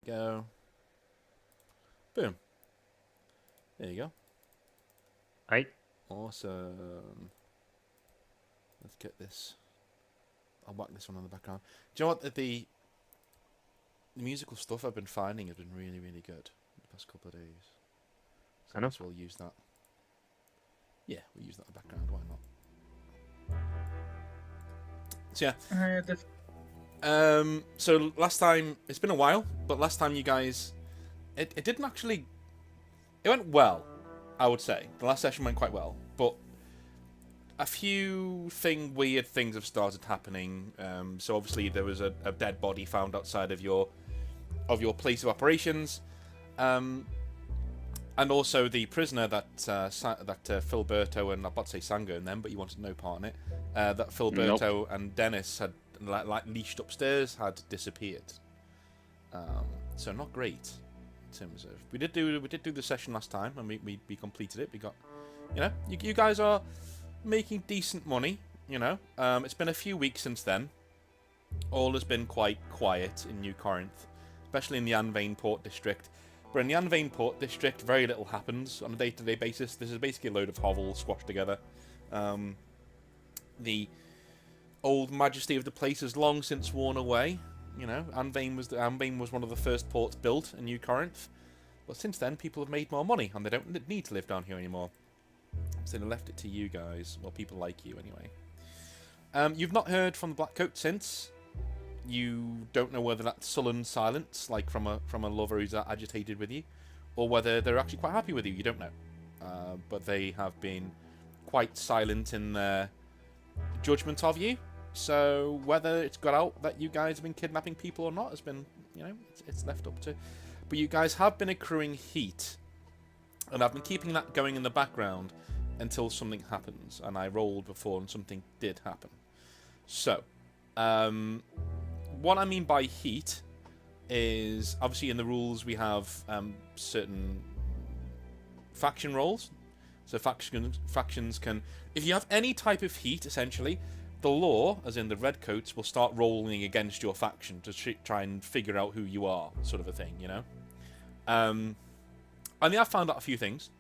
Go. Boom. There you go. Right. Awesome. Let's get this. I'll whack this one on the background. Do you know what? The musical stuff I've been finding has been really, really good the past couple of days. So I guess we'll use that. Yeah, we'll use that in the background. Why not? So yeah. So last time, it's been a while, but last time you guys, it didn't actually, it went well, I would say. The last session went quite well, but a few weird things have started happening. So obviously there was a dead body found outside of your place of operations, and also the prisoner that Filberto and I'm about to say Sanga and them, but you wanted no part in it. That Filberto and Dennis had like leashed upstairs had disappeared. So not great in terms of we did do the session last time and we completed it. We got, you guys are making decent money. It's been a few weeks since then. All has been quite quiet in New Corinth, especially in the Anvain Port District. But in the Anvain Port District, very little happens on a day-to-day basis. This is basically a load of hovels squashed together. The old majesty of the place has long since worn away. Anvain was one of the first ports built in New Corinth. But since then, people have made more money, and they don't need to live down here anymore. So they left it to you guys. Well, people like you, anyway. You've not heard from the Blackcoats since. You don't know whether that's sullen silence, like from a lover who's agitated with you, or whether they're actually quite happy with you. You don't know. But they have been quite silent in their judgment of you. So whether it's got out that you guys have been kidnapping people or not has been, it's left up to. But you guys have been accruing heat, and I've been keeping that going in the background until something happens. And I rolled before, and something did happen. So, what I mean by heat is obviously in the rules we have certain faction roles. So factions can, if you have any type of heat, essentially, the law, as in the redcoats, will start rolling against your faction to try and figure out who you are, sort of a thing, And I've found out a few things.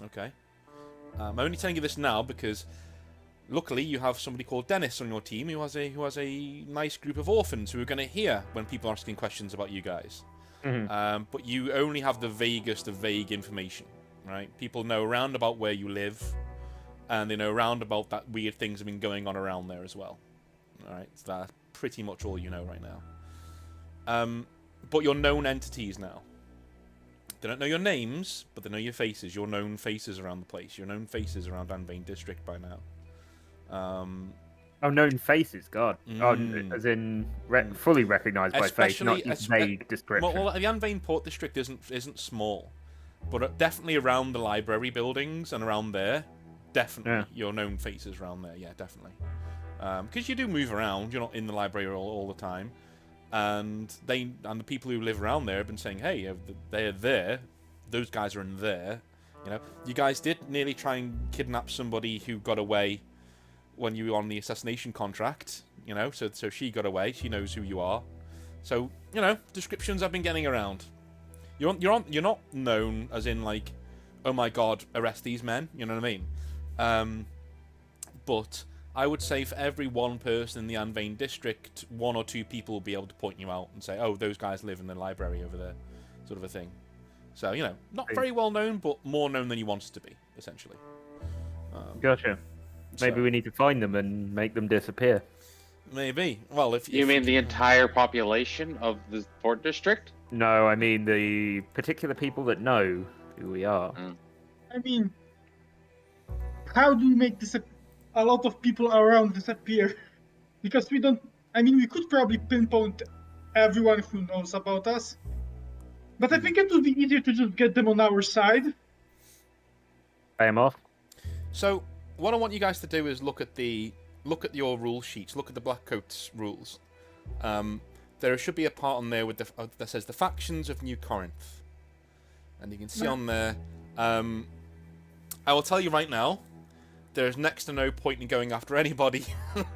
Okay. I'm only telling you this now because luckily you have somebody called Dennis on your team who has a nice group of orphans who are going to hear when people are asking questions about you guys. Mm-hmm. But you only have the vaguest of vague information. Right? People know around about where you live, and they know around about that weird things have been going on around there as well. Alright, so that's pretty much all you know right now. But you're known entities now. They don't know your names, but they know your faces. You're known faces around the place. You're known faces around Anvain District by now. Known faces, God. As in fully recognised by face, not just vague description. Well, the Anvain Port District isn't small. But definitely around the library buildings and around there, definitely you're known faces around there. Yeah, definitely. Because you do move around. You're not in the library all the time. And the people who live around there have been saying, hey, they're there. Those guys are in there. You guys did nearly try and kidnap somebody who got away when you were on the assassination contract. So she got away. She knows who you are. So, descriptions have been getting around. You're not known as in like, oh my god, arrest these men. You know what I mean? But I would say for every one person in the Anvain district, one or two people will be able to point you out and say, oh, those guys live in the library over there, sort of a thing. So not very well known, but more known than you want it to be, essentially. Gotcha. Maybe we need to find them and make them disappear. Maybe. Well, if you mean the entire population of the port district? No, I mean the particular people that know who we are. I mean, how do we make a lot of people around disappear? Because we don't. I mean, we could probably pinpoint everyone who knows about us, but I think it would be easier to just get them on our side. Pay them off. So, what I want you guys to do is look at your rule sheets. Look at the Blackcoats rules. There should be a part on there with that says the factions of New Corinth, and you can see on there. I will tell you right now, there's next to no point in going after anybody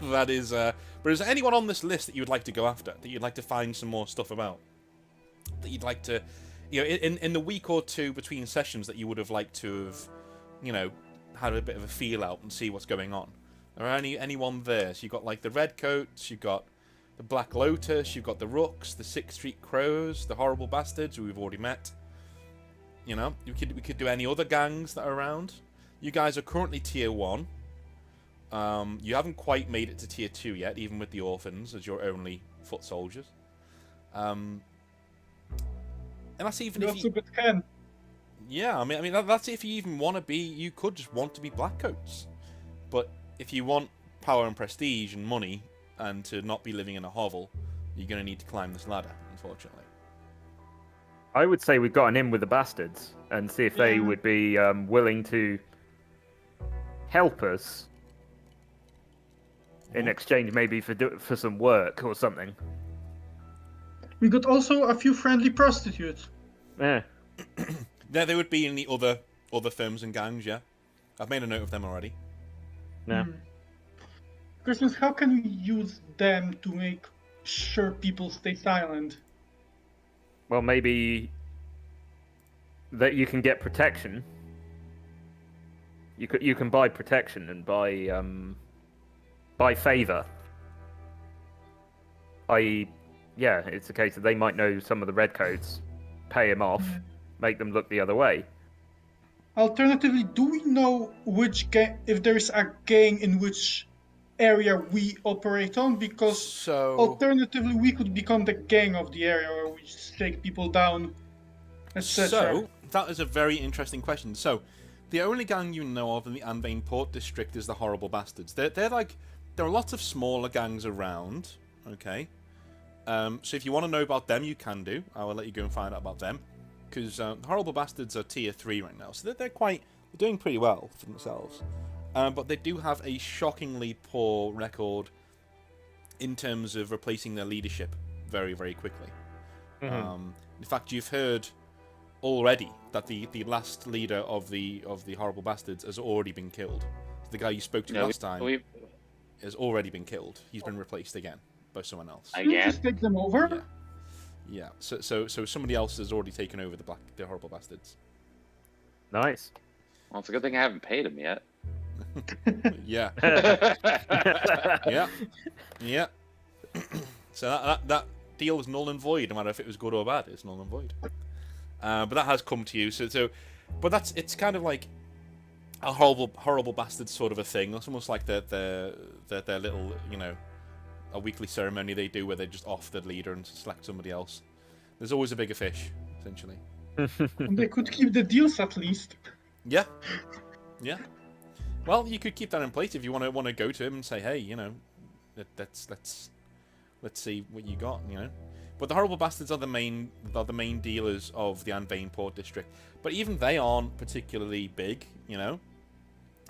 that is. But is there anyone on this list that you would like to go after? That you'd like to find some more stuff about? that you'd like to, in the week or two between sessions that you would have liked to have, had a bit of a feel out and see what's going on? Are anyone there? So you've got like the Redcoats, you've got the Black Lotus, you've got the Rooks, the Sixth Street Crows, the Horrible Bastards, who we've already met. We could do any other gangs that are around. You guys are currently tier 1. You haven't quite made it to tier 2 yet, even with the orphans as your only foot soldiers. And that's even if you... Yeah, I mean that's if you even want to be. You could just want to be Blackcoats, but if you want power and prestige and money and to not be living in a hovel, you're going to need to climb this ladder, unfortunately. I would say we've got an in with the bastards and see if they would be willing to help us in exchange, maybe for some work or something. We got also a few friendly prostitutes. Yeah. They would be in the other firms and gangs. Yeah, I've made a note of them already. Yeah. Question is, how can we use them to make sure people stay silent? Well, maybe that you can get protection. You can buy protection and buy favor. I.e., it's a case that they might know some of the Redcoats, pay him off, make them look the other way. Alternatively, do we know if there is a gang in which area we operate on? Because alternatively, we could become the gang of the area where we shake people down, etc. So that is a very interesting question. So the only gang you know of in the Anvain Port district is the Horrible Bastards. There are lots of smaller gangs around. Okay. So if you want to know about them, you can do. I will let you go and find out about them, because the Horrible Bastards are tier 3 right now, so they're doing pretty well for themselves. But they do have a shockingly poor record in terms of replacing their leadership very, very quickly. In fact, you've heard already that the last leader of the Horrible Bastards has already been killed. The guy you spoke to last time has already been killed. He's been replaced again by someone else. Again? Just take them over? Yeah. So somebody else has already taken over the Horrible Bastards. Nice. Well, it's a good thing I haven't paid him yet. Yeah. Yeah. So that deal was null and void, no matter if it was good or bad. It's null and void. But that has come to you. But it's kind of like a horrible bastard sort of a thing. It's almost like their little, a weekly ceremony they do where they just off the leader and select somebody else. There's always a bigger fish, essentially. And they could keep the deals at least. Yeah. Well, you could keep that in place if you want to go to him and say, hey, let's see what you got, But the Horrible Bastards are the main dealers of the Anvain Port district. But even they aren't particularly big,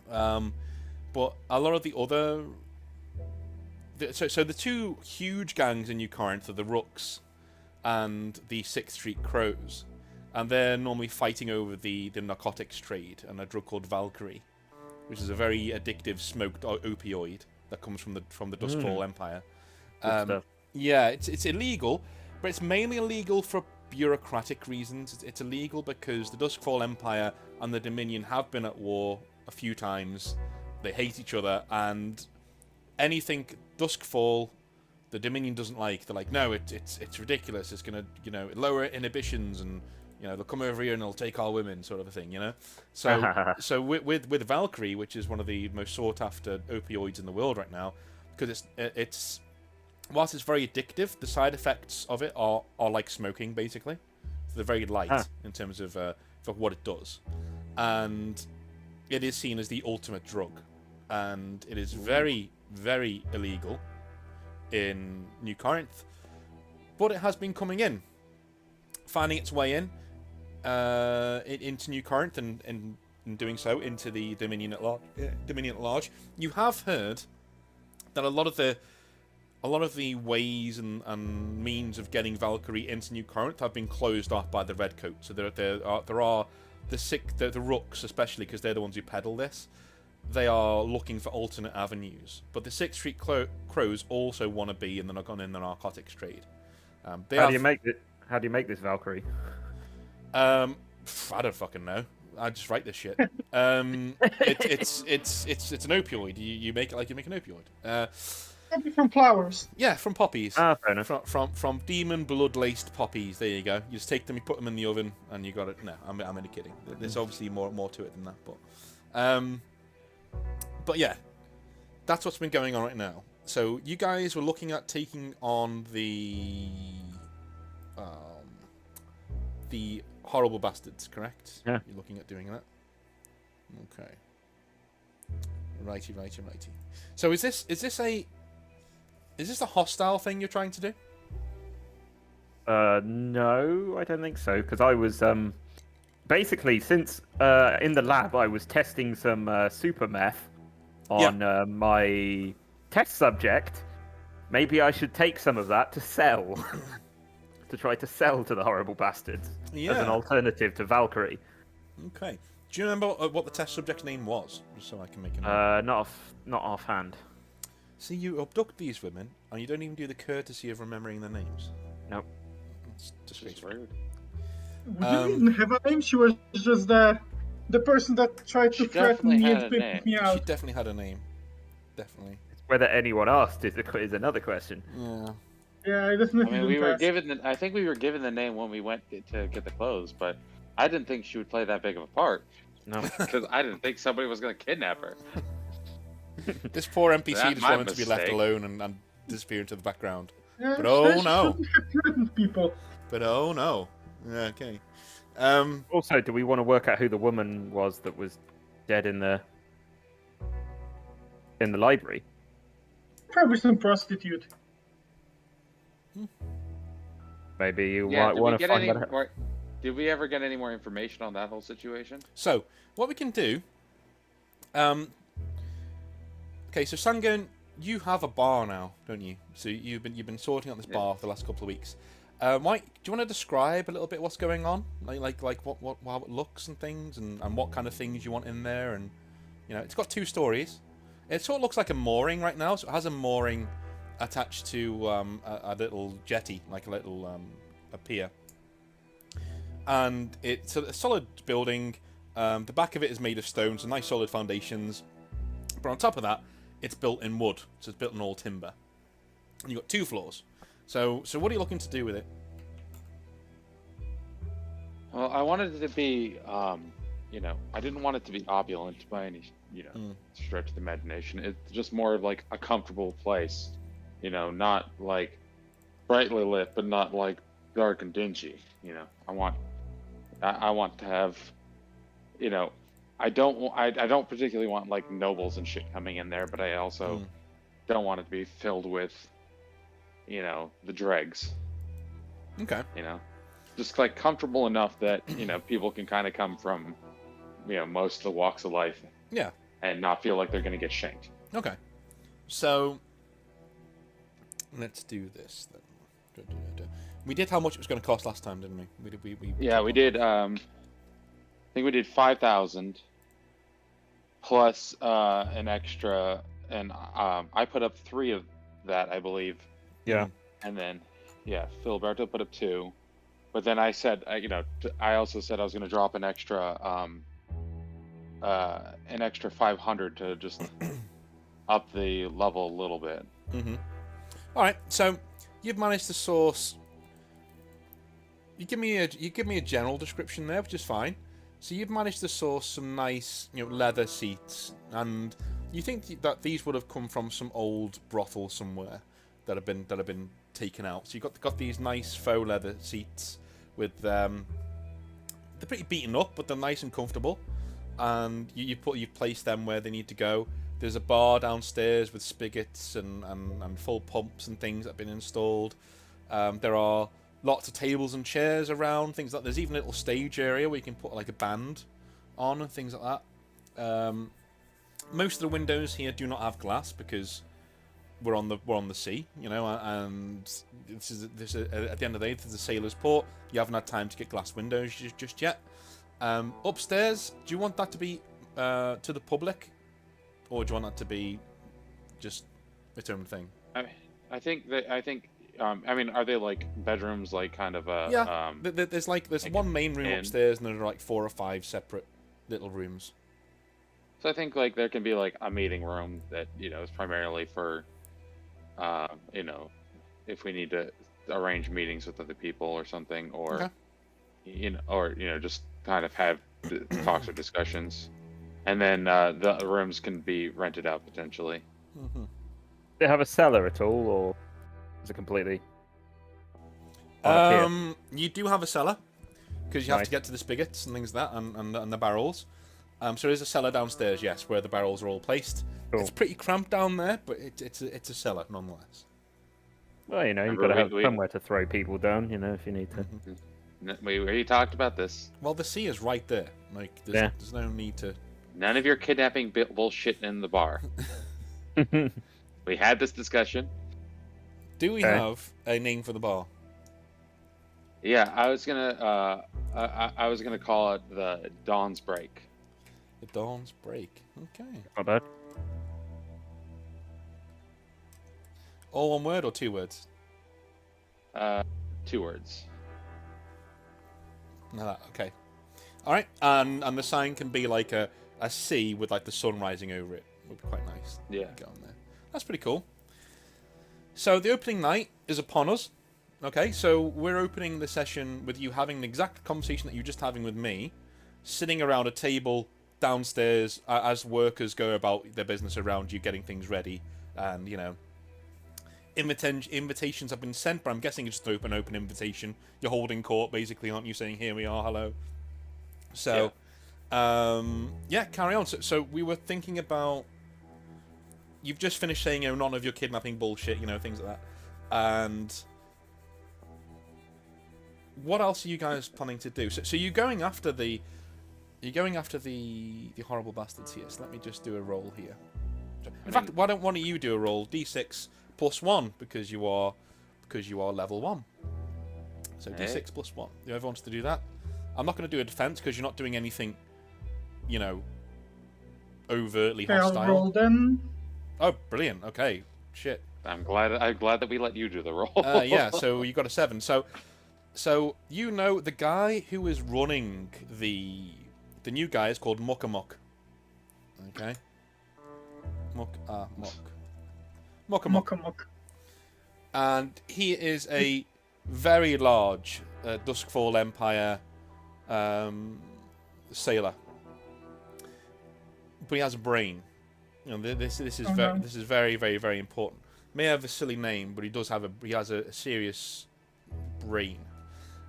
But a lot of the other... So the two huge gangs in New Corinth are the Rooks and the Sixth Street Crows. And they're normally fighting over the narcotics trade and a drug called Valkyrie, which is a very addictive smoked opioid that comes from the Duskfall Empire. Yeah, it's illegal, but it's mainly illegal for bureaucratic reasons. It's illegal because the Duskfall Empire and the Dominion have been at war a few times. They hate each other, and anything Duskfall, the Dominion doesn't like. They're like, no, it's ridiculous. It's gonna lower inhibitions, and they'll come over here and they'll take our women, sort of a thing. So with Valkyrie, which is one of the most sought after opioids in the world right now, because it's whilst it's very addictive, the side effects of it are like smoking, basically. So they're very light in terms of what it does, and it is seen as the ultimate drug, and it is very, very illegal in New Corinth, but it has been coming in, finding its way into New Corinth, and in doing so into the Dominion at large. You have heard that a lot of the ways and means of getting Valkyrie into New Corinth have been closed off by the Redcoats. So there are the Rooks, especially because they're the ones who peddle this. They are looking for alternate avenues, but the Sixth Street Crows also want to be in the narcotics trade. How How do you make this Valkyrie? I don't fucking know. I just write this shit. It's an opioid. You make it like you make an opioid. Probably from flowers. Yeah, from poppies. Ah, fair enough. From demon blood laced poppies. There you go. You just take them, you put them in the oven, and you got it. No, I'm only kidding. There's obviously more to it than that, but yeah, that's what's been going on right now. So you guys were looking at taking on the horrible bastards, correct? Yeah. You're looking at doing that. Okay. Righty. So is this a hostile thing you're trying to do? No, I don't think so. Because I was basically since in the lab I was testing some super meth on my test subject. Maybe I should take some of that to sell, to try to sell to the horrible bastards as an alternative to Valkyrie. Okay. Do you remember what the test subject's name was, just so I can make a note? Not offhand. See, you abduct these women, and you don't even do the courtesy of remembering their names. Nope. It's Just disgraceful. rude. We didn't even have a name. She was just the person that tried to She threaten definitely me had and a pimp name. me She out. definitely had a name. Definitely. Whether anyone asked is another question. Yeah. Yeah, I I definitely mean, we didn't were ask. given. I think we were given the name when we went to get the clothes, but I didn't think she would play that big of a part No. because I didn't think somebody was going to kidnap her. This poor NPC That's just my wanted to be left mistake. alone and disappear into the background. Yeah, But oh she no. shouldn't have threatened people. But oh no. Yeah, okay. Also, do we want to work out who the woman was that was dead in the library? Probably some prostitute. Maybe you Yeah. might Did we want to get find any that out. more? Did we ever get any more information on that whole situation? So, what we can do... okay, so Sangon, you have a bar now, don't you? So you've been sorting out this bar for the last couple of weeks. Mike, do you want to describe a little bit what's going on? Like what how it looks and things, and what kind of things you want in there, and it's got 2 stories. It sort of looks like a mooring right now, so it has a mooring attached to a little jetty, like a little a pier. And it's a solid building. The back of it is made of stone, so nice solid foundations. But on top of that, it's built in wood, so it's built in all timber. And you've got 2 floors. So what are you looking to do with it? Well, I wanted it to be, I didn't want it to be opulent by any, stretch of the imagination. It's just more of like a comfortable place, not like brightly lit, but not like dark and dingy. I want to have, I don't particularly want like nobles and shit coming in there, but I also don't want it to be filled with, the dregs. Okay. Just like comfortable enough that people can kind of come from most of the walks of life, Yeah. and not feel like they're gonna get shanked. Okay. So let's do this then. We did how much it was going to cost last time, didn't we? Yeah, we did. I think we did 5,000 plus an extra, and I put up 3 of that, I believe. Yeah. And then, Filiberto put up 2. But then I said, I also said I was going to drop an extra 500 to just up the level a little bit. Mm-hmm. All right. So you've managed to source. You give me a general description there, which is fine. So you've managed to source some nice, leather seats, and you think that these would have come from some old brothel somewhere that have been taken out. So you've got these nice faux leather seats with they're pretty beaten up, but they're nice and comfortable, and you've placed them where they need to go. There's a bar downstairs with spigots and full pumps and things that have been installed. There are lots of tables and chairs around, things like there's even a little stage area where you can put like a band on and things like that. Most of the windows here do not have glass because we're on the sea, and this is at the end of the day, this is a sailor's port. You haven't had time to get glass windows just yet. Upstairs, do you want that to be to the public, or do you want that to be just its own thing? I think I mean, are they like bedrooms, like kind of a? Yeah. There's like one main room inn? upstairs, and there are like 4 or 5 separate little rooms. So I think like there can be like a meeting room that is primarily for, if we need to arrange meetings with other people or something, or Okay. just kind of have talks or discussions, and then the rooms can be rented out potentially. Mm-hmm. Do they have a cellar at all, or is it completely up here? You do have a cellar because you have Nice. to get to the spigots and things like that, and the barrels. So there is a cellar downstairs, yes, where the barrels are all placed. Cool. It's pretty cramped down there, but it's a cellar nonetheless. Well, you've Remember, got to have we- somewhere to throw people down, if you need to. We already talked about this. Well, the sea is right there. Like, Yeah. there's no need to. None of your kidnapping bullshit in the bar. We had this discussion. Do we Okay. have a name for the bar? Yeah, I was gonna call it the Dawn's Break. The Dawn's Break. Okay. Not bad. All one word or 2 words? 2 words. No, okay. All right, and the sign can be like a sea with like the sun rising over it. Would be quite nice. Yeah. Go on there. That's pretty cool. So the opening night is upon us. Okay, so we're opening the session with you having the exact conversation that you're just having with me, sitting around a table downstairs as workers go about their business around you, getting things ready, and invitations have been sent, but I'm guessing it's just an open invitation. You're holding court, basically, aren't you? Saying, "Here we are, hello." So, yeah, carry on. So we were thinking about. You've just finished saying, none of your kidnapping bullshit, things like that, and what else are you guys planning to do? So you're going after the. You're going after the horrible bastards here. So let me just do a roll here. In fact, why don't one of you do a roll? D6 plus 1 because you are level 1. So Hey. D6 plus 1. Whoever wants to do that. I'm not going to do a defense because you're not doing anything, overtly Okay, I'll hostile. roll then. Oh, brilliant. Okay. Shit. I'm glad that we let you do the roll. Yeah. So you got a 7. So the guy who is running the new guy is called Muckamuck. Okay. Muckamuck. Muck. And he is a very large Duskfall Empire sailor, but he has a brain. This is this is very, very, very important. May have a silly name, but he has a serious brain.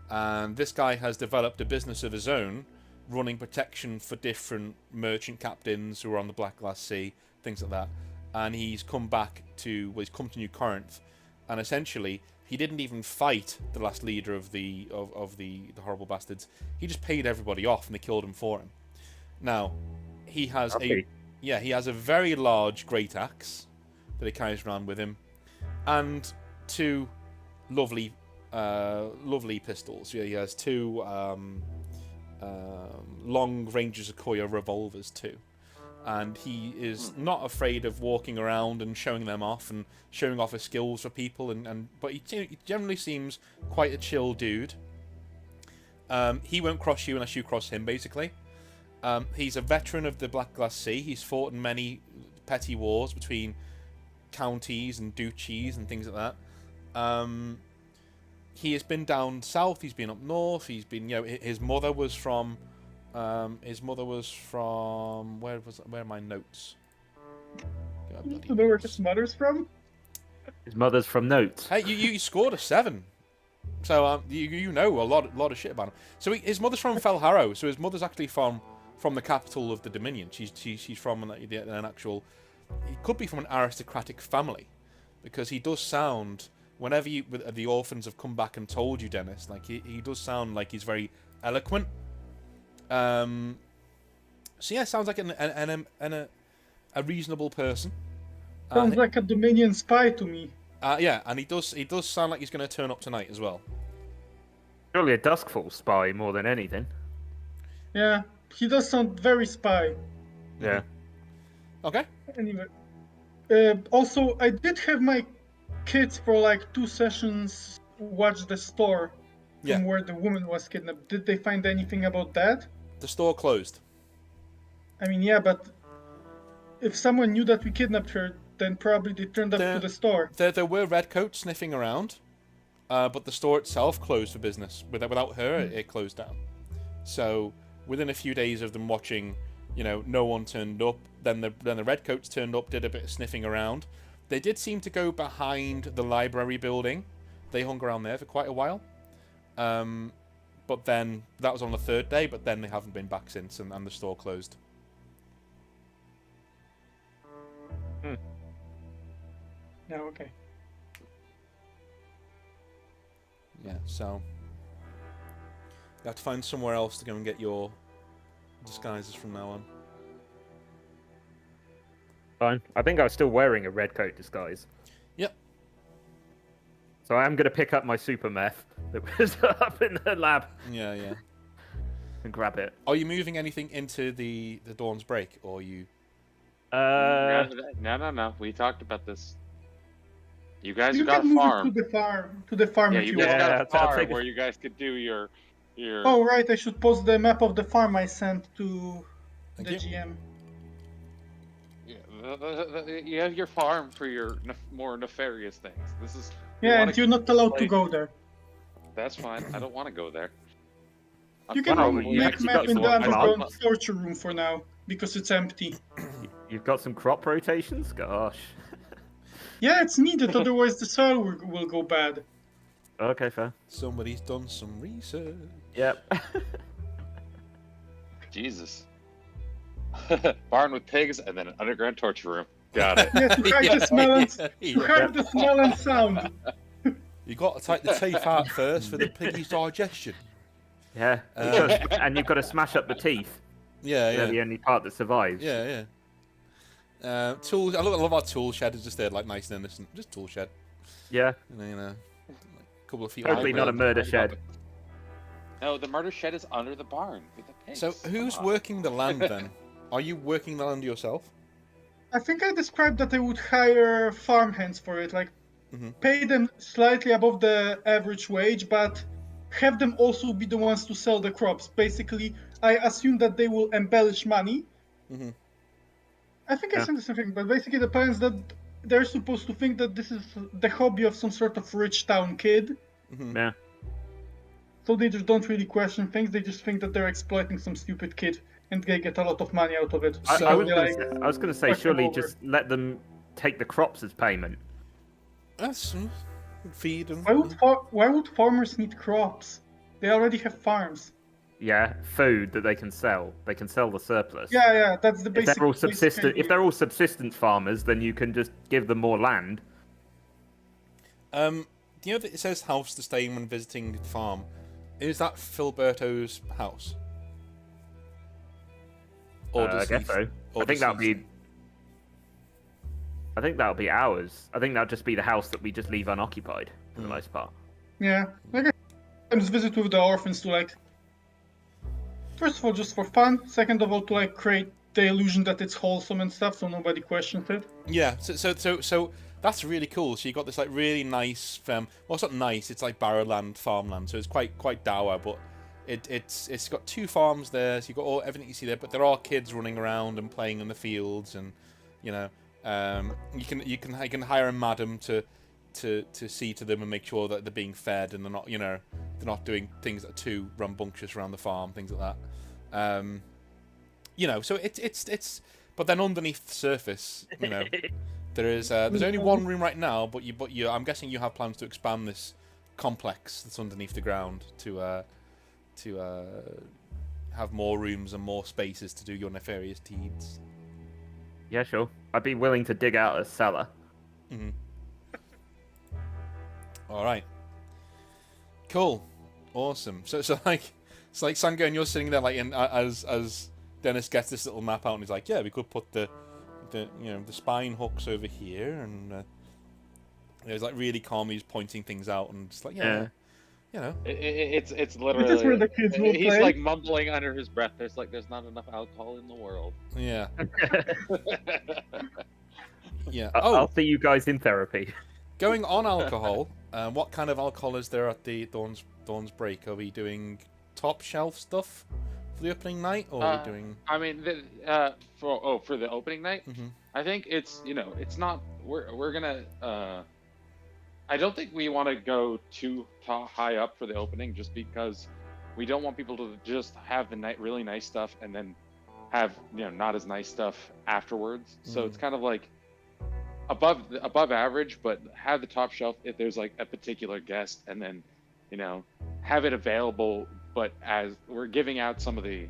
And this guy has developed a business of his own, running protection for different merchant captains who are on the Black Glass Sea, things like that. And he's come he's come to New Corinth, and essentially he didn't even fight the last leader of the horrible bastards. He just paid everybody off, and they killed him for him. Now, he has he has a very large great axe that he carries around with him, and 2 lovely pistols. Yeah, he has 2 long range Sequoia revolvers too. And he is not afraid of walking around and showing them off and showing off his skills for people. But he generally seems quite a chill dude. He won't cross you unless you cross him, basically. He's a veteran of the Black Glass Sea. He's fought in many petty wars between counties and duchies and things like that. He has been down south. He's been up north. He's been, his mother was from. Where are my notes? You know where his mother's from? His mother's from Notes. Hey, you scored a 7, so you know a lot of shit about him. So his mother's from Felharrow. So his mother's actually from the capital of the Dominion. She's from an actual. He could be from an aristocratic family, because he does sound. Whenever the orphans have come back and told you, Dennis, like he does sound like he's very eloquent. So yeah, sounds like a reasonable person. Sounds like a Dominion spy to me. Yeah, and he does sound like he's going to turn up tonight as well. Surely a Duskfall spy more than anything. Yeah, he does sound very spy. Yeah. Okay. Anyway, also I did have my kids for like 2 sessions watched the store from Yeah. where the woman was kidnapped. Did they find anything about that? The store closed. I mean, yeah, but if someone knew that we kidnapped her, then probably they turned up to the store. There were redcoats sniffing around, but the store itself closed for business. Without her, it closed down. So within a few days of them watching, no one turned up. Then the redcoats turned up, did a bit of sniffing around. They did seem to go behind the library building. They hung around there for quite a while. But then that was on the 3rd day. But then they haven't been back since, and the store closed. Yeah, okay. Yeah, so you have to find somewhere else to go and get your disguises from now on. Fine. I think I was still wearing a red coat disguise. Yep. So I am going to pick up my super meth that was up in the lab Yeah. and grab it. Are you moving anything into the Dawn's Break, or are you? No. We talked about this. You guys You got can a move farm. it to the farm Yeah, if you you guys want. got a I'll farm take it. where you guys could do your. Oh, right, I should post the map of the farm I sent to Thank the you. GM. Yeah, you have your farm for your more nefarious things. This is. you Yeah, wanna and you're keep not this allowed to place- go there. That's fine. I don't want to go there. You can Well, make you actually map got in the some underground options. torture room for now, because it's empty. You've got some crop rotations? Gosh. Yeah, it's needed, otherwise the soil will go bad. Okay, fair. Somebody's done some research. Yep. Jesus. Barn with pigs and then an underground torture room. Got it. Yeah, to hide the smell and, to Yeah. hide the smell and sound. You got to take the teeth out first for the piggy's digestion. Yeah. And you've got to smash up the teeth. They're the Yeah. only part that survives. Yeah. Tools. I love our tool shed is just there, like nice and innocent. Just tool shed. Yeah. Like, a couple of feet. Hopefully high. not a murder shed. No, the murder shed is under the barn with the pigs. So who's Come on. working the land then? Are you working the land yourself? I think I described that I would hire farmhands for it, like pay them slightly above the average wage, but have them also be the ones to sell the crops. Basically, I assume that they will embellish money. I think I said the same thing, but basically the plan is that they're supposed to think that this is the hobby of some sort of rich town kid. Yeah. So they just don't really question things, they just think that they're exploiting some stupid kid and they get a lot of money out of it. I So- was going to say, fuck them surely over. just let them take the crops as payment. That's feed them. Why would farmers need crops? They already have farms. Yeah, food that they can sell. They can sell the surplus. Yeah, that's the If basic. they're all basic subsistent, idea. if they're all subsistence farmers, then you can just give them more land. Do you know that it says house to stay in when visiting the farm? Is that Filberto's house? Or I does guess he- so. or I think does that'll he- be. I think that'll be ours. I think that'll just be the house that we just leave unoccupied for the most part. Yeah, like I sometimes visit with the orphans to like. First of all, just for fun. Second of all, to like create the illusion that it's wholesome and stuff, so nobody questions it. Yeah, so that's really cool. So you got this like really nice, well, it's not nice. It's like barrowland, farmland. So it's quite dour, but it's got 2 farms there. So you got everything you see there, but there are kids running around and playing in the fields, and you can hire a madam to see to them and make sure that they're being fed and they're not doing things that are too rambunctious around the farm, things like that. So it's but then underneath the surface, there is there's only one room right now, but I'm guessing you have plans to expand this complex that's underneath the ground to have more rooms and more spaces to do your nefarious deeds. Yeah, sure. I'd be willing to dig out a cellar. All right. Cool. Awesome. So like it's like Sango, and you're sitting there like, and as Dennis gets this little map out, and he's like, yeah, we could put the spine hooks over here, and he's like really calmly just pointing things out, and just like It's literally. That's where the kids will he's play. like mumbling under his breath. There's not enough alcohol in the world. yeah. I'll Oh, see you guys in therapy. Going on alcohol, what kind of alcohol is there at the Dawn's Break? Are we doing top shelf stuff for the opening night, or are we doing? I mean, for the opening night, Mhm. I think it's it's not. We're gonna. I don't think we want to go too high up for the opening, just because we don't want people to just have the really nice stuff and then have not as nice stuff afterwards. So it's kind of like above average, but have the top shelf if there's like a particular guest, and then have it available. But as we're giving out some of the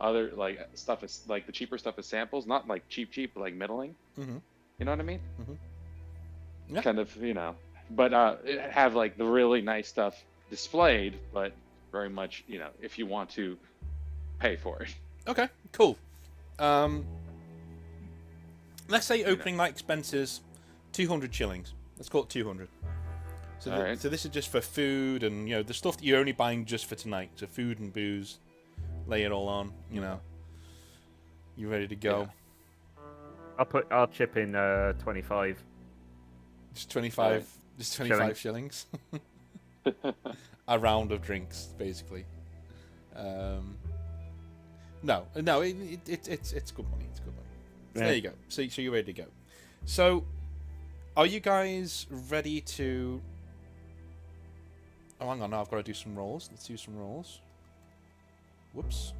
other like stuff is like the cheaper stuff as samples, not like cheap, but like middling. Mhm. You know what I mean? Yeah. Kind of, but have like the really nice stuff displayed, but very much, if you want to pay for it. Okay, cool. Let's say opening night expenses, 200 shillings. Let's call it 200. So, Alright. So this is just for food and the stuff that you're only buying just for tonight. So food and booze, lay it all on. You ready to go? Yeah. I'll chip in 25. Just 25. Alright. Just 25 shillings. A round of drinks, basically. No, it's good money. It's good money. So Yeah. there you go. So you're ready to go. So, are you guys ready to? Oh, hang on. Now I've got to do some rolls. Let's do some rolls. Whoops.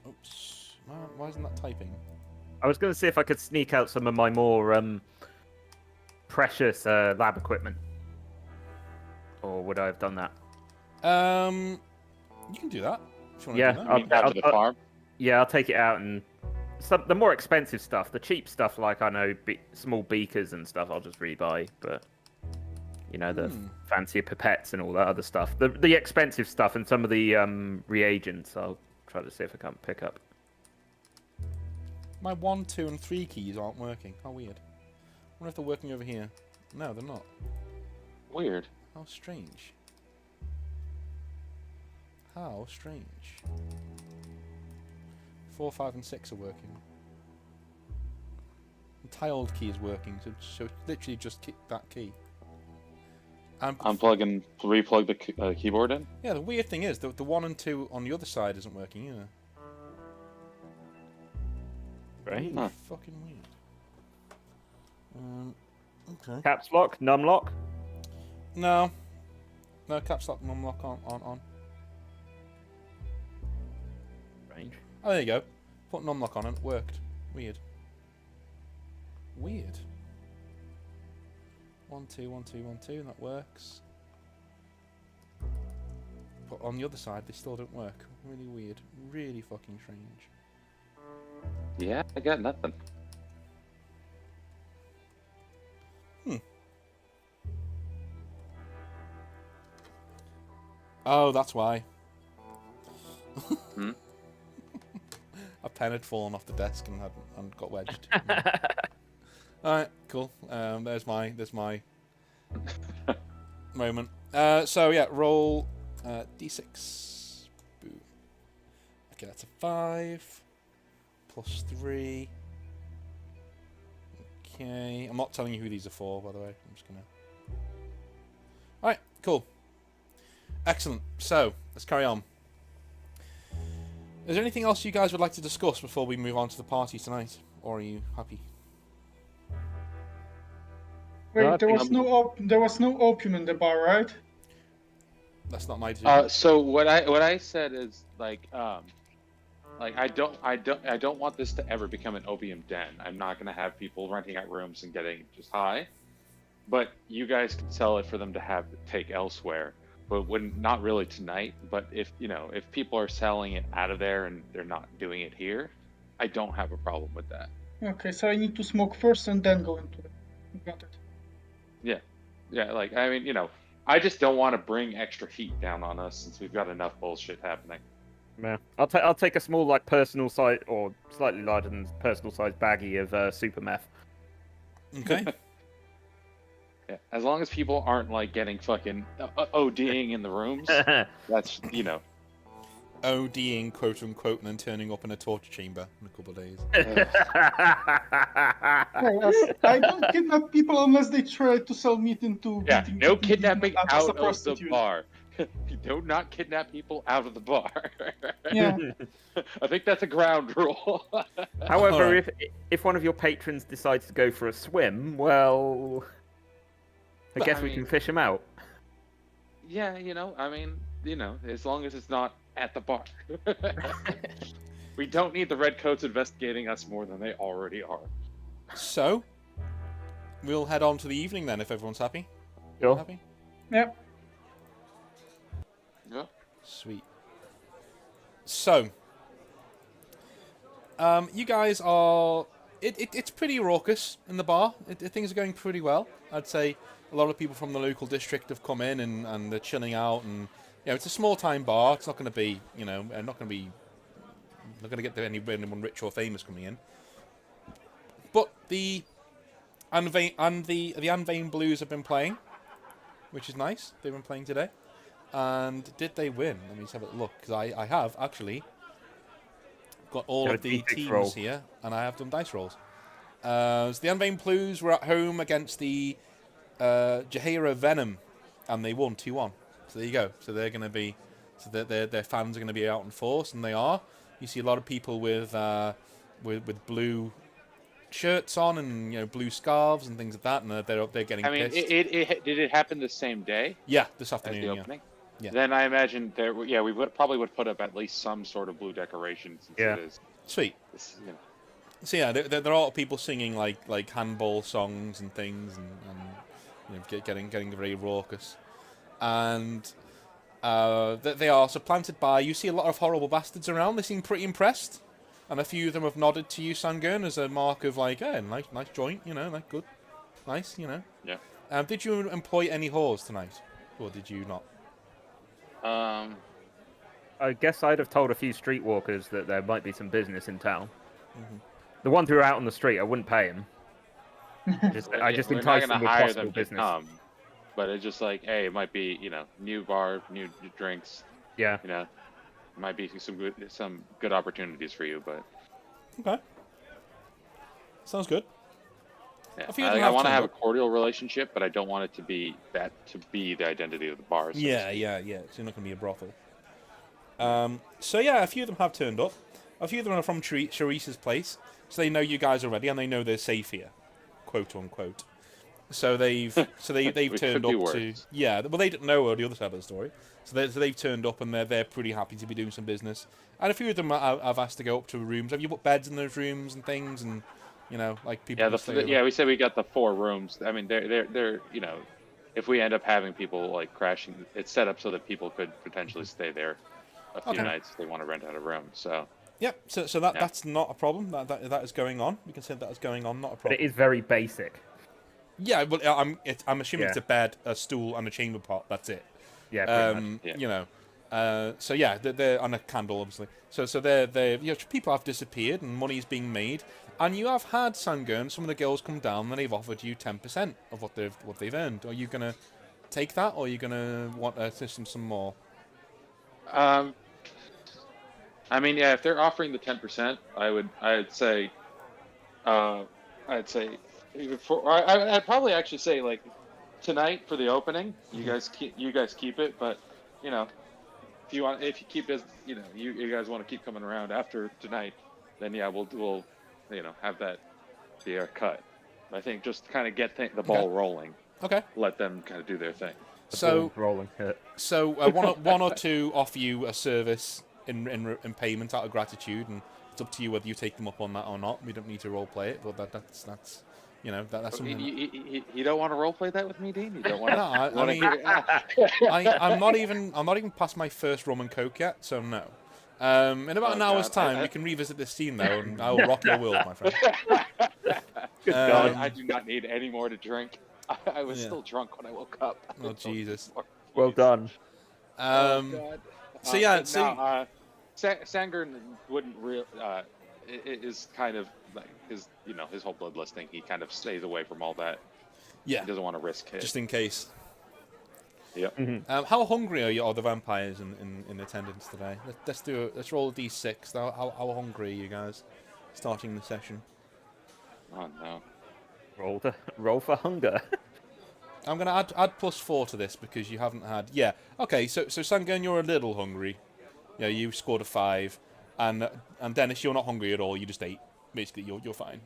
Oops. Why isn't that typing? I was going to see if I could sneak out some of my more precious lab equipment. Or would I have done that? You can do that. If you want Yeah, to do that. I mean, down to the farm. Yeah, I'll take it out, and the more expensive stuff, the cheap stuff like small beakers and stuff, I'll just rebuy. But the fancier pipettes and all that other stuff, the expensive stuff and some of the reagents, I'll try to see if I can pick up. My 1, 2, and 3 keys aren't working. How weird. I wonder if they're working over here. No, they're not. Weird. How strange. How strange. 4, 5, and 6 are working. The tiled key is working, so literally just that key. Unplug and replug the keyboard in. Yeah, the weird thing is the 1 and 2 on the other side isn't working either. Right. Huh. Fucking weird. Okay. Caps lock, num lock. No, caps lock, num lock on. Range. Oh, there you go. Put num lock on and it worked. Weird. 1, 2, 1, 2, 1, 2. That works. But on the other side, they still don't work. Really weird. Really fucking strange. Yeah, I got nothing. Oh, that's why. Hmm? A pen had fallen off the desk and got wedged. Alright, cool. There's my moment. So yeah, roll d6. Boo. Okay, that's a 5 plus 3. Okay, I'm not telling you who these are for, by the way. I'm just gonna. Alright, cool. Excellent. So let's carry on. Is there anything else you guys would like to discuss before we move on to the party tonight, or are you happy? Wait, there was no opium in the bar, right? That's not my decision. So what I said is like I don't want this to ever become an opium den. I'm not gonna have people renting out rooms and getting just high, but you guys can sell it for them to take elsewhere. But not really tonight. But if people are selling it out of there and they're not doing it here, I don't have a problem with that. Okay, so I need to smoke first and then go into it. Got it. Yeah. Like I mean, I just don't want to bring extra heat down on us since we've got enough bullshit happening. Yeah, I'll take a small personal size or slightly larger than personal size baggie of super meth. Okay. Yeah, as long as people aren't like getting fucking ODing in the rooms, that's ODing, quote unquote, and then turning up in a torture chamber in a couple of days. Yes, I don't kidnap people unless they try to sell meat into Yeah, no eating kidnapping as a out of the prostitute. bar. You do not kidnap people out of the bar. Yeah. I think that's a ground rule. However, Alright. if one of your patrons decides to go for a swim, well, I But, guess I we mean- can fish him out. Yeah, as long as it's not at the bar. We don't need the redcoats investigating us more than they already are. So, we'll head on to the evening then, if everyone's happy. Sure. Happy? Yep. Yeah. Sweet. So, you guys are... It's pretty raucous in the bar. Things are going pretty well. I'd say a lot of people from the local district have come in and they're chilling out. And it's a small-time bar. It's not going to be, not going to get anyone rich or famous coming in. But the Unvain Blues have been playing, which is nice. They've been playing today. And did they win? Let me just have a look, because I have actually got all Got of a the D6 teams roll. here, and I have done dice rolls. So the Unvain Blues were at home against the Jahira Venom, and they won 2-1. So there you go. So they're going to be, their fans are going to be out in force, and they are. You see a lot of people with blue shirts on and blue scarves and things like that, and they're getting I mean, pissed. did it happen the same day Yeah, this as the afternoon. Yeah. opening? Yeah. Then I imagine we probably would put up at least some sort of blue decoration since Yeah. it is. Sweet. So yeah, there are people singing like handball songs and things, and getting very raucous, and they are supplanted by. You see a lot of horrible bastards around. They seem pretty impressed, and a few of them have nodded to you, Sangern, as a mark of like, nice joint, like good, nice, Yeah. Did you employ any whores tonight, or did you not? I guess I'd have told a few streetwalkers that there might be some business in town. Mm-hmm. The ones who are out on the street, I wouldn't pay him. I just We're not entice gonna them with hire possible them to business. come, but it's just like, hey, it might be new bar, new drinks. Yeah. Might be some good opportunities for you, but Okay, sounds good. yeah. A few of them I have want to turned have a up. cordial relationship, but I don't want it to be the identity of the bar. So to Yeah. speak. So you're not going to be a brothel. So yeah, a few of them have turned up. A few of them are from Charissa's place, so they know you guys already, and they know they're safe here, quote unquote. So they've Which turned could be up to worse. well, they didn't know the other side of the story, so they've turned up and they're pretty happy to be doing some business. And a few of them have asked to go up to rooms. Have you put beds in those rooms and things, and like people? Yeah, can stay over? we said we got the 4 rooms. I mean, they're if we end up having people like crashing, it's set up so that people could potentially stay there a few Okay. nights if they want to rent out a room. So Yep. So that's not a problem. That is going on. We can say that is going on. Not a But problem. it is very basic. Yeah, well, I'm assuming it's Yeah. a bed, a stool, and a chamber pot. That's it. Yeah, pretty much. Yeah. So yeah, they're on a candle, obviously. So they're people have disappeared and money's being made, and you have had Sangern, some of the girls come down and they've offered you 10% of what they've earned. Are you gonna take that, or are you gonna want a system some more? I mean, yeah, if they're offering the 10%, I'd say I'd probably actually say like tonight for the opening, you guys keep it, but if you keep it, you guys want to keep coming around after tonight, then yeah, we'll have that be our cut. I think just kind of get the ball rolling, Okay. let them kind of do their thing. So Ball's rolling. So one or two offer you a service in payment out of gratitude, and it's up to you whether you take them up on that or not. We don't need to role play it, but that's that's something. You don't want to role play that with me, Dean? You don't want to? No, I mean, I'm not even past my first rum and coke yet, so no. In about an hour's God, time, we can revisit this scene though, and I will rock your world, my friend. Good Um, God. I do not need any more to drink. I was Yeah. still drunk when I woke up. Oh Jesus. Well done. God. So yeah, but so now, Sangern wouldn't is kind of like his whole bloodlust thing. He kind of stays away from all that. yeah, He doesn't want to risk it. just in case. Yep. Mm-hmm. How hungry are the vampires in attendance today? Let's roll a d6. How hungry are you guys starting the session? Oh no. Roll for hunger. I'm gonna add +4 to this because you haven't had. Yeah. Okay. So Sangun, you're a little hungry. Yeah. You scored a 5, and Dennis, you're not hungry at all. You just ate. Basically, you're fine.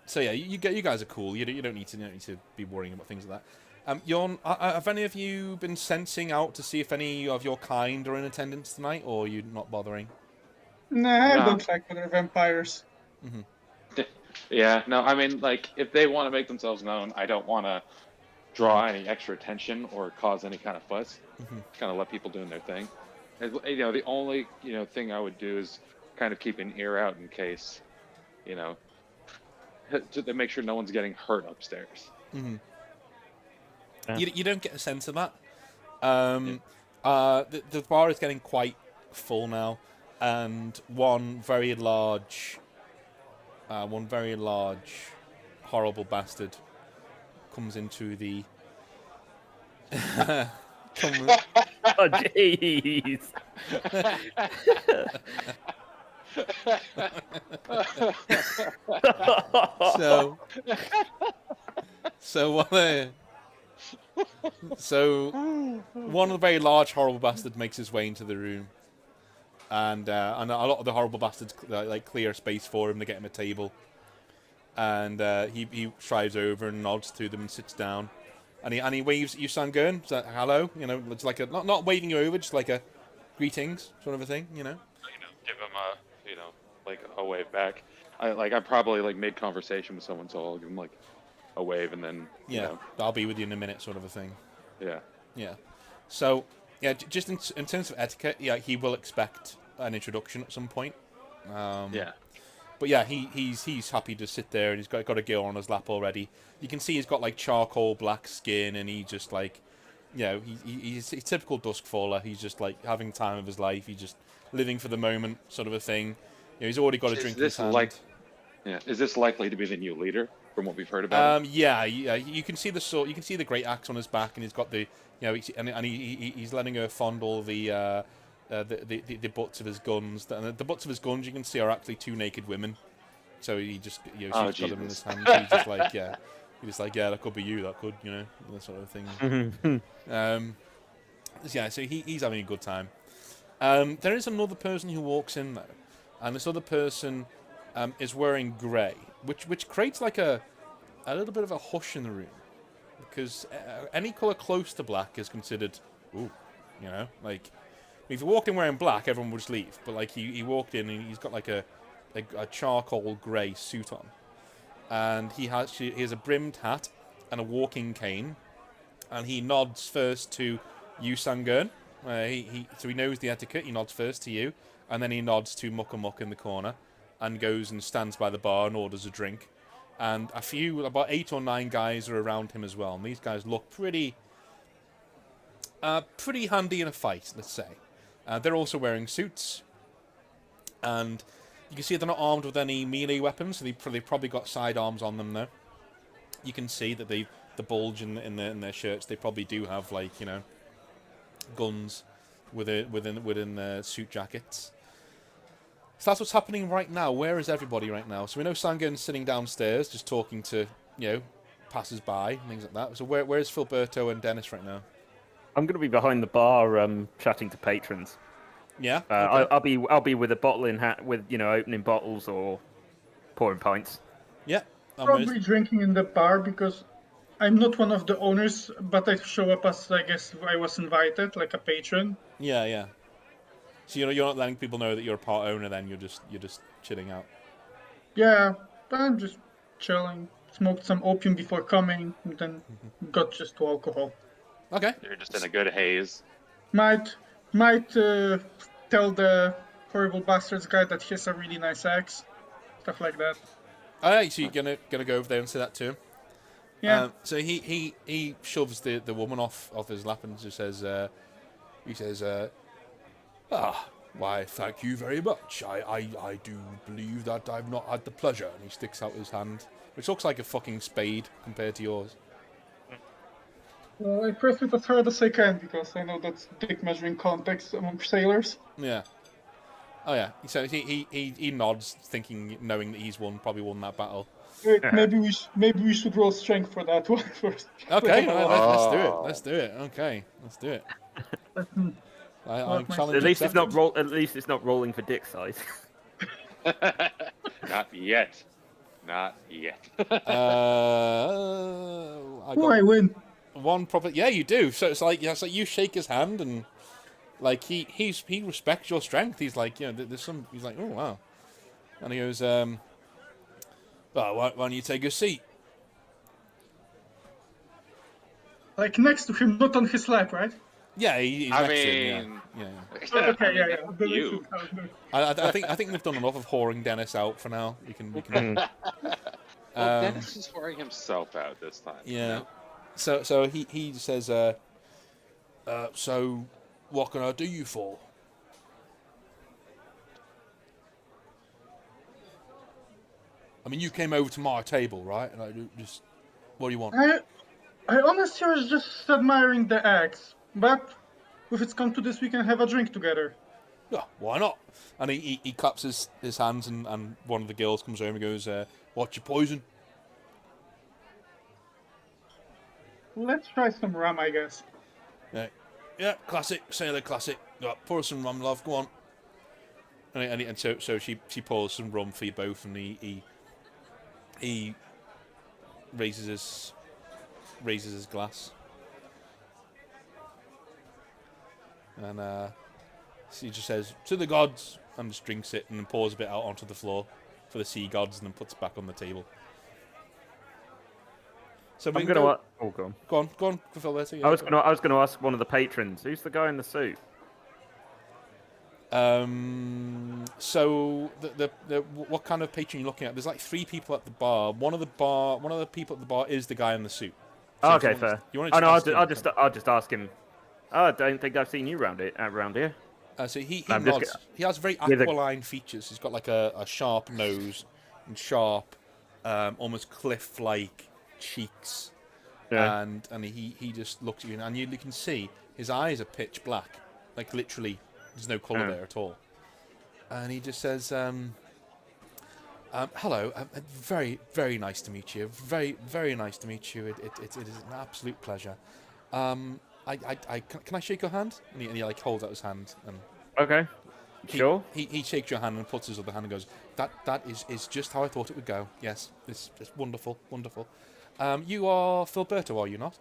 So yeah, you guys are cool. You don't need to be worrying about things like that. Jorn, have any of you been sensing out to see if any of your kind are in attendance tonight, or are you not bothering? Nah, I No. don't like other vampires. Yeah, no, I mean, like, if they want to make themselves known, I don't want to draw any extra attention or cause any kind of fuss. Kind of let people doing their thing. You know, the only, thing I would do is kind of keep an ear out in case, to make sure no one's getting hurt upstairs. Yeah. You don't get a sense of that. The bar is getting quite full now, and one very large, horrible bastard comes into the. Oh jeez. So one of the very large horrible bastard makes his way into the room, and a lot of the horrible bastards like clear space for him to get him a table, and he strides over and nods to them and sits down, and he waves you Sangun, so hello, it's like a not waving you over, just like a greetings sort of a thing, Give him like a wave back. I probably like made conversation with someone, so I'll give him like a wave and then I'll be with you in a minute sort of a thing. Yeah. So just in terms of etiquette, he will expect an introduction at some point. But yeah, he's happy to sit there, and he's got a girl on his lap already. You can see he's got like charcoal black skin, and he just like, he's a typical duskfaller. He's just like having time of his life. He's just living for the moment, sort of a thing. He's already got a drink in his hand. Is this likely to be the new leader from what we've heard about him? Yeah. You can see the great axe on his back, and he's got the, he's letting her fondle the butts of his guns. And the butts of his guns, you can see, are actually two naked women. So he just, she's got them in his hand. So he's just like, that could be you. That could, that sort of thing. So he's having a good time. There is another person who walks in though, and this other person is wearing grey, which creates like a little bit of a hush in the room, because any colour close to black is considered, like, if you walked in wearing black, everyone would just leave. But like he walked in and he's got like a charcoal grey suit on, and he has a brimmed hat and a walking cane, and he nods first to you, Sangun. So he knows the etiquette. He nods first to you, and then he nods to Muck in the corner, and goes and stands by the bar and orders a drink. And about 8 or 9 guys are around him as well. And these guys look pretty handy in a fight, let's say. They're also wearing suits, and you can see they're not armed with any melee weapons, so they've probably got sidearms on them though. You can see that the bulge in their shirts. They probably do have guns within their suit jackets. So that's what's happening right now. Where is everybody right now? So we know Sangun's sitting downstairs, just talking to passers-by, things like that. So where's Filberto and Dennis right now? I'm going to be behind the bar, chatting to patrons. Yeah. Okay. I'll be with a bottle in hand, with opening bottles or pouring pints. Yeah. Probably drinking in the bar because I'm not one of the owners, but I show up as, I guess, I was invited, like a patron. Yeah. So you're not letting people know that you're a part owner. Then you're just chilling out. Yeah, but I'm just chilling. Smoked some opium before coming, and then got just to alcohol. Okay. You're just in a good haze. Might tell the horrible bastards guy that he has a really nice axe, stuff like that. Alright, so you're gonna go over there and say that to him. Yeah. So he shoves the woman off his lap and just says, why, thank you very much. I do believe that I've not had the pleasure. And he sticks out his hand, which looks like a fucking spade compared to yours. I press it as hard as I can because I know that's dick measuring context among sailors. Yeah. Oh yeah. So he nods, knowing that he's probably won that battle. Wait, Yeah. maybe we should roll strength for that one first. Okay, Level right, one. let's do it. Oh. Let's do it. Okay, let's do it. Let me I'm mark my- challenging. At least it's not accepted. At least it's not rolling for dick size. Not yet. Not yet. I Oh, I win. one proper. Yeah, you do. So it's like you shake his hand and like he respects your strength. He's like, there's some. He's like, oh wow, and he goes, well, why don't you take a seat? Like next to him, not on his lap, right? Yeah, he's I next to him. mean, Yeah. Okay, yeah. Fuck That you. makes sense now. I think they've done enough of whoring Dennis out for now. We can. Well, Dennis is whoring himself out this time. Yeah. So he says, so what can I do you for? I mean, you came over to my table, right? And I just, what do you want? I honestly was just admiring the axe, but if it's come to this, we can have a drink together. Yeah, why not? And he claps his hands, and one of the girls comes over and goes, what's your poison? Let's try some rum, I guess. Yeah, classic, sailor classic. Yeah, pour us some rum, love, go on. And so she pours some rum for you both, and he raises his glass. And he just says, to the gods, and just drinks it, and then pours a bit out onto the floor for the sea gods, and then puts it back on the table. So I'm gonna. Oh, go on. Go on, Phil. There, I was gonna ask one of the patrons. Who's the guy in the suit? So what kind of patron are you looking at? There's like 3 people at the bar. One of the people at the bar is the guy in the suit. So Okay, fair. I'll just ask him. Oh, I don't think I've seen you around here. So he I'm just nods. He has very aquiline features. He's got like a sharp nose and sharp, almost cliff-like cheeks. Yeah. And he just looks at you, and you can see his eyes are pitch black, like literally. There's no colour there at all. And he just says, hello, very, very nice to meet you. Very, very nice to meet you. It is an absolute pleasure. Can I shake your hand? And he like holds out his hand. And Okay. Sure. He shakes your hand and puts his other hand and goes, that is just how I thought it would go. Yes, it's wonderful, wonderful. You are Philberto, are you not?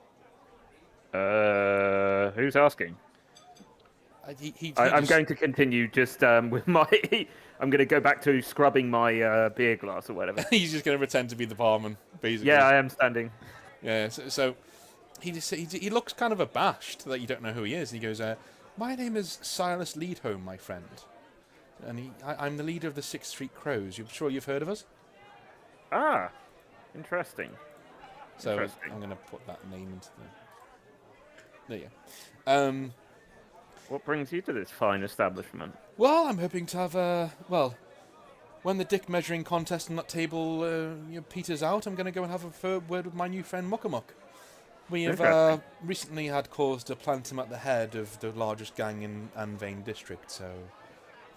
Who's asking? I'm going to continue just with my. I'm going to go back to scrubbing my beer glass or whatever. He's just going to pretend to be the barman, basically. Yeah, I am standing. Yeah. So he looks kind of abashed that you don't know who he is. And he goes, "My name is Silas Leadhome, my friend, and I'm the leader of the 6th Street Crows. You're sure you've heard of us?" Ah, interesting. So Interesting. I'm going to put that name into the. There you go. What brings you to this fine establishment? Well, I'm hoping to have when the dick measuring contest on that table peters out, I'm going to go and have a word with my new friend Muckamuck. We have recently had cause to plant him at the head of the largest gang in Anvane district, so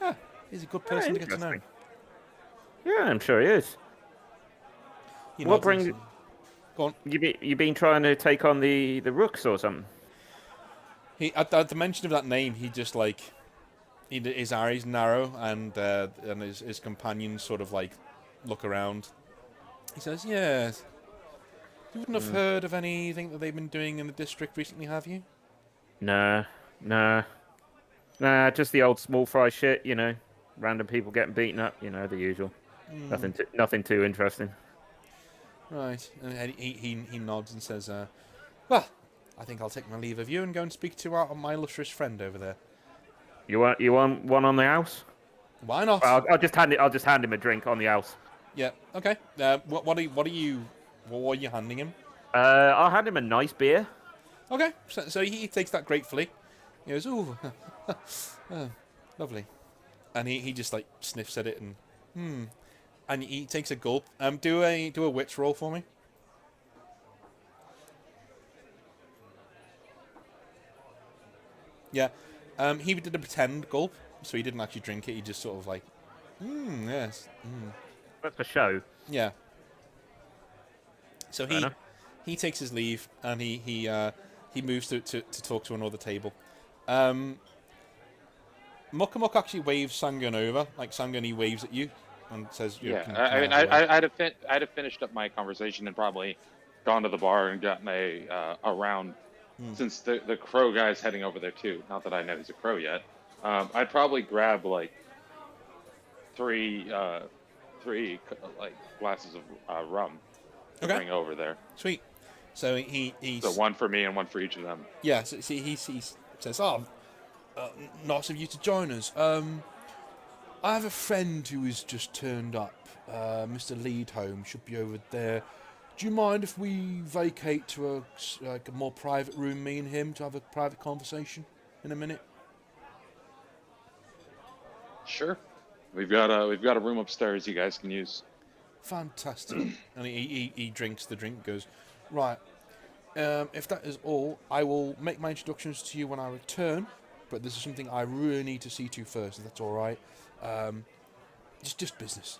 yeah, he's a good person to get to know. Yeah, I'm sure he is. He What nods and brings says, go on. you been trying to take on the Rooks or something? He at the mention of that name, he just like his eyes narrow, and his companions sort of like look around. He says, "Yes, you wouldn't have heard of anything that they've been doing in the district recently, have you?" Nah, just the old small fry shit, you know. Random people getting beaten up, you know, the usual. Nothing too interesting. Right, and he nods and says, "Well, I think I'll take my leave of you and go and speak to my illustrious friend over there." You want one on the house? Why not? I'll just hand him a drink on the house. Yeah. Okay. What are you handing him? I'll hand him a nice beer. Okay. So he takes that gratefully. He goes, "Ooh, oh, lovely," and he just like sniffs at it and and he takes a gulp. Do a wits roll for me. Yeah. He did a pretend gulp, so he didn't actually drink it. He just sort of like, yes. But for show. Yeah. So Fair enough. he takes his leave and he moves to talk to another table. Mukamuk actually waves Sangun over, like Sangun he waves at you and says, Yeah, can I mean, have a word?" I'd have finished up my conversation and probably gone to the bar and gotten a round. Since the crow guy's heading over there too. Not that I know he's a crow yet. I'd probably grab like three like glasses of rum to Okay. bring over there. Sweet. So he's So one for me and one for each of them. yeah. So see, he says, nice of you to join us. I have a friend who has just turned up. Mr. Leadholm should be over there. Do you mind if we vacate to a more private room, me and him, to have a private conversation in a minute? Sure. We've got a room upstairs you guys can use. Fantastic. And he drinks the drink, goes, right, if that is all, I will make my introductions to you when I return, but this is something I really need to see to first, if that's all right. Just business.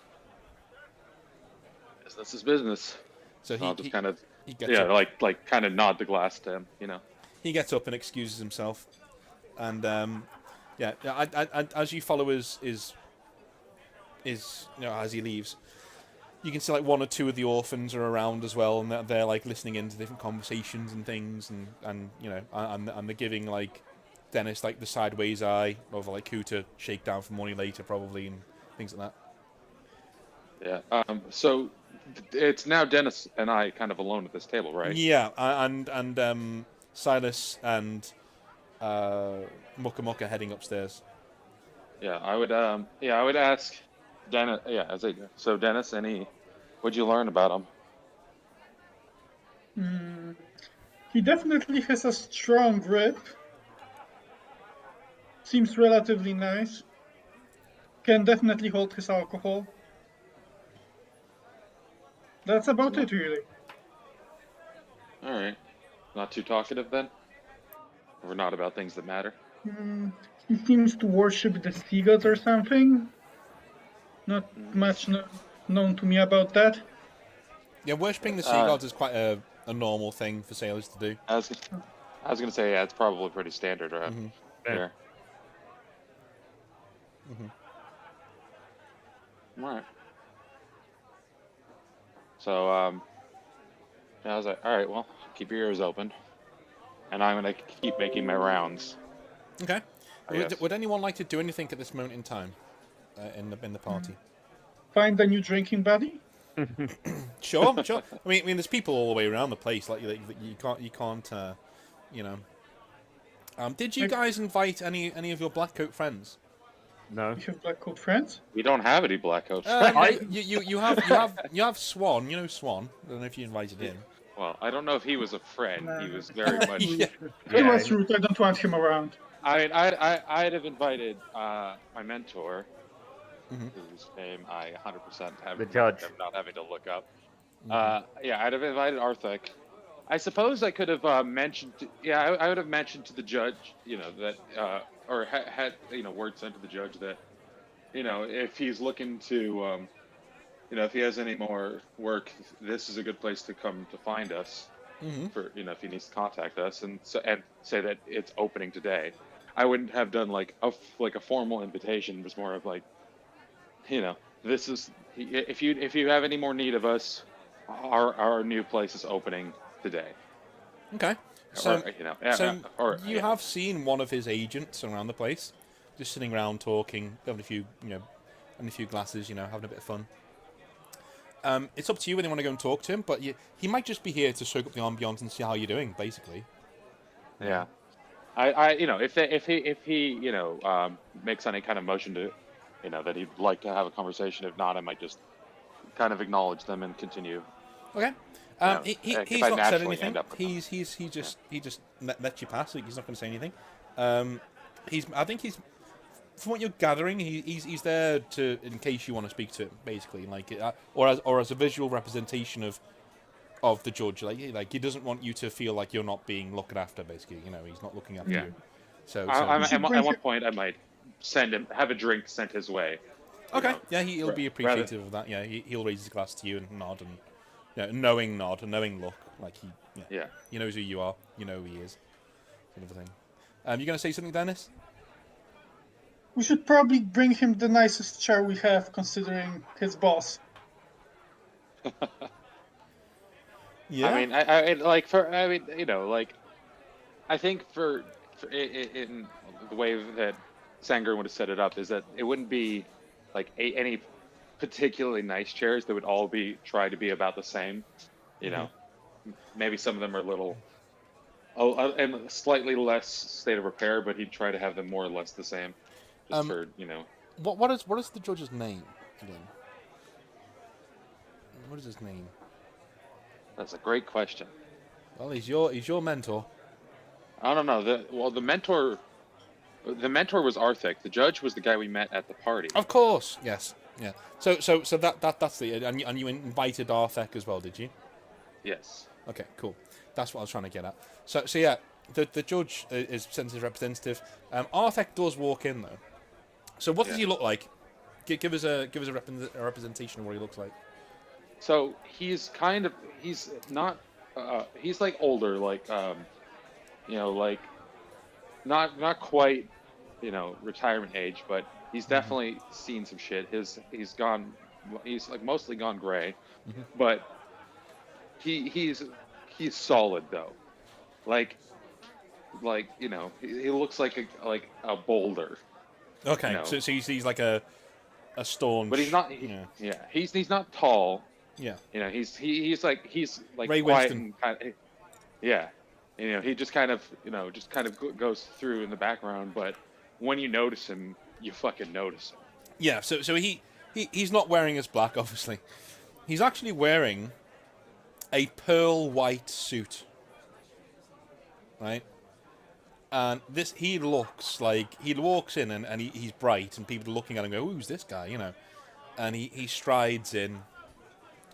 Business is business. So I'll just kind of he gets up. like kind of nod the glass to him, you know. He gets up and excuses himself, and as you follow his as he leaves, you can see like one or two of the orphans are around as well, and they're like listening into different conversations and things, and they're giving like Dennis like the sideways eye over like who to shake down for money later probably and things like that. Yeah. So it's now Dennis and I kind of alone at this table, right? Yeah, and Silas and Muka heading upstairs. Yeah, I would ask Dennis. Yeah, so Dennis, what'd you learn about him? He definitely has a strong grip. Seems relatively nice. Can definitely hold his alcohol. That's about it, really. All right, not too talkative then. Or not about things that matter. He seems to worship the sea gods or something. Not much known to me about that. Yeah, worshipping the sea gods is quite a normal thing for sailors to do. I was gonna say, yeah, it's probably pretty standard around there. All right. So, I was like, all right, well, keep your ears open, and I'm gonna keep making my rounds. Okay. guess. Would anyone like to do anything at this moment in time in the party? Find a new drinking buddy? Sure. I mean, there's people all the way around the place. Like you can't, you know. Did you guys invite any of your Blackcoat friends? No. You have Blackcoat friends? We don't have any black coats. You have Swan. You know Swan. I don't know if you invited him. Well, I don't know if he was a friend. No. He was very much. Yeah. He was rude. I don't want him around. I mean, I'd have invited my mentor, whose name I 100% have The judge. I'm not having to look up. Yeah, I'd have invited Arthur. I suppose I could have mentioned. I would have mentioned to the judge, that or had word sent to the judge that, if he's looking to, if he has any more work, this is a good place to come to find us. For if he needs to contact us and say that it's opening today. I wouldn't have done like a formal invitation. It was more of like, this is if you have any more need of us, our new place is opening today. Okay. So, you yeah. have seen one of his agents around the place, just sitting around talking, having a few, having a few glasses, having a bit of fun. It's up to you whether you want to go and talk to him, but he might just be here to soak up the ambiance and see how you're doing, basically. Yeah. If he makes any kind of motion to, that he'd like to have a conversation. If not, I might just kind of acknowledge them and continue. Okay. He's I not said naturally anything. end up with He just let you pass. He's not going to say anything. I think he's from what you're gathering, he's there to in case you want to speak to him, basically, or as a visual representation of the judge. Like he doesn't want you to feel like you're not being looked after. Basically, he's not looking after you. So At one point, I might have a drink sent his way. okay, yeah, he'll be appreciative of that. Yeah, he'll raise his glass to you and nod, and a knowing nod, a knowing look, like he knows who you are, you know who he is, sort of thing. You gonna say something, Dennis? We should probably bring him the nicest chair we have, considering his boss. Yeah. I mean, I think in the way that Sanger would have set it up is that it wouldn't be like any particularly nice chairs. They would all try to be about the same. You know, maybe some of them are a little, and slightly less state of repair, but he'd try to have them more or less the same, just for What is the judge's name again? What is his name? That's a great question. Well, he's your mentor. I don't know. The mentor was Arthek. The judge was the guy we met at the party. Of course, yes, yeah. So that's the and you invited Arthek as well, did you? Yes. Okay, cool. That's what I was trying to get at. So yeah, the judge is sent his representative. Arthek does walk in though. So what does he look like? Give us a representation of what he looks like. So he's not he's like older, like like not quite retirement age, but he's definitely seen some shit. He's like mostly gone gray, but he's solid though. Like he looks like a boulder. Okay, so he's like a staunch. But he's not. He's not tall. Yeah. He's like Ray quiet Winston. and kind of, yeah. He just kind of goes through in the background, but when you notice him, you fucking notice him. Yeah. So he's not wearing his black, obviously. He's actually wearing a pearl white suit. Right. And he looks like he walks in and he's bright, and people are looking at him and go, "Who's this guy?" And he strides in,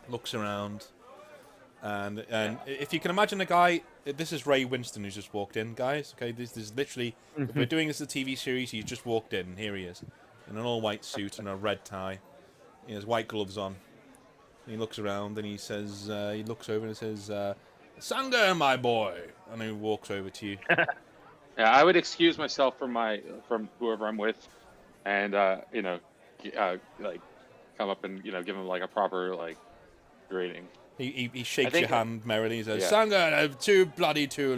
looks around, and if you can imagine a guy, this is Ray Winston who's just walked in, guys. Okay, this is literally we're doing this as a TV series. He's just walked in, and here he is, in an all white suit and a red tie. He has white gloves on. And he looks around and he says, he looks over and says, "Sanger, my boy," and he walks over to you. Yeah, I would excuse myself from whoever I'm with, and come up and give him like a proper greeting. He shakes your hand merrily. He says, "Sanger, too long, bloody too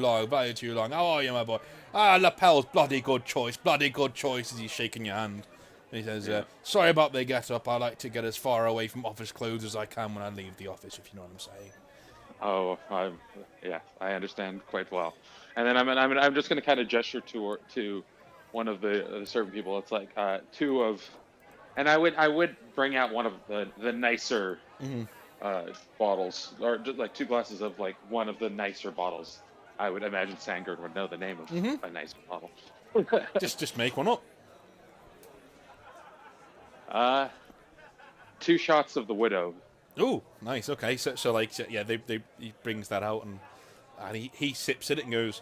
long. How are you, my boy? Lapel's bloody good choice, as he's shaking your hand. And he says, "Sorry about the get-up. I like to get as far away from office clothes as I can when I leave the office, if you know what I'm saying." Oh, I understand quite well. And then I'm just gonna kind of gesture to one of the certain people. It's like two of, and I would bring out one of the nicer bottles, or just like two glasses of like one of the nicer bottles. I would imagine Sanger would know the name of a nice bottle. just make one up. 2 shots of the Widow. Oh, nice. Okay, so he brings that out and he sips at it and goes,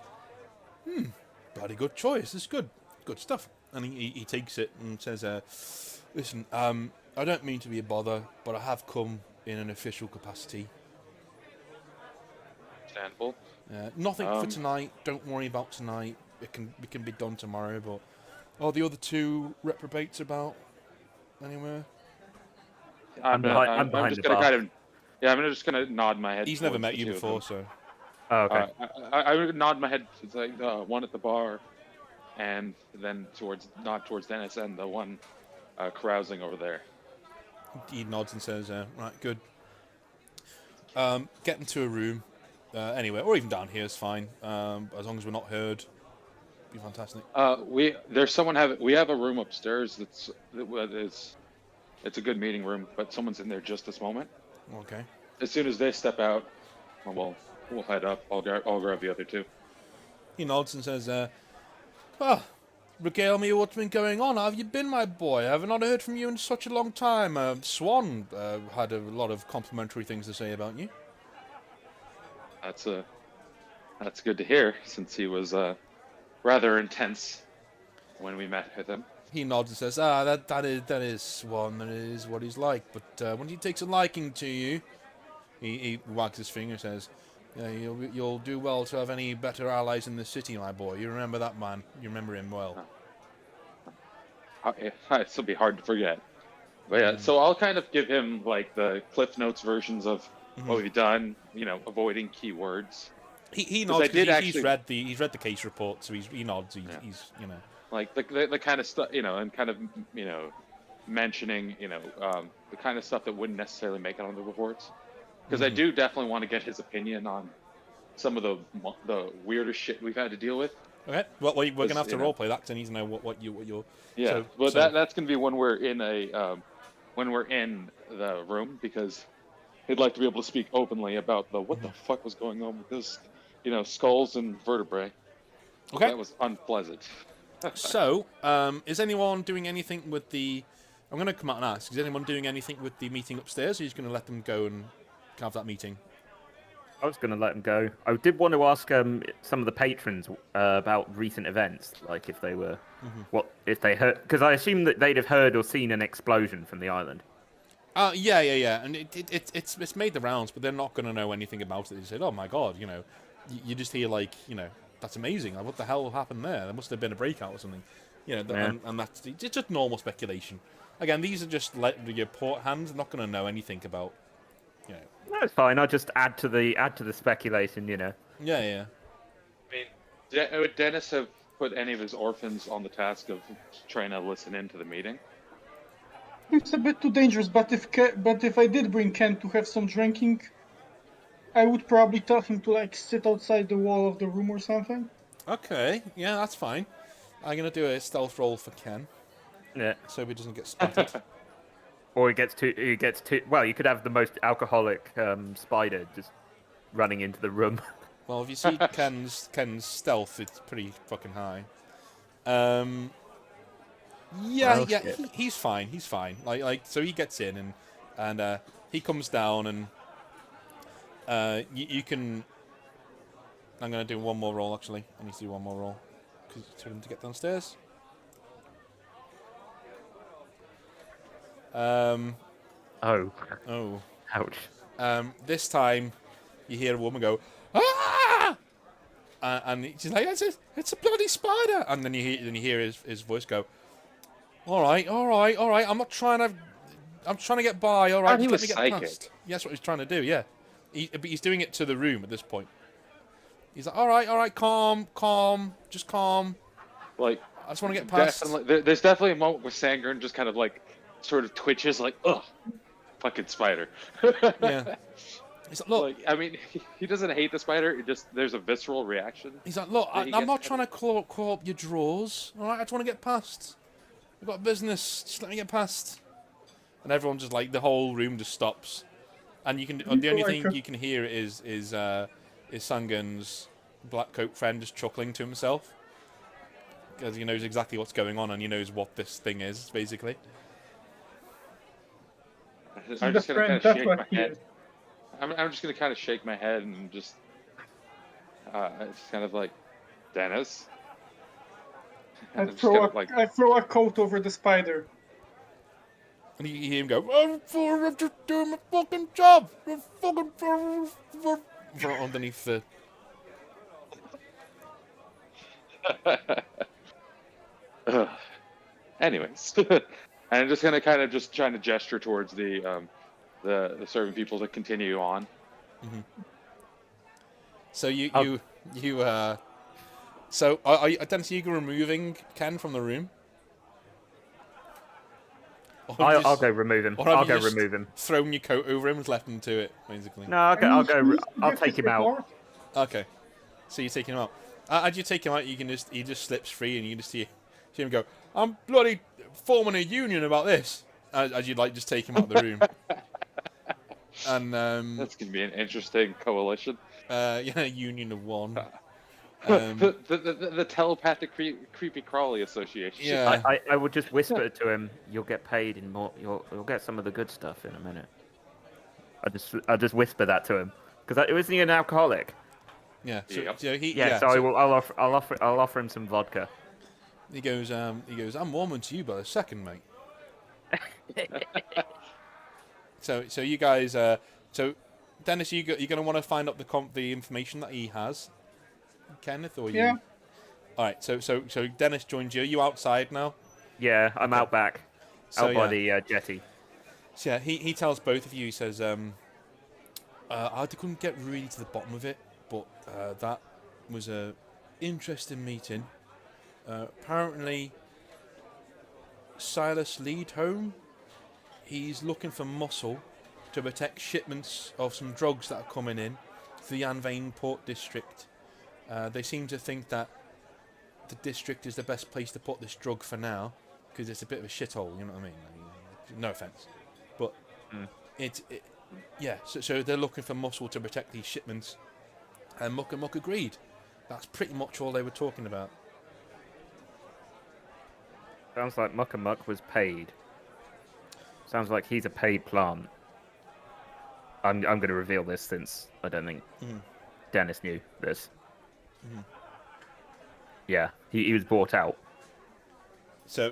bloody good choice. This is good stuff. And he takes it and says, "Listen, I don't mean to be a bother, but I have come in an official capacity. Understandable. Nothing for tonight. Don't worry about tonight. It can be done tomorrow. But are the other 2 reprobates about anywhere?" I'm just gonna kind of, I'm just gonna nod my head. He's never met you before, so. Oh, okay. I would nod my head. It's like one at the bar, and then nod towards Dennis and the one carousing over there. He nods and says, "Right, good. Get into a room, anywhere, or even down here is fine. As long as we're not heard, be fantastic." We have a room upstairs it's a good meeting room, but someone's in there just this moment. Okay. As soon as they step out, we'll head up. I'll grab the other 2. He nods and says, "Regale me what's been going on. How have you been, my boy? I have not heard from you in such a long time. Swan had a lot of complimentary things to say about you." That's good to hear, since he was rather intense when we met with him. He nods and says, that is Swan, that is what he's like. But when he takes a liking to you, he wags his finger and says, yeah, you'll do well to have any better allies in the city, my boy. You remember that man. You remember him well. This will be hard to forget. But yeah, so I'll kind of give him like the Cliff Notes versions of what we've done, avoiding keywords. He nods because he's read the case report, so he nods. He's like the kind of stuff, and kind of mentioning the kind of stuff that wouldn't necessarily make it on the reports, because I do definitely want to get his opinion on some of the weirdest shit we've had to deal with. Okay, well we're gonna have to roleplay that because I need to know what you're. Yeah, that's gonna be when we're in the room, because he'd like to be able to speak openly about what the fuck was going on with this, skulls and vertebrae. Okay, that was unpleasant. So, is anyone doing anything with the... I'm going to come out and ask, is anyone doing anything with the meeting upstairs, or are you just going to let them go and have that meeting? I was going to let them go. I did want to ask some of the patrons about recent events, like if they were... if they heard... Because I assume that they'd have heard or seen an explosion from the island. Yeah. And it's made the rounds, but they're not going to know anything about it. They said, oh my god, you just hear like, that's amazing. Like, what the hell happened there? There must have been a breakout or something. And that's just normal speculation. Again, these are just your port hands. Not going to know anything about. No, it's fine. I'll just add to the speculation. Yeah. I mean, would Dennis have put any of his orphans on the task of trying to listen into the meeting? It's a bit too dangerous. But if I did bring Ken to have some drinking, I would probably tell him to sit outside the wall of the room or something. Okay, yeah, that's fine. I'm gonna do a stealth roll for Ken. Yeah. So he doesn't get spotted. Or he gets too. Well, you could have the most alcoholic spider just running into the room. Well, if you see Ken's stealth, it's pretty fucking high. He's fine. He's fine. So he gets in and he comes down and. You can... I'm going to do one more roll, actually. I need to do one more roll. Because it's him to get downstairs. Oh. Ouch. Ouch. This time, you hear a woman go, ah! And she's like, it's a bloody spider! And then you hear his voice go, all right. I'm trying to get by, all right. He was get psychic. Past. Yeah, that's what he's trying to do, yeah. But he's doing it to the room at this point. He's like, all right, calm, just calm. Like, I just want to get past. There's definitely a moment where Sangren just kind of sort of twitches, ugh, fucking spider. Yeah. He's like, look. I mean, he doesn't hate the spider. There's a visceral reaction. He's like, look, I'm not trying to claw up your drawers. All right, I just want to get past. We've got business. Just let me get past. And everyone just the whole room just stops. And the only thing you can hear is Sangan's black coat friend just chuckling to himself, because he knows exactly what's going on and he knows what this thing is, basically. I'm just gonna kind of shake my head. I'm just gonna kind of shake my head and just it's kind of like, Dennis. I throw a coat over the spider. And you hear him go, I'm just doing my fucking job. I'm fucking for underneath the. Anyways, and I'm just gonna kind of just trying to gesture towards the serving people to continue on. Mm-hmm. So so are Dennis, are you removing Ken from the room? I'll go remove him. I'll go remove him. Thrown your coat over him and left him to it, basically. No, I'll take him out. Okay, so you're taking him out. As you take him out, he just slips free, and you just see him go, "I'm bloody forming a union about this." As you just take him out of the room. And that's gonna be an interesting coalition. Union of one. The telepathic creepy crawly association. Yeah, I would just whisper to him, "You'll get paid in more. You'll get some of the good stuff in a minute." I just whisper that to him, because isn't he an alcoholic? Yeah. So, Yep. so he. Yeah, so I'll offer him some vodka. He goes. I'm warming to you by the second, mate. So you guys. So Dennis, you're gonna want to find out the information that he has, Kenneth, or you? Yeah. All right. So Dennis joins you. Are you outside now? Yeah, I'm Okay. out back, So, out by yeah. the jetty. So yeah, he tells both of you. He says, I couldn't get really to the bottom of it, but that was a interesting meeting. Apparently, Silas Leadhome, he's looking for muscle to protect shipments of some drugs that are coming in to the Anvain Port District. They seem to think that the district is the best place to put this drug for now, because it's a bit of a shithole, you know what I mean? No offence. But so they're looking for muscle to protect these shipments. And Muck and Muck agreed. That's pretty much all they were talking about. Sounds like Muck and Muck was paid. Sounds like he's a paid plant. I'm going to reveal this since I don't think Dennis knew this. Yeah, he was bought out. So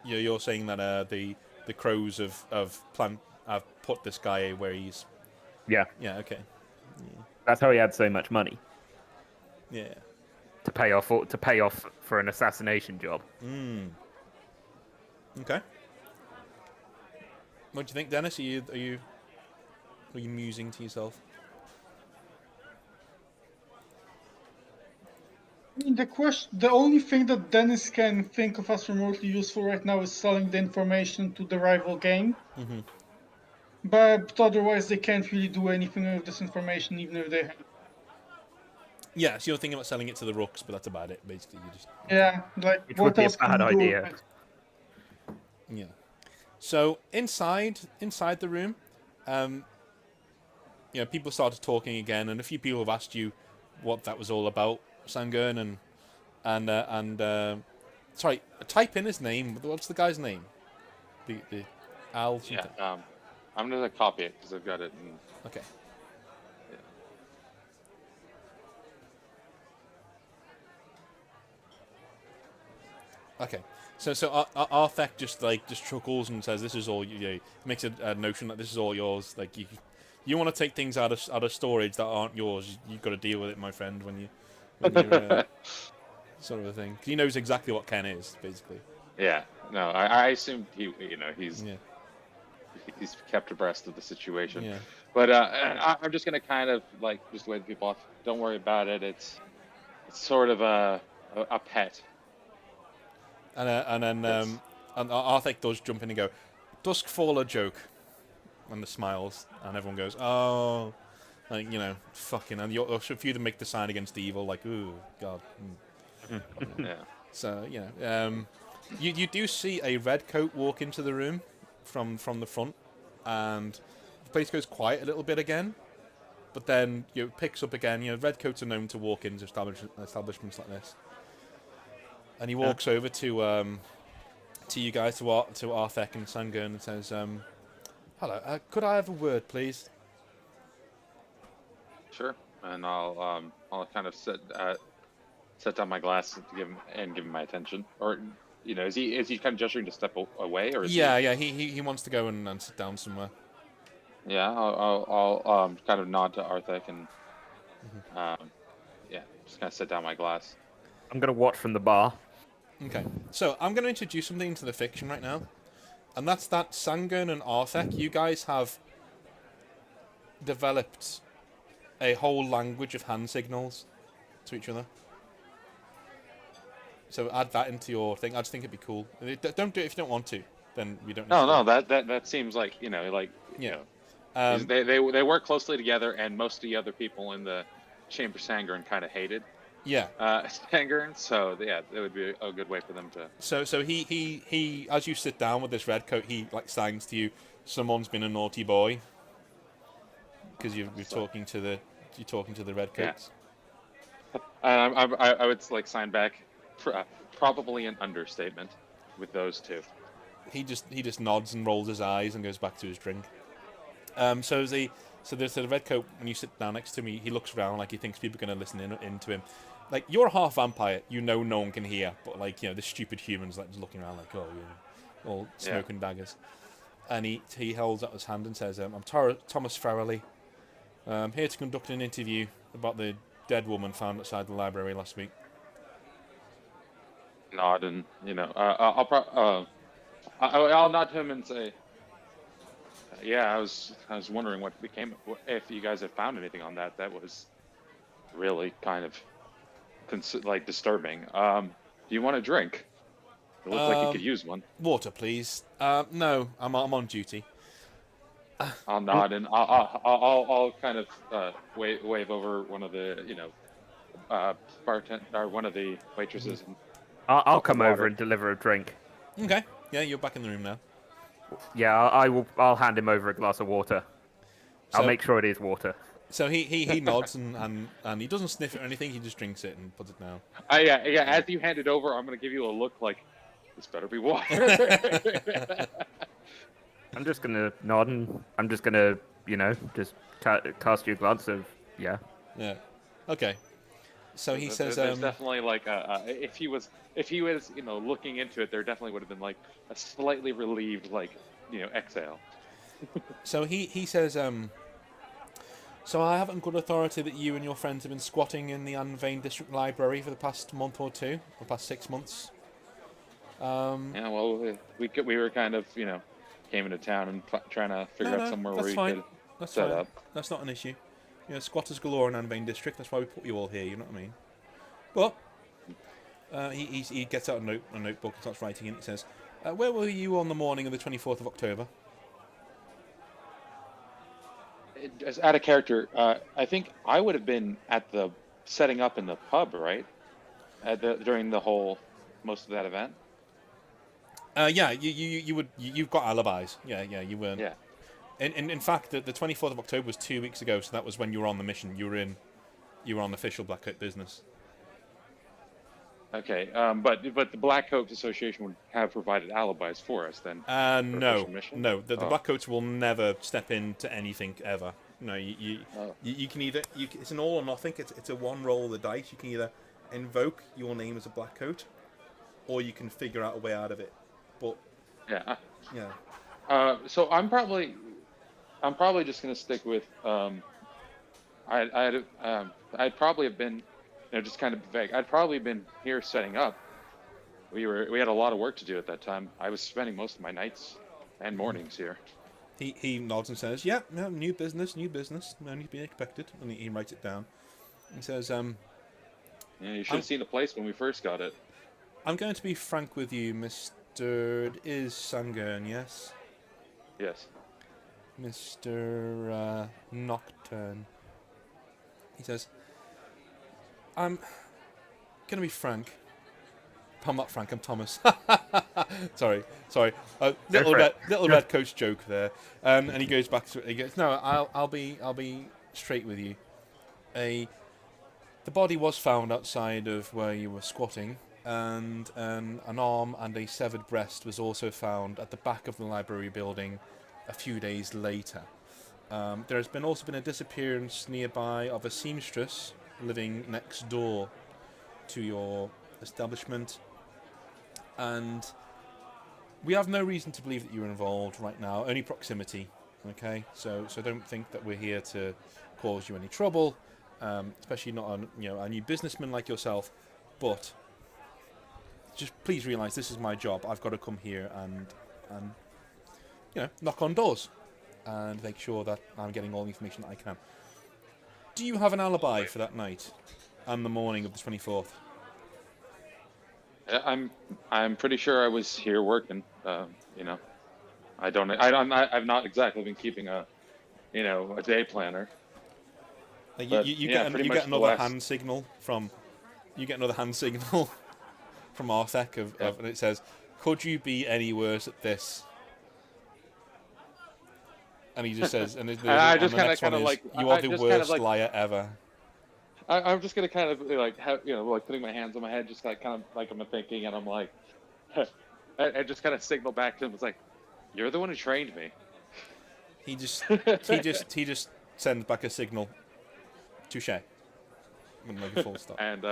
you're saying that the crows have put this guy where he's... Yeah, Yeah, okay. that's how he had so much money Yeah. to pay off for an assassination job. Okay. What do you think, Dennis? Are you musing to yourself? I mean, the only thing that Dennis can think of as remotely useful right now is selling the information to the rival gang. But otherwise, they can't really do anything with this information, even if they have. Yeah, so you're thinking about selling it to the Rooks, but that's about it, basically. You just... Yeah, like, Which what would be a else can bad you do idea. with it? Yeah. So inside the room, people started talking again, and a few people have asked you what that was all about, Sangern, and sorry, type in his name. What's the guy's name? The Al something. Yeah. I'm gonna copy it because I've got it. Okay. Okay. So Arthek just chuckles and says, "This is all you." Makes a notion that this is all yours. Like you want to take things out of storage that aren't yours. You've got to deal with it, my friend. When you're sort of a thing. He knows exactly what Ken is, basically. Yeah. No, I assumed he's kept abreast of the situation. Yeah. But I'm just gonna kind of just wave people off. Don't worry about it. It's sort of a pet. And then Arthek does jump in and go, Duskfaller joke, and the smiles, and everyone goes, oh, fucking, and a few of them make the sign against evil, like, ooh, God. Yeah. So you do see a redcoat walk into the room from the front, and the place goes quiet a little bit again, but then it picks up again. Redcoats are known to walk into establishments like this. And he walks over to you guys, to Arthek and Sangern, and says, "Hello, could I have a word, please?" Sure. And I'll kind of set down my glass to give him my attention. Or is he kind of gesturing to step away, or is he wants to go and sit down somewhere. Yeah, I'll kind of nod to Arthek and just kind of set down my glass. I'm gonna watch from the bar. Okay, so I'm going to introduce something into the fiction right now, and that's that Sangern and Arthek, you guys have developed a whole language of hand signals to each other. So add that into your thing. I just think it'd be cool. Don't do it if you don't want to. Then we don't. No, that seems like yeah. They work closely together, and most of the other people in the Chamber Sangern kind of hated. Yeah. Sangern, so yeah, it would be a good way for them to. So he as you sit down with this redcoat, he sings to you, "Someone's been a naughty boy," because you're talking to the redcoats. Yeah. I would sign back, probably an understatement, with those two. He just nods and rolls his eyes and goes back to his drink. So So there's the red coat. When you sit down next to me, he looks around like he thinks people are going to listen into him. Like, you're a half vampire. You know no one can hear. But, like, the stupid humans, like, just looking around like, oh, all smoking daggers. And he holds out his hand and says, I'm Thomas Farrelly. I'm here to conduct an interview about the dead woman found outside the library last week. Nod and I'll nod to him and say, yeah, I was wondering if you guys had found anything on that. That was really kind of disturbing. Do you want a drink? It looks like you could use one. Water, please. No, I'm on duty. I'll nod and I'll kind of wave over one of the bartender or one of the waitresses. And I'll come over and deliver a drink. Okay. Yeah, you're back in the room now. Yeah, I will. I'll hand him over a glass of water. I'll make sure it is water. So he nods and he doesn't sniff it or anything. He just drinks it and puts it down. Yeah. As you hand it over, I'm gonna give you a look like this better be water. I'm just gonna nod and I'm just gonna just cast you a glance of yeah. Yeah. Okay. So he says, "There's definitely like if he was looking into it, there definitely would have been like a slightly relieved exhale." So he says, so I have it on good authority that you and your friends have been squatting in the Unvein District Library for the past month or two, or past 6 months. Yeah, well, we were kind of came into town and trying to figure out somewhere where we could set up. That's not an issue. Squatters galore in Unvein District. That's why we put you all here. You know what I mean? But he gets out a notebook and starts writing, and it says, "Where were you on the morning of the 24th of October?" As out of character, I think I would have been at the setting up in the pub, right? During the whole most of that event. Yeah, you've got alibis. Yeah, you weren't. Yeah. In fact, the 24th of October was 2 weeks ago, so that was when you were on the mission. You were on official Blackcoat business. Okay, but the Blackcoats Association would have provided alibis for us then. No. The Blackcoats will never step into anything ever. No, you can either it's an all or nothing. It's a one roll of the dice. You can either invoke your name as a Blackcoat, or you can figure out a way out of it. But yeah. So I'm probably just gonna stick with I'd probably have been just kind of vague. I'd probably been here setting up. We had a lot of work to do at that time. I was spending most of my nights and mornings here. He nods and says, "Yeah, new business, only to be expected." And he writes it down. He says, "Yeah, you should have seen the place when we first got it." I'm going to be frank with you, Mr. It is Sangern, yes? Yes. Mr. Nocturne. He says, I'm gonna be frank. I'm not Frank, I'm Thomas. sorry. Little red coach joke there. And he goes back to it. He goes, "No, I'll be straight with you. The body was found outside of where you were squatting, and an arm and a severed breast was also found at the back of the library building a few days later. There has also been a disappearance nearby of a seamstress living next door to your establishment, and we have no reason to believe that you're involved right now, only proximity, okay? So don't think that we're here to cause you any trouble, especially not a new businessman like yourself, but just please realise this is my job. I've got to come here and knock on doors and make sure that I'm getting all the information that I can. Do you have an alibi for that night and the morning of the 24th? I'm pretty sure I was here working. I've not exactly been keeping a day planner. You get another hand signal from Arthek and it says, "Could you be any worse at this?" And he just says, I just kind of like, "You are the worst liar ever." I'm just gonna kind of putting my hands on my head, just kind of like I'm thinking, and I'm like, I just kind of signal back to him. It's like, "You're the one who trained me." He just sends back a signal. Touche. Wouldn't make a full stop. And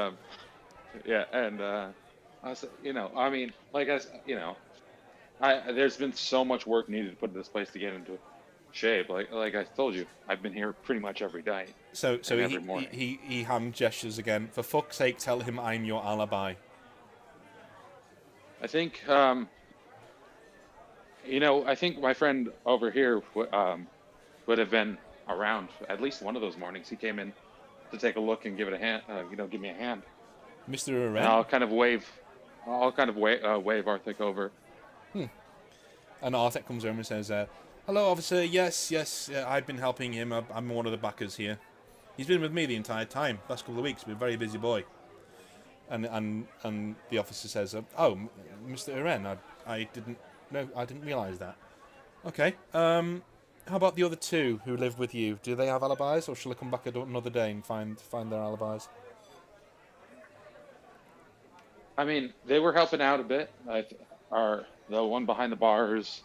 yeah, and I was, I mean, like there's been so much work needed to put this place to get into shape. Like I told you, I've been here pretty much every day. So every morning. he hand gestures again. For fuck's sake, tell him I'm your alibi. I think I think my friend over here would have been around at least one of those mornings. He came in to take a look and give it a hand. Give me a hand. Mr. And Aren? I'll kind of wave Arthur over. And Arthur comes over and says, "Hello, officer. Yes. I've been helping him. I'm one of the backers here. He's been with me the entire time. Last couple of weeks. Been a very busy boy." And the officer says, "Oh, Mr. Aren, I didn't know. I didn't realise that. Okay. How about the other two who live with you? Do they have alibis, or shall I come back another day and find their alibis?" I mean, they were helping out a bit. The one behind the bar is,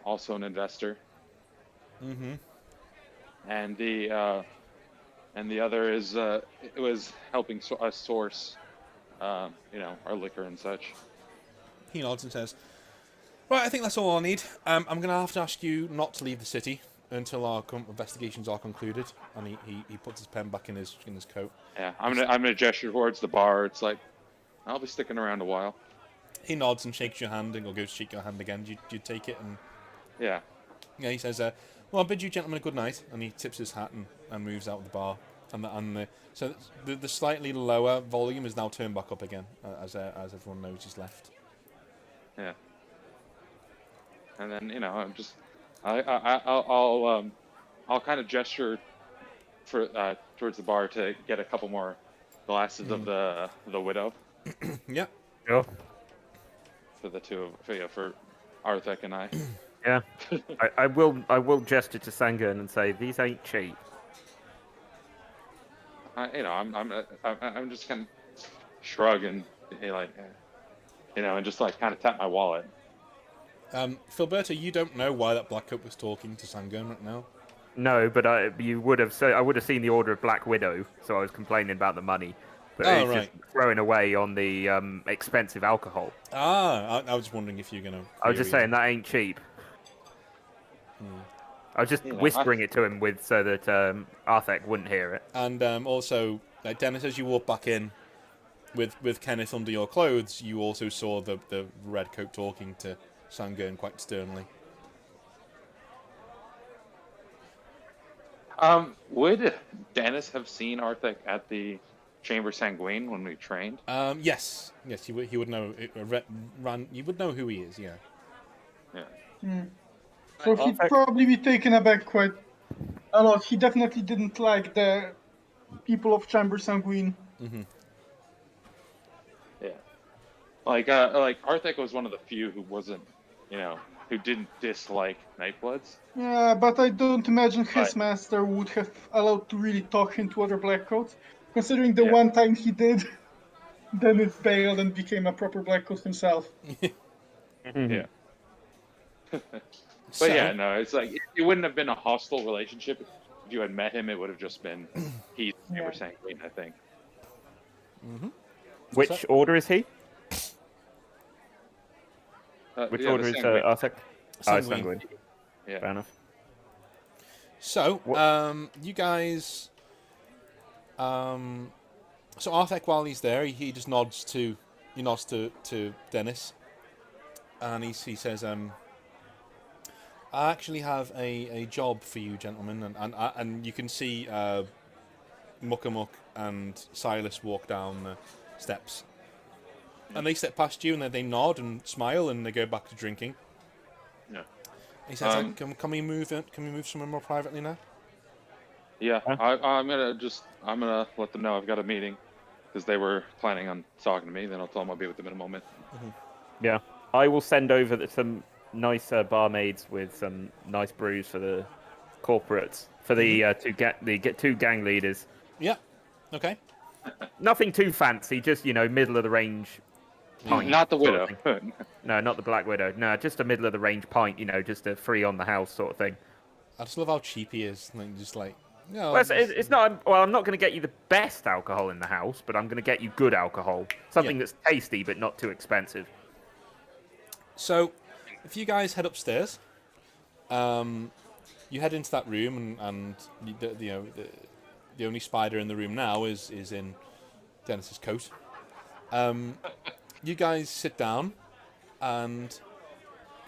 also an investor. Mm-hmm. And the other is it was helping us source, our liquor and such. He nods and says, "Right, I think that's all I need. I'm going to have to ask you not to leave the city until our investigations are concluded." And he puts his pen back in his coat. Yeah, I'm gonna gesture towards the bar. It's like, I'll be sticking around a while. He nods and shakes your hand and goes to shake your hand again. Do you take it? And yeah, he says, "Well, I bid you gentlemen a good night." And he tips his hat and moves out of the bar. So the slightly lower volume is now turned back up again as everyone knows he's left. Yeah. And then I'll kind of gesture towards the bar to get a couple more glasses of the widow. Yeah. Sure. For the two for Arthur and I. Yeah. I will gesture to Sangan and say these ain't cheap. I'm just kind of shrug and and just like kind of tap my wallet. Filberto, you don't know why that Blackcoat was talking to Sangon right now. No, but I would have seen the order of Black Widow, so I was complaining about the money. But it's right. just throwing away on the expensive alcohol. I was just wondering if you're going to... I was just saying that ain't cheap. I was just whispering it to him so that Arthek wouldn't hear it. And also, Dennis, as you walk back in with Kenneth under your clothes, you also saw the red coat talking to Sangon quite sternly. Would Dennis have seen Arthek at the Chamber Sanguine when we trained? Yes, he would know. You would know who he is. Yeah. So he'd probably be taken aback quite a lot. He definitely didn't like the people of Chamber Sanguine. Mm-hmm. Yeah. Like Arthek was one of the few who wasn't, who didn't dislike Nightbloods. Yeah, but I don't imagine his master would have allowed to really talk him to other Blackcoats. Considering the one time he did, Dennis bailed and became a proper Blackcoat himself. Yeah. But it's like it wouldn't have been a hostile relationship if you had met him. It would have just been he's Chamber Sanguine, I think. Mm-hmm. Which order is he? Which order is Arthek? Sanguine. Yeah. Fair enough. So, you guys... so Arthek, while he's there, he just nods to Dennis. And he says, "I actually have a job for you, gentlemen." And you can see Muckamuk and Silas walk down the steps. And they step past you, and then they nod and smile, and they go back to drinking. Yeah. He says, "Can we move somewhere more privately now?" Yeah, I'm gonna let them know I've got a meeting because they were planning on talking to me. Then I'll tell them I'll be with them in a moment. Mm-hmm. Yeah, I will send over some nice barmaids with some nice brews for the corporates for the two gang leaders. Yeah. Okay. Nothing too fancy, just middle of the range. Pint, not the widow. No, not the Black Widow. No, just a middle of the range pint. Just a free on the house sort of thing. I just love how cheap he is. Like, just like, no. Well, it's not. Well, I'm not going to get you the best alcohol in the house, but I'm going to get you good alcohol, something that's tasty but not too expensive. So, if you guys head upstairs, you head into that room, and the only spider in the room now is in Dennis's coat. You guys sit down, and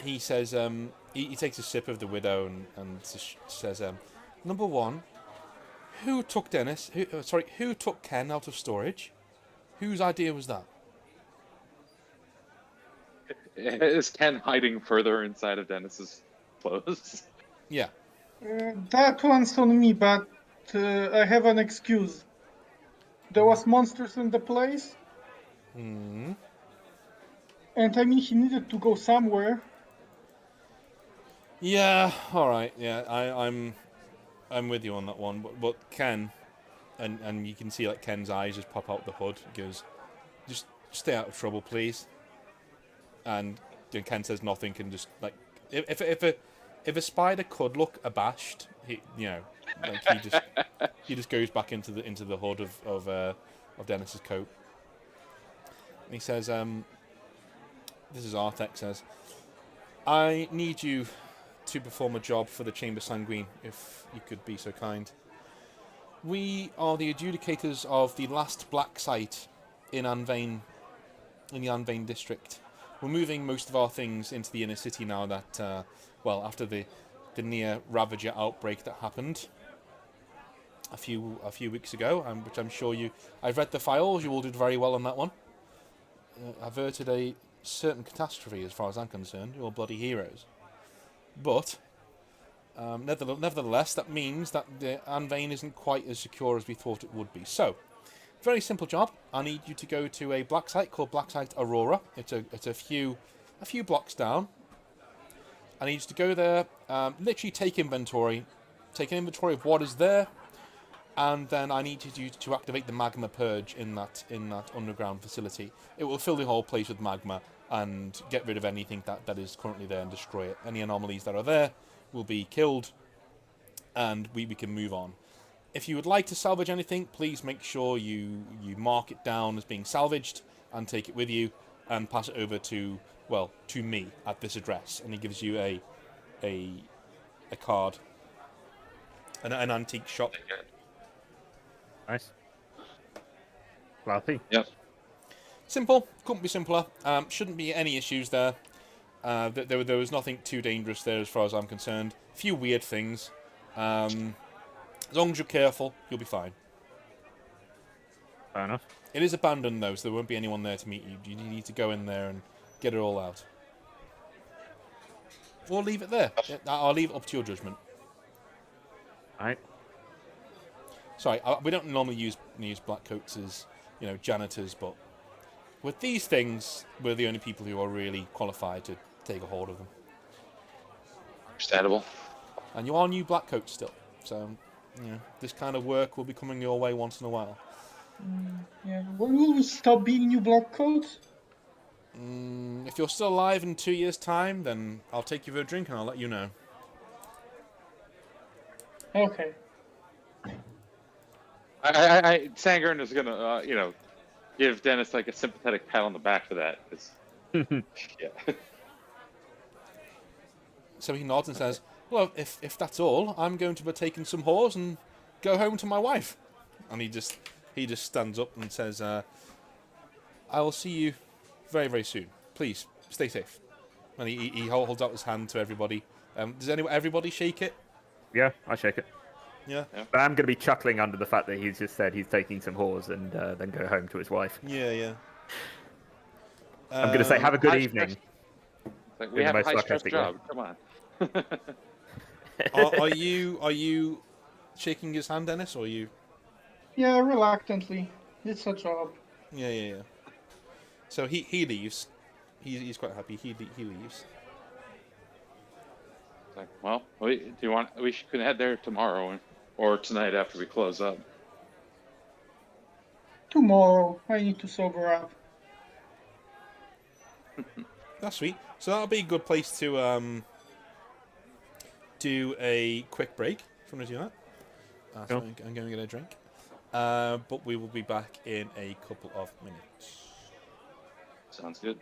he says, he takes a sip of the widow and says, number one, who took who took Ken out of storage? Whose idea was that? Is Ken hiding further inside of Dennis's clothes? Yeah. That one's on me, but I have an excuse. There was monsters in the place. Hmm. And I mean, he needed to go somewhere. Yeah. All right. Yeah. I'm with you on that one. But Ken, and you can see like Ken's eyes just pop out the hood. He goes, just stay out of trouble, please. And Ken says nothing. And just like if a spider could look abashed, he just goes back into the hood of Dennis's coat. And he says, this is Artek says, I need you to perform a job for the Chamber Sanguine, if you could be so kind. We are the adjudicators of the last black site in Anvain, in the Anvain district. We're moving most of our things into the inner city now that, after the near Ravager outbreak that happened a few weeks ago, which I'm sure I've read the files, you all did very well on that one. Averted a certain catastrophe as far as I'm concerned. You're bloody heroes. But, nevertheless, that means that the Anvain isn't quite as secure as we thought it would be. So, very simple job. I need you to go to a black site called Black Site Aurora. It's a few blocks down. I need you to go there, literally take an inventory of what is there, and then I need you to activate the magma purge in that underground facility. It will fill the whole place with magma and get rid of anything that is currently there and destroy it. Any anomalies that are there will be killed, and we can move on. If you would like to salvage anything, please make sure you mark it down as being salvaged and take it with you and pass it over to me at this address. And he gives you a card, an antique shop. Nice. Fluffy. Yep. Simple. Couldn't be simpler. Shouldn't be any issues there. There was nothing too dangerous there as far as I'm concerned. A few weird things. As long as you're careful, you'll be fine. Fair enough. It is abandoned though, so there won't be anyone there to meet you. You need to go in there and get it all out. Or leave it there. I'll leave it up to your judgment. Alright. Sorry, we don't normally use blackcoats as, janitors, but with these things, we're the only people who are really qualified to take a hold of them. Understandable. And you are new blackcoats still, so this kind of work will be coming your way once in a while. Yeah. When will we stop being new black coats? If you're still alive in 2 years' time, then I'll take you for a drink and I'll let you know. Okay. Sangren is gonna, give Dennis like a sympathetic pat on the back for that. Yeah. So he nods and says, "Well, if that's all, I'm going to be taking some whores and go home to my wife." And he just stands up and says, "I will see you very, very soon. Please stay safe." And he holds out his hand to everybody. Does everybody shake it? Yeah, I shake it. Yeah. But I'm going to be chuckling under the fact that he's just said he's taking some whores and then go home to his wife. Yeah. I'm going to say, have a good evening. Like, we have a high-stress job. Come on. Are you shaking his hand, Dennis, or are you? Yeah, reluctantly. It's a job. Yeah. So he leaves. He's quite happy. He leaves. It's like, well, we can head there tomorrow or tonight after we close up. Tomorrow. I need to sober up. That's sweet. So that'll be a good place to do a quick break if you want to do that. So Sure. I'm going to get a drink. But we will be back in a couple of minutes. Sounds good.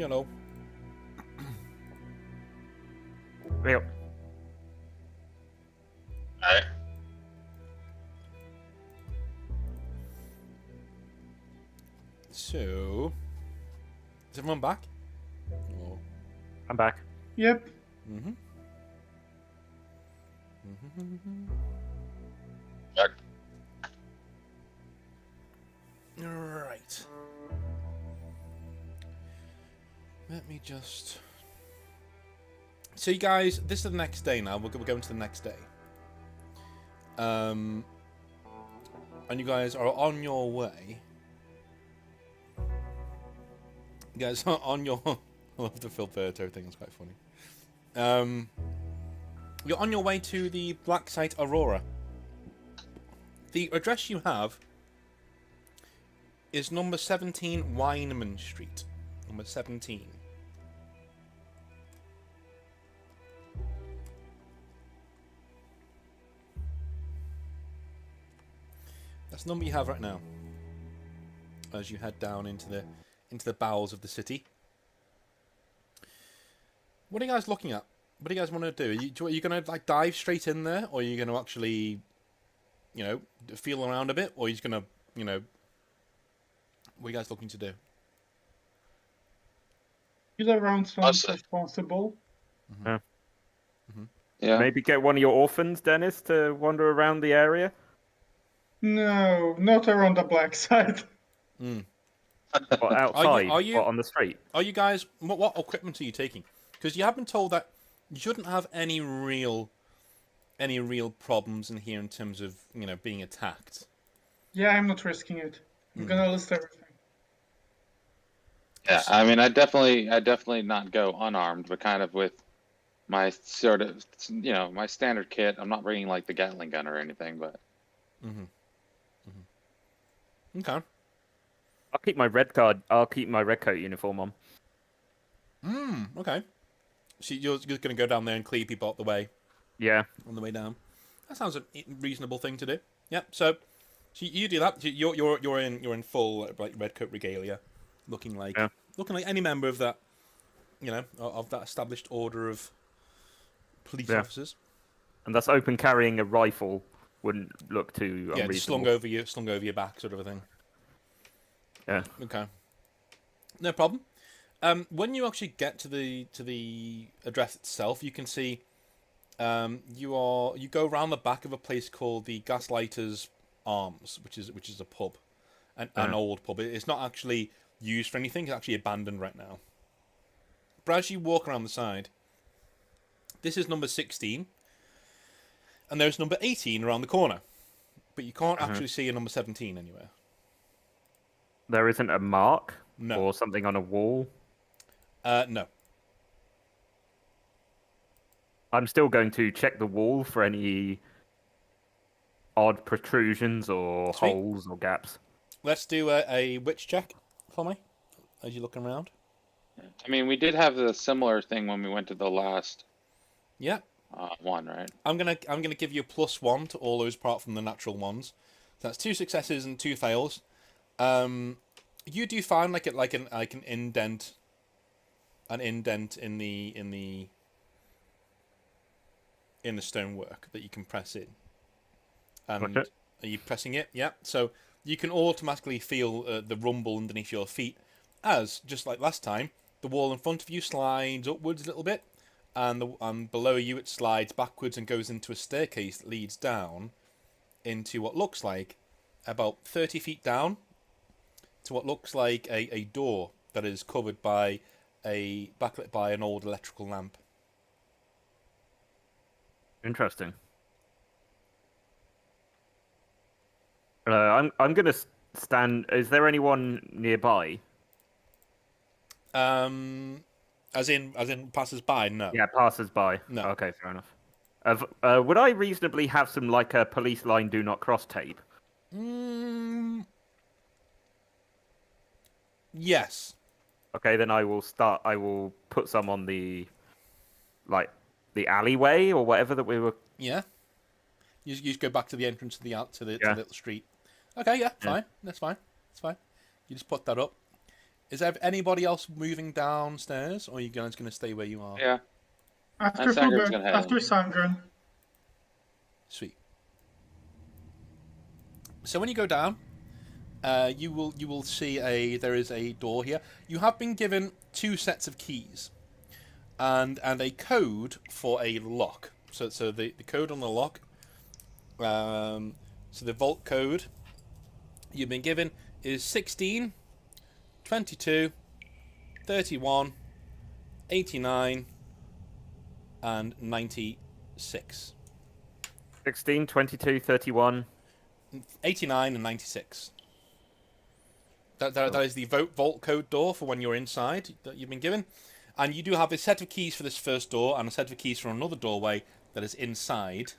you know. Yep. Alright. So, is everyone back? Or... I'm back. Yep. Mm-hmm. Back. Right. Let me just... So you guys, this is the next day now. We're going to the next day. And you guys are on your way. You guys are on your... I love the Philberto thing, it's quite funny. You're on your way to the Black Site Aurora. The address you have is number 17 Weinman Street. Number 17. That's the number you have right now. As you head down into the bowels of the city. What are you guys looking at? What do you guys want to do? Are you going to like dive straight in there, or are you going to actually, you know, feel around a bit, or are you just going to, you know, what are you guys looking to do? Feel around sounds responsible. Yeah. Yeah. Maybe get one of your orphans, Dennis, to wander around the area. No, not around the black side. Mm. Or outside, Are you or on the street. Are you guys? What equipment are you taking? Because you have been told that you shouldn't have any real problems in here in terms of, you know, being attacked. Yeah, I'm not risking it. I'm gonna list everything. Yeah, I mean, I definitely not go unarmed, but kind of with my sort of, you know, my standard kit. I'm not bringing like the Gatling gun or anything, but. Okay. I'll keep my red coat uniform on. Okay. So you're just going to go down there and clear people out the way. Yeah. On the way down. That sounds a reasonable thing to do. Yep. So you do that. You're in full like red coat regalia, looking like any member of that, you know, of that established order of police officers. And that's open carrying a rifle wouldn't look too unreasonable. Yeah, slung over your back, sort of a thing. Yeah. Okay. No problem. When you actually get to the address itself, you can see you go around the back of a place called the Gaslighters Arms, which is a pub, an old pub. It's not actually used for anything. It's actually abandoned right now. But as you walk around the side, this is number 16, and there's number 18 around the corner, but you can't actually see a number 17 anywhere. There isn't a mark No. or something on a wall. No. I'm still going to check the wall for any odd protrusions or Sweet. holes or gaps. Let's do a witch check for me as you look around. I mean, we did have the similar thing when we went to the last Yeah. one, right? I'm gonna give you a +1 to all those apart from the natural ones. So that's 2 successes and 2 fails. You do find like an indent in the stonework that you can press in. And Okay. are you pressing it? Yeah. So you can automatically feel the rumble underneath your feet, as just like last time, the wall in front of you slides upwards a little bit, and below you it slides backwards and goes into a staircase that leads down into what looks like about 30 feet down to what looks like a door that is covered by backlit by an old electrical lamp. Interesting. I'm gonna stand. Is there anyone nearby? As in passers by? No. Yeah, passers-by. No. Okay, fair enough. Would I reasonably have some like a police line do not cross tape? Yes. Okay, then I will put some on the alleyway or whatever that we were. Yeah. You just go back to the entrance to the little street. Okay, yeah, fine. That's fine. You just put that up. Is there anybody else moving downstairs, or are you guys going to stay where you are? Yeah. After And Sanger's Fulbert, gonna head after in. Sangren. Sweet. So when you go down, you will see there is a door here. You have been given 2 sets of keys, and a code for a lock. So the code on the lock. So the vault code you've been given is 16, 22, 31, 89, and 96. 16, 22, 31. 89 and 96. That is the vault code door for when you're inside that you've been given. And you do have a set of keys for this first door and a set of keys for another doorway that is inside.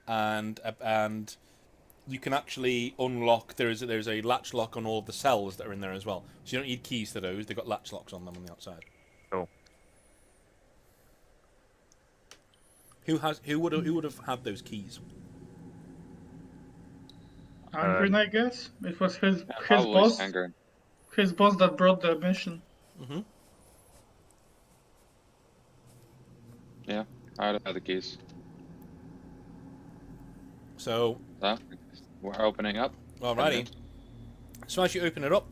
And you can actually unlock. There's a latch lock on all of the cells that are in there as well. So you don't need keys to those. They've got latch locks on them on the outside. Cool. Who would have had those keys? Sangren, I guess. It was his Probably boss. Sangren. His boss that brought the mission. Mm-hmm. Yeah, I would have the keys. So, So, we're opening up. alrighty. So as you open it up,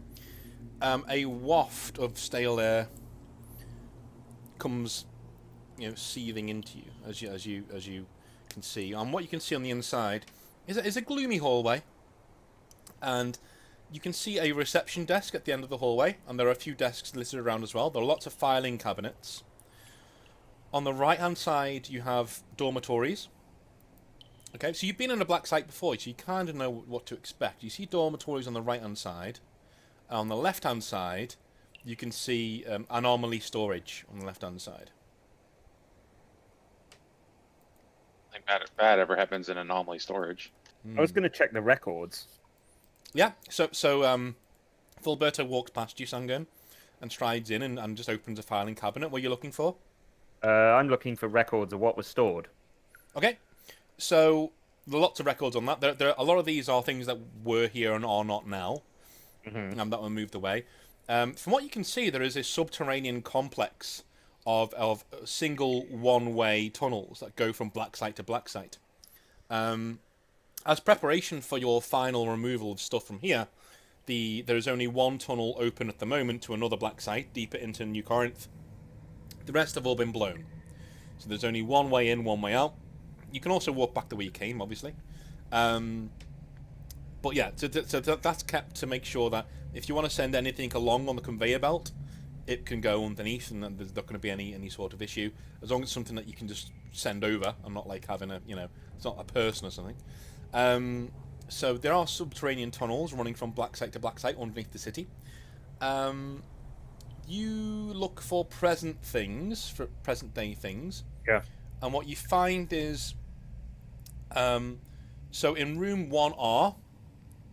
a waft of stale air comes, seething into you as you can see. And what you can see on the inside is a gloomy hallway, and you can see a reception desk at the end of the hallway, and there are a few desks listed around as well. There are lots of filing cabinets. On the right-hand side, you have dormitories. Okay, so you've been in a black site before, so you kind of know what to expect. You see dormitories on the right-hand side. On the left-hand side, you can see anomaly storage on the left-hand side. Nothing bad ever happens in anomaly storage. I was going to check the records. Yeah, so Fulberto walks past you, Sangun, and strides in and just opens a filing cabinet. What are you looking for? I'm looking for records of what was stored. Okay, so there are lots of records on that. There a lot of these are things that were here and are not now, that were moved away. From what you can see, there is a subterranean complex of single one-way tunnels that go from black site to black site. As preparation for your final removal of stuff from here, there is only one tunnel open at the moment to another black site deeper into New Corinth. The rest have all been blown. So there's only one way in, one way out. You can also walk back the way you came, obviously. But yeah, so that's kept to make sure that if you want to send anything along on the conveyor belt, it can go underneath and then there's not going to be any sort of issue. As long as it's something that you can just send over and not like having it's not a person or something. So there are subterranean tunnels running from black site to black site underneath the city. You look for present day things. Yeah. And what you find is, so in room 1R,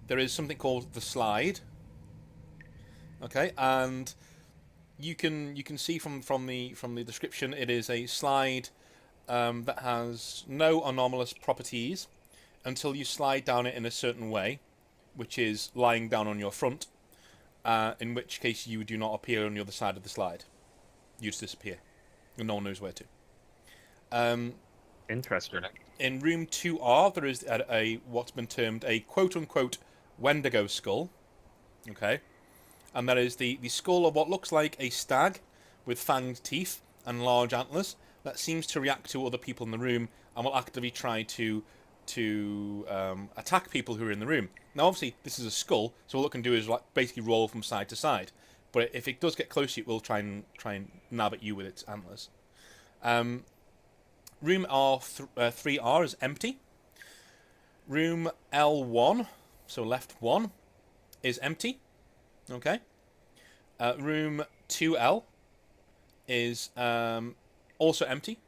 there is something called the slide. Okay, and you can see from the description, it is a slide that has no anomalous properties until you slide down it in a certain way, which is lying down on your front, in which case you do not appear on the other side of the slide. You just disappear, and no one knows where to. Interesting. In room 2R, there is a what's been termed a quote-unquote Wendigo Skull. Okay? And that is the skull of what looks like a stag with fanged teeth and large antlers that seems to react to other people in the room and will actively try to attack people who are in the room. Now, obviously, this is a skull, so all it can do is basically roll from side to side. But if it does get close to you, it will try and nab at you with its antlers. Room 3R is empty. Room L1, so left 1, is empty. Okay. Room 2L is also empty.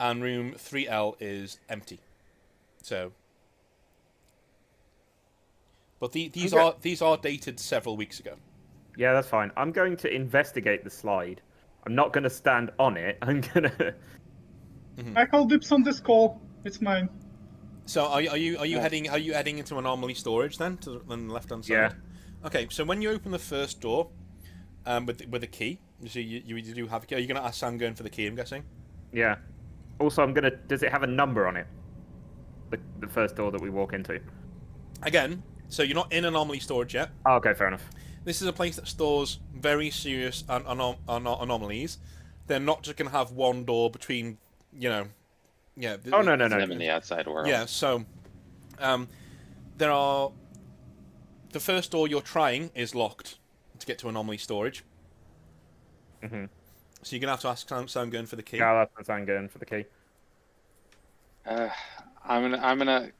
And room 3L is empty. So, but these are dated several weeks ago. Yeah, that's fine. I'm going to investigate the slide. I'm not going to stand on it. I'm going to... I call dips on the skull. It's mine. So are you heading into anomaly storage then, to the left hand side? Yeah. Okay, so when you open the first door, with a key. So you do have a key. Are you going to ask Sam going for the key? I'm guessing. Yeah. Also, does it have a number on it? The first door that we walk into. Again, so you're not in anomaly storage yet. Oh, okay, fair enough. This is a place that stores very serious anomalies. They're not just going to have one door between, yeah. Oh, no. Them in the outside world. Yeah, so there are... The first door you're trying is locked to get to anomaly storage. Mm-hmm. So you're going to have to ask Sam going for the key. Yeah, I'll ask Sam going for the key. I'm gonna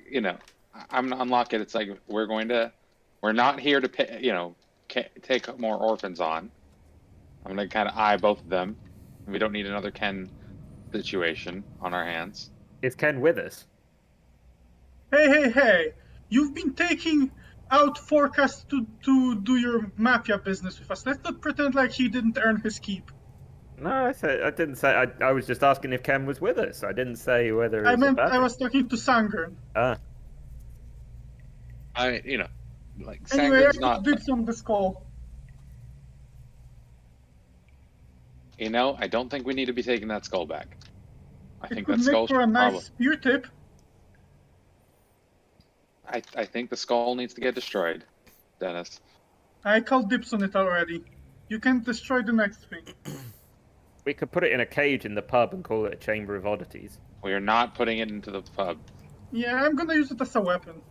unlock it. It's like we're not here to take more orphans on. I'm gonna kind of eye both of them. We don't need another Ken situation on our hands. Is Ken with us? Hey! You've been taking out forecasts to do your mafia business with us. Let's not pretend like he didn't earn his keep. No, I didn't say. I was just asking if Ken was with us. I didn't say whether. I meant I was talking to Sangren. Ah. Anyway, Sangren's I not. did some the skull. I don't think we need to be taking that skull back. I think that It could skull's make for a nice problem. spear tip. I think the skull needs to get destroyed, Dennis. I called dips on it already. You can destroy the next thing. We could put it in a cage in the pub and call it a chamber of oddities. We are not putting it into the pub. Yeah, I'm gonna use it as a weapon.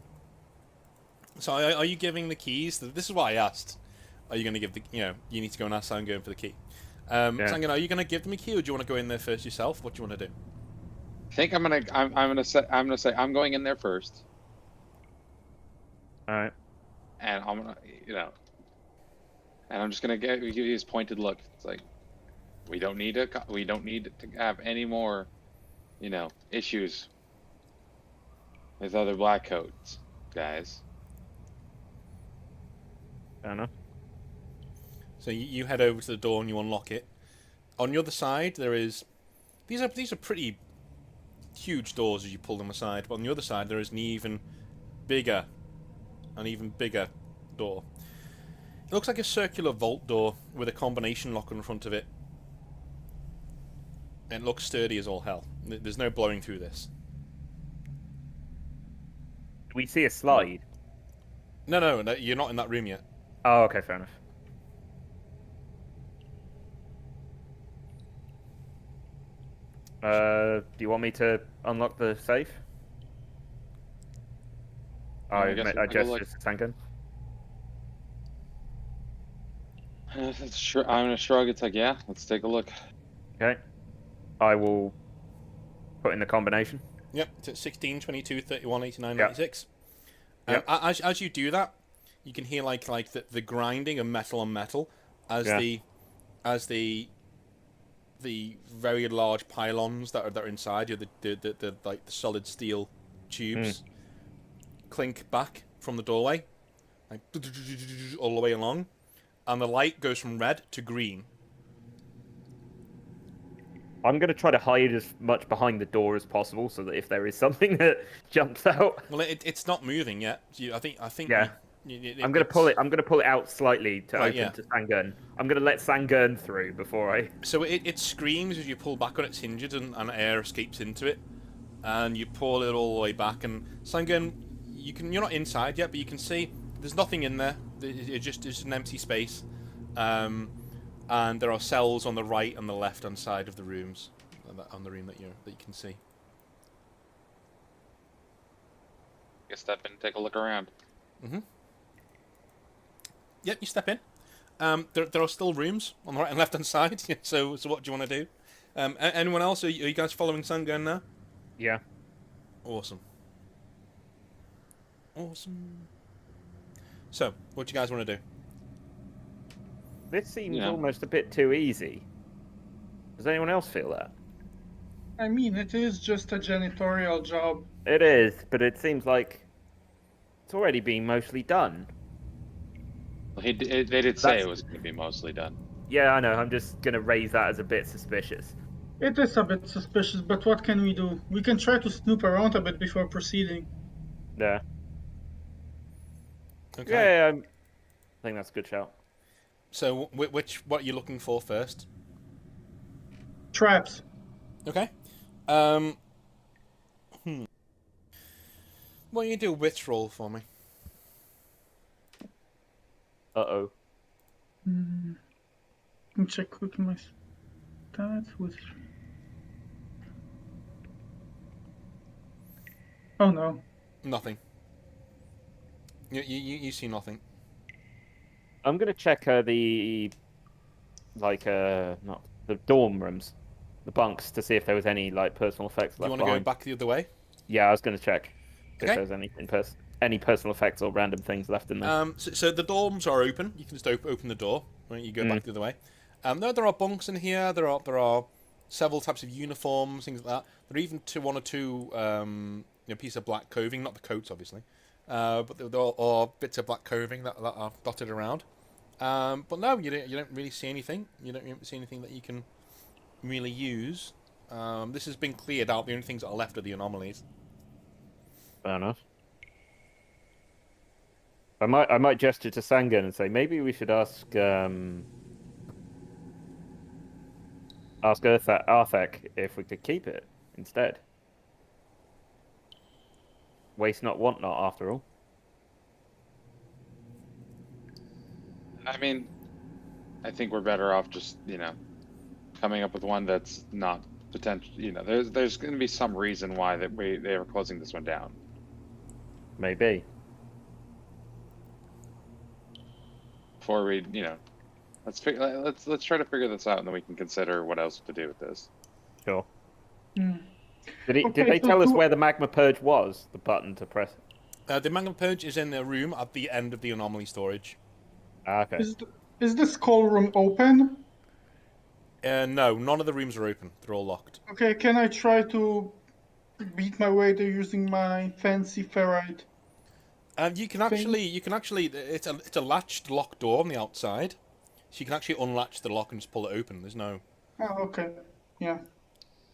So are you giving the keys? This is what I asked. Are you going to give the... you need to go and ask Sam going for the key. Sangan, are you going to give them a key, or do you want to go in there first yourself? What do you want to do? I think I'm gonna say I'm going in there first. All right. And I'm gonna, and I'm just gonna give you his pointed look. It's like, we don't need to have any more, issues with other blackcoats, guys. Fair enough. So you head over to the door and you unlock it. On the other side, there is... These are pretty huge doors as you pull them aside, but on the other side there is an even bigger door. It looks like a circular vault door with a combination lock in front of it. It looks sturdy as all hell. There's no blowing through this. Do we see a slide? No, you're not in that room yet. Oh, okay, fair enough. Do you want me to unlock the safe? I gestured to Sangan. I'm gonna shrug. It's like, yeah, let's take a look. Okay. I will put in the combination. Yep, it's 16, 22, 31, 89, Yep. 96. Yep. As you do that, you can hear like the grinding of metal on metal as the very large pylons that are inside you, the like the solid steel tubes, clink back from the doorway, like all the way along, and the light goes from red to green. I'm going to try to hide as much behind the door as possible, so that if there is something that jumps out, Well, it's not moving yet. I think. Yeah. I'm going to pull it. I'm going to pull it out slightly to open to Sangun. I'm going to let Sangun through before I. So it screams as you pull back on its hinges and air escapes into it, and you pull it all the way back. And Sangun, you're not inside yet, but you can see there's nothing in there. It's just an empty space, and there are cells on the right and the left hand side of the rooms, on the room that you can see. Guess step in and take a look around. Mm-hmm. Yep, you step in. There are still rooms on the right and left hand side. So what do you want to do? Anyone else? Are you guys following Sangun now? Yeah. Awesome. So, what do you guys want to do? This seems almost a bit too easy. Does anyone else feel that? I mean, it is just a janitorial job. It is, but it seems like it's already been mostly done. Well, they did say it was going to be mostly done. Yeah, I know. I'm just going to raise that as a bit suspicious. It is a bit suspicious, but what can we do? We can try to snoop around a bit before proceeding. Yeah. Okay. Yeah, I think that's a good shout. So, what are you looking for first? Traps. Okay. Why don't you do a wits roll for me? Uh-oh. Let me check quickly my stats with. Oh no. Nothing. You see nothing. I'm gonna check the not the dorm rooms, the bunks, to see if there was any like personal effects You left want to go behind. back the other way? Yeah, I was gonna check if Okay. there was anything any personal effects or random things left in there. So the dorms are open. You can just open the door when you go back the other way. There are bunks in here. There are several types of uniforms, things like that. There are even one or two piece of black clothing, not the coats obviously, but there are bits of black clothing that are dotted around. But no, you don't really see anything. You don't see anything that you can really use. This has been cleared out. The only things that are left are the anomalies. Fair enough. I might gesture to Sangan and say maybe we should ask Arthek if we could keep it instead. Waste not, want not, after all. I mean, I think we're better off just, coming up with one that's not potential. There's going to be some reason why they were closing this one down. Maybe. Before we, let's try to figure this out, and then we can consider what else to do with this. Sure. Hmm. Did they tell us where the magma purge was? The button to press. The magma purge is in the room at the end of the anomaly storage. Okay. Is the skull room open? No, none of the rooms are open. They're all locked. Okay, can I try to beat my way there using my fancy ferrite? You can actually, it's a latched locked door on the outside, so you can actually unlatch the lock and just pull it open. There's no. Oh, okay. Yeah.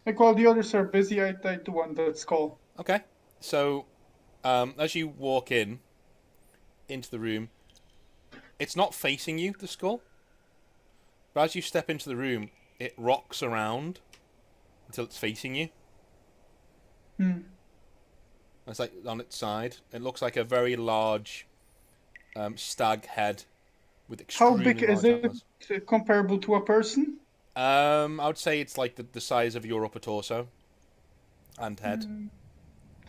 Like while the others are busy, I do want that skull. Okay. So, as you walk into the room, it's not facing you, the skull. But as you step into the room, it rocks around until it's facing you. It's like on its side. It looks like a very large stag head with How extremely big is large it antlers. comparable to a person? I would say it's like the size of your upper torso and head.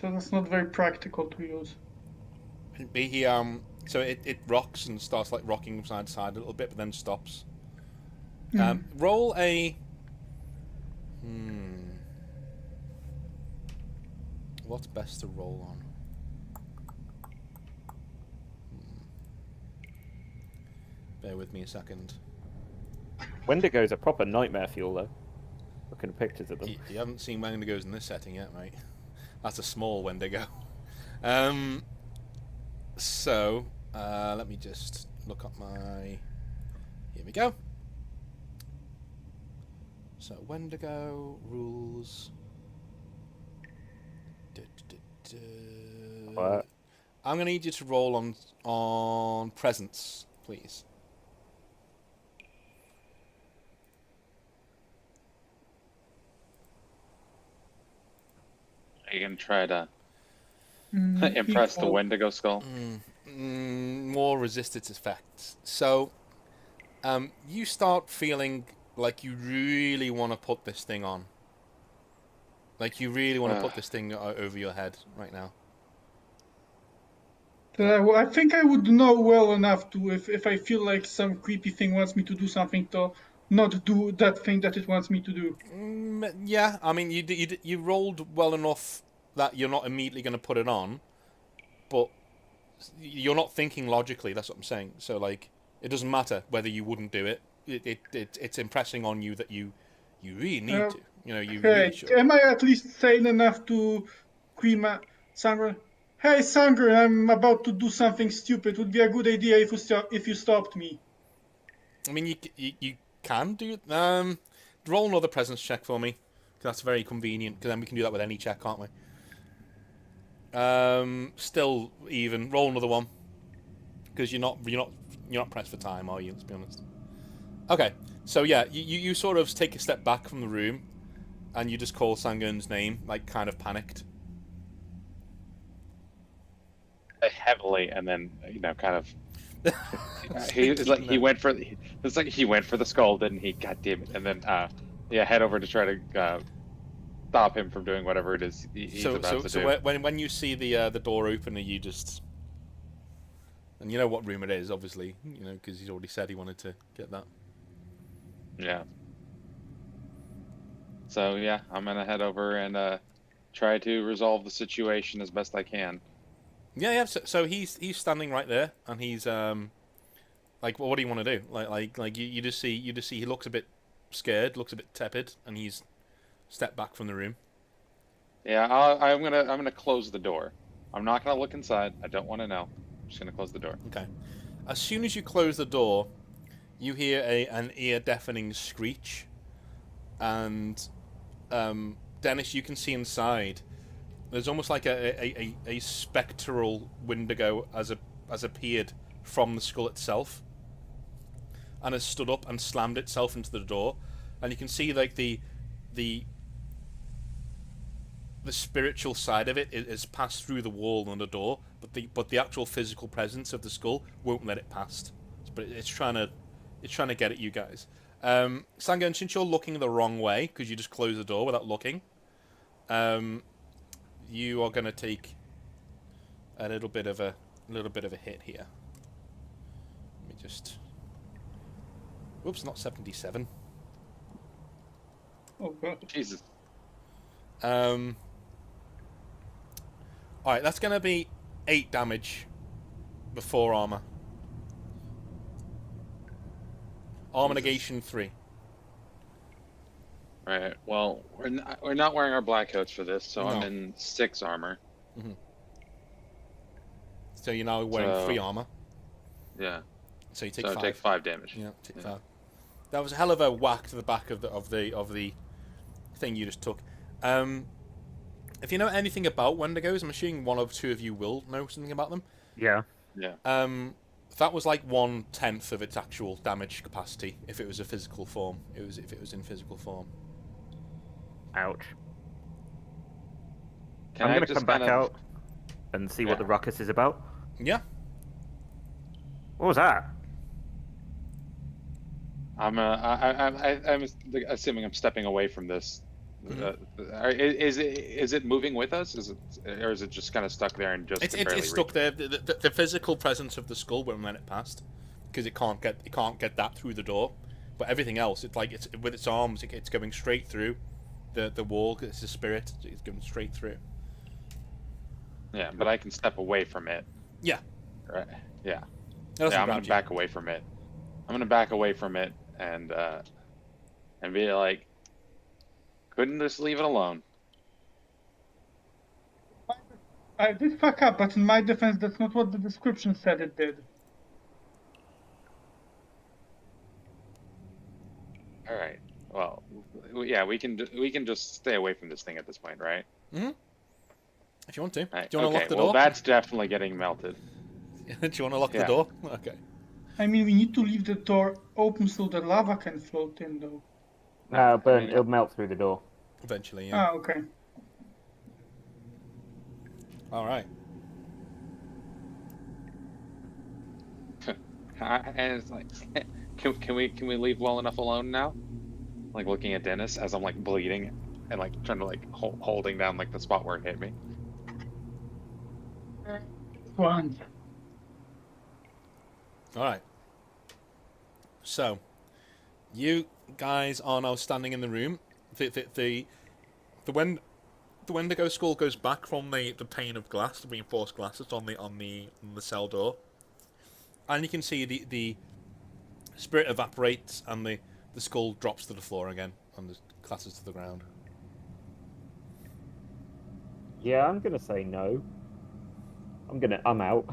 So that's not very practical to use. So it rocks and starts like rocking side to side a little bit, but then stops. Roll a. What's best to roll on? Bear with me a second. Wendigo's a proper nightmare fuel, though. Looking at pictures of them. You haven't seen Wendigos in this setting yet, mate. That's a small Wendigo. So, let me just look up my... Here we go. So, Wendigo rules... What? I'm going to need you to roll on presence, please. Are you going to try to impress the Wendigo Skull? More resistance effects. So, you start feeling like you really want to put this thing on. Like you really want to put this thing over your head right now. I think I would know well enough to, if I feel like some creepy thing wants me to do something, to not do that thing that it wants me to do. Yeah, I mean, you rolled well enough that you're not immediately going to put it on, but you're not thinking logically. That's what I'm saying. So like, it doesn't matter whether you wouldn't do it. It's impressing on you that you really need to. You know, you really should. Am I at least sane enough to scream at Sangren? Hey, Sangren, I'm about to do something stupid. Would be a good idea if you stopped me. I mean, you can do it. Roll another presence check for me. That's very convenient. Because then we can do that with any check, can't we? Still even. Roll another one. Because you're not pressed for time, are you? Let's be honest. Okay, so yeah, you sort of take a step back from the room, and you just call Sangun's name, like kind of panicked. Heavily, and then kind of. It's like he went for the skull, didn't he? God damn it! And then head over to try to stop him from doing whatever it is he's about to do. So when you see the door open, you just, and you know what room it is, obviously, because he's already said he wanted to get that. Yeah. So yeah, I'm gonna head over and try to resolve the situation as best I can. Yeah. So he's standing right there, and he's like, well, what do you want to do? Like you just see he looks a bit scared, looks a bit tepid, and he's stepped back from the room. Yeah, I'm gonna close the door. I'm not gonna look inside. I don't want to know. I'm just gonna close the door. Okay. As soon as you close the door, you hear an ear-deafening screech, and Dennis, you can see inside. There's almost like a spectral Wendigo has appeared from the skull itself, and has stood up and slammed itself into the door, and you can see like the spiritual side of it is passed through the wall and the door, but the actual physical presence of the skull won't let it past. But it's trying to get at you guys. Sangun, since you're looking the wrong way because you just closed the door without looking, you are going to take a little bit of a hit here. Let me just. Whoops, not 77. Oh god. Jesus. Alright, that's going to be 8 damage before armor. Armor negation 3. Right. Well, we're not wearing our black coats for this, so No. I'm in 6 armor. Mm-hmm. So you're now wearing 3 armor. Yeah. So you take So 5. I take 5 damage. Yeah, take 5. That was a hell of a whack to the back of the thing you just took. If you know anything about Wendigos, I'm assuming one or two of you will know something about them. Yeah. Yeah. That was like 1/10 of its actual damage capacity if it was a physical form. If it was in physical form. Ouch. Can I'm I going to just come back kind of- out and see what the ruckus is about. Yeah. What was that? I'm assuming I'm stepping away from this. Mm-hmm. Is it moving with us? Or is it just kind of stuck there and just barely It's stuck there. The physical presence of the skull won't let it past because it can't get that through the door. But everything else, it's with its arms, it's going straight through the wall. It's a spirit. It's going straight through. Yeah, but I can step away from it. Yeah. Right. Yeah. I'm I'm gonna back away from it. I'm gonna back away from it and be like, couldn't just leave it alone. I did fuck up, but in my defense, that's not what the description said it did. All right. Well, yeah, we can just stay away from this thing at this point, right? Mm-hmm. If you want to. Right. Do you want to lock the door? Well, that's definitely getting melted. Do you want to lock the door? Okay. I mean, we need to leave the door open so the lava can float in, though. No, but it'll melt through the door. Eventually, yeah. Ah, okay. All right. And it's like, can we leave well enough alone now? Like looking at Dennis as I'm like bleeding and like trying to like holding down like the spot where it hit me. One. All right. So, you guys are now standing in the room. The Wendigo skull goes back from the pane of glass, the reinforced glass that's on the cell door, and you can see the spirit evaporates and the skull drops to the floor again and just classes to the ground. Yeah, I'm going to say no. I'm out.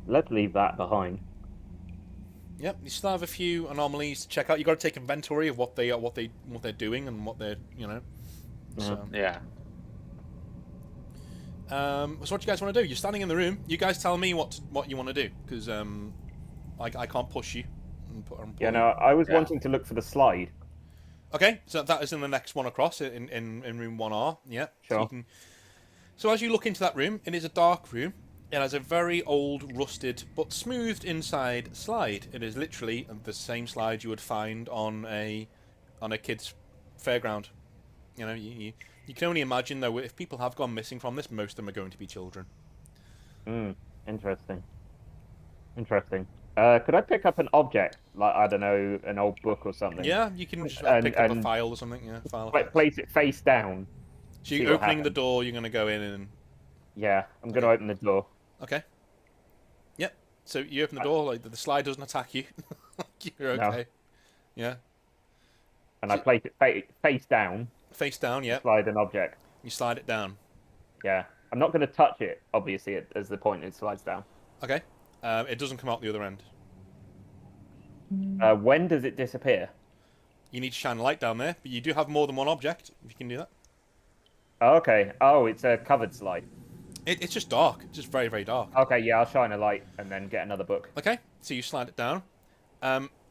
Let's leave that behind. Yep, you still have a few anomalies to check out. You got to take inventory of what they're doing and what they're So Yeah. So what you guys want to do? You're standing in the room. You guys tell me what you want to do because I can't push you. and put on. Yeah, no, I was wanting to look for the slide. Okay, so that is in the next one across in room 1R. Yeah. Sure. So as you look into that room, it is a dark room. It has a very old, rusted, but smoothed inside slide. It is literally the same slide you would find on a kid's fairground. You know, you can only imagine, though, if people have gone missing from this, most of them are going to be children. Interesting. Could I pick up an object, like, I don't know, an old book or something? Yeah, you can just pick up a file or something. Yeah, file. Place it face down. So you're opening the door, you're going to go in and... Yeah, I'm going to open the door. Okay. Yep. So you open the door, like the slide doesn't attack you. You're okay. No. Yeah. And I place it face down. Face down, yeah. Slide an object. You slide it down. Yeah. I'm not going to touch it, obviously, as the point it slides down. Okay. It doesn't come out the other end. When does it disappear? You need to shine a light down there, but you do have more than one object, if you can do that. Oh, okay. Oh, it's a covered slide. It's just dark. It's just very, very dark. Okay, yeah, I'll shine a light and then get another book. Okay, so you slide it down.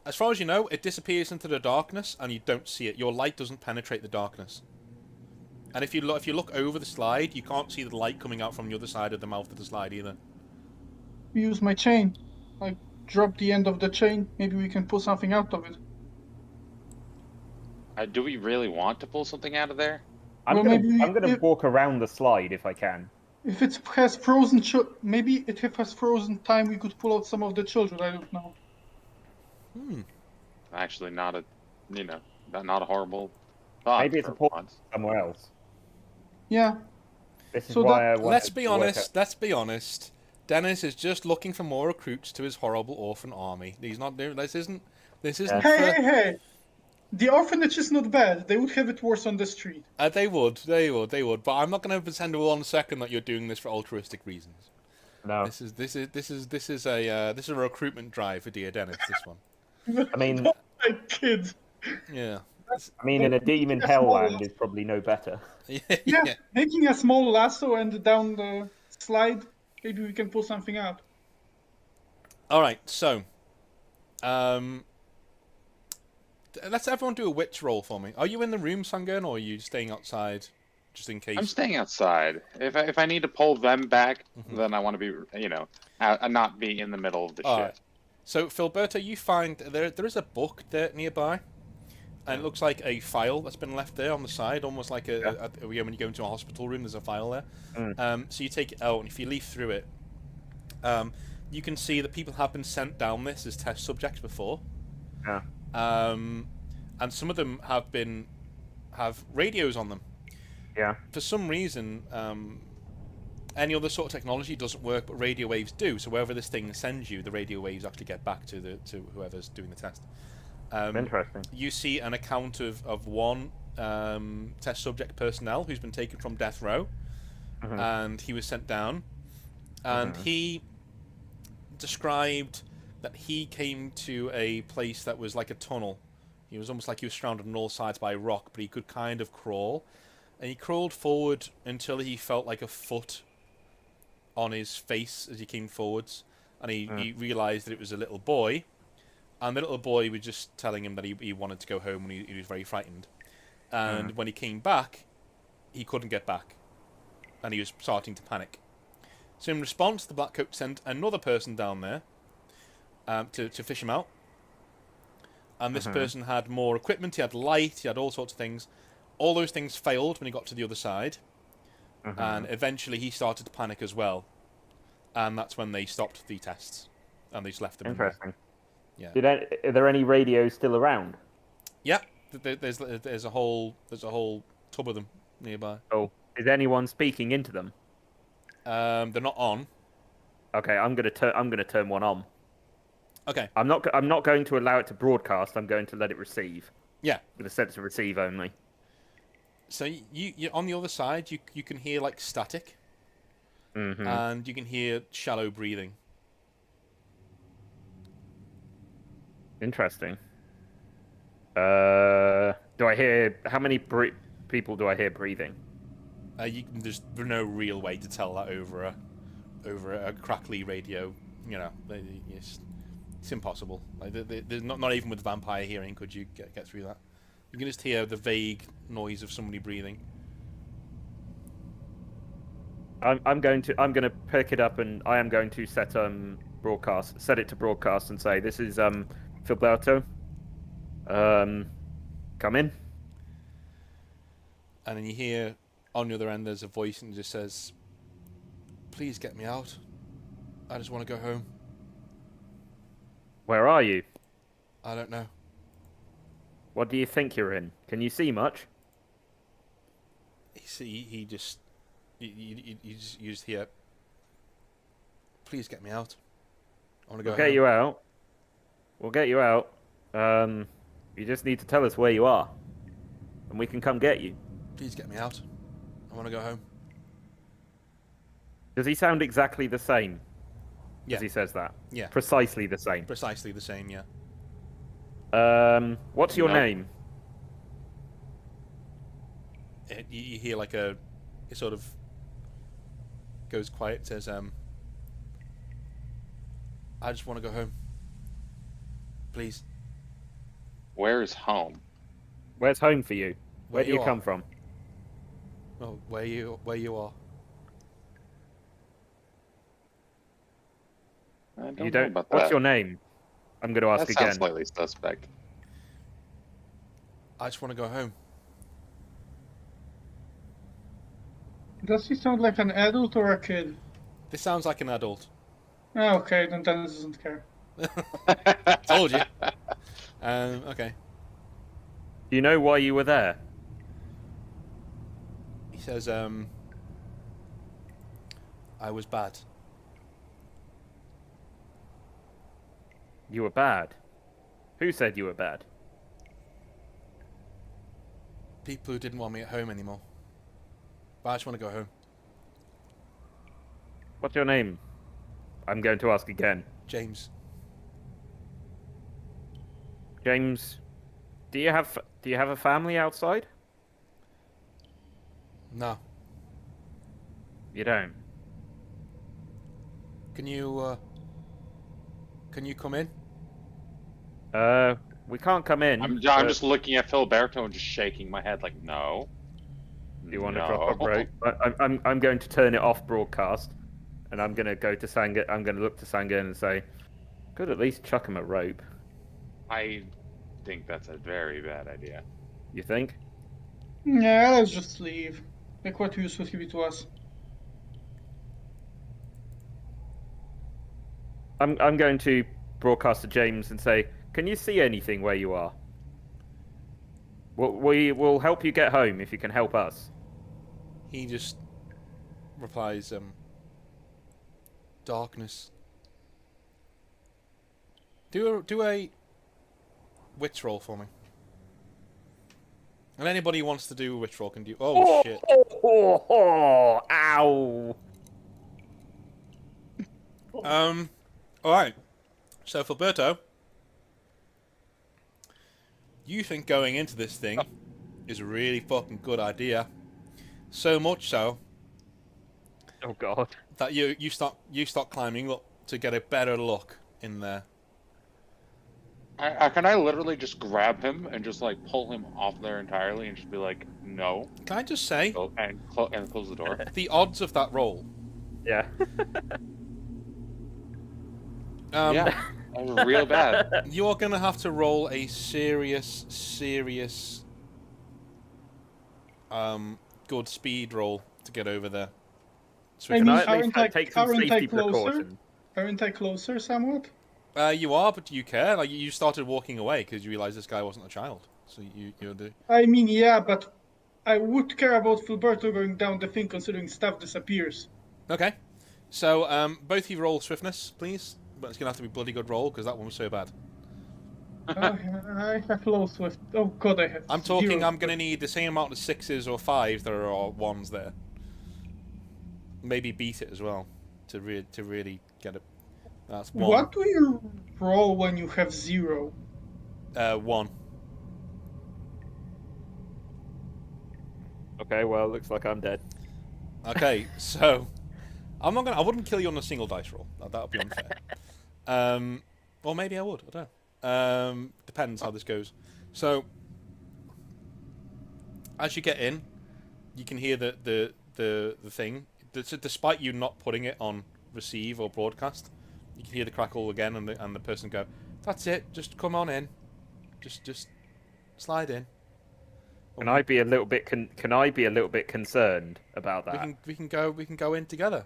As far as you know, it disappears into the darkness, and you don't see it. Your light doesn't penetrate the darkness. And if you look over the slide, you can't see the light coming out from the other side of the mouth of the slide either. Use my chain. I dropped the end of the chain. Maybe we can pull something out of it. Do we really want to pull something out of there? I'm gonna walk around the slide if I can. If it has frozen, maybe if it has frozen time, we could pull out some of the children. I don't know. Actually, not a horrible thought. Maybe it's a port somewhere else. Yeah. This is why I want. Let's be honest. Let's be honest. Dennis is just looking for more recruits to his horrible orphan army. He's not doing. This isn't. Hey! The orphanage is not bad. They would have it worse on the street. They would. But I'm not going to pretend for 1 second that you're doing this for altruistic reasons. No. This is a recruitment drive for dear Dennis. This one. I mean, like kids. Yeah. I mean, in a demon hellland is probably no better. Yeah, making a small lasso and down the slide, maybe we can pull something out. All right, so, let's everyone do a witch roll for me. Are you in the room, Sangun, or are you staying outside, just in case? I'm staying outside. If I need to pull them back, then I want to be, not be in the middle of the shit. Right. So, Filberto, you find there is a book there nearby. And it looks like a file that's been left there on the side, almost like when you go into a hospital room, there's a file there. So you take it out, and if you leaf through it, you can see that people have been sent down this as test subjects before. Yeah. And some of them have radios on them. Yeah. For some reason, any other sort of technology doesn't work, but radio waves do. So wherever this thing sends you, the radio waves actually get back to whoever's doing the test. Interesting. You see an account of one test subject personnel who's been taken from death row, and he was sent down, and he described that he came to a place that was like a tunnel. He was almost like he was surrounded on all sides by rock, but he could kind of crawl, and he crawled forward until he felt like a foot on his face as he came forwards, and he realized that it was a little boy. And the little boy was just telling him that he wanted to go home, and he was very frightened. And when he came back, he couldn't get back. And he was starting to panic. So in response, the Blackcoat sent another person down there to fish him out. And this person had more equipment, he had light, he had all sorts of things. All those things failed when he got to the other side. And eventually he started to panic as well. And that's when they stopped the tests. And they just left him. Interesting. Yeah. Are there any radios still around? Yeah, there's a whole tub of them nearby. Oh, is anyone speaking into them? They're not on. Okay, I'm gonna turn one on. Okay. I'm not going to allow it to broadcast. I'm going to let it receive. Yeah. With a sense of receive only. So you on the other side, you can hear like static, and you can hear shallow breathing. Interesting. Do I hear how many people do I hear breathing? There's no real way to tell that over a crackly radio. It's impossible. Like, there's not even with vampire hearing could you get through that. You can just hear the vague noise of somebody breathing. I'm going to pick it up, and I am going to set it to broadcast and say, this is Filberto. Come in. And then you hear on the other end there's a voice and it just says, "Please get me out. I just want to go home. Where are you? I don't know." What do you think you're in? Can you see much? You just hear, "Please get me out. I want to go We'll home." get you out. We'll get you out. You just need to tell us where you are, and we can come get you. "Please get me out. I want to go home." Does he sound exactly the same Yeah. as he says that? Yeah. Precisely the same. Precisely the same, yeah. What's your No. name? You hear like it sort of goes quiet, says, "I just want to go home. Please." Where is home? Where's home for you? Where do you are. come from? Oh, where you are. I don't You know don't. about What's that. your name? I'm going to ask That again. sounds slightly suspect. I just want to go home. Does he sound like an adult or a kid? This sounds like an adult. Oh, okay, then Dennis doesn't care. Told you. Okay. Do you know why you were there? He says, "I was bad." You were bad. Who said you were bad? People who didn't want me at home anymore. But I just want to go home. What's your name? I'm going to ask again. James. James, do you have a family outside? No. You don't. Can you come in? We can't come in. I'm but just looking at Filiberto and just shaking my head like, no. Do you want to No. drop a rope? I'm going to turn it off broadcast, and I'm going to go to Sanga. I'm going to look to Sanga and say, could at least chuck him a rope. I think that's a very bad idea. You think? Yeah, let's just leave. Like, what use would he be to us? I'm going to broadcast to James and say, can you see anything where you are? We will help you get home if you can help us. He just replies, "Darkness." Do a witch roll for me. And anybody who wants to do a witch roll can do. Oh shit! Ow! All right. So, Filberto, you think going into this thing is a really fucking good idea. So much so Oh god! that you start climbing up to get a better look in there. Can I literally just grab him and just like pull him off there entirely and just be like, no, Can I just say and close the door? the odds of that roll? Yeah. Yeah, that was real bad. You're gonna have to roll a serious, good speed roll to get over there. So I can mean, I at least take some aren't I safety closer? precautions? Aren't I closer somewhat? you are, but do you care? Like you started walking away because you realized this guy wasn't a child. So you're the I mean, yeah, but I would care about Filberto going down the thing considering stuff disappears. okay. So both of you roll swiftness, please. But it's gonna have to be a bloody good roll because that one was so bad. I have low swift. Oh god, I have. I'm talking. zero. I'm gonna need the same amount of 6s or 5s there are 1s there. Maybe beat it as well to really get it. That's 1. What do you roll when you have 0? 1. Okay, well, looks like I'm dead. Okay, so I wouldn't kill you on a single dice roll. That would be unfair. Or maybe I would. I don't know. Depends how this goes. So, as you get in, you can hear the thing. Despite you not putting it on receive or broadcast, you can hear the crackle again, and the person go, "That's it. Just come on in. Just slide in." Can I be a little bit concerned about that? We can go in together.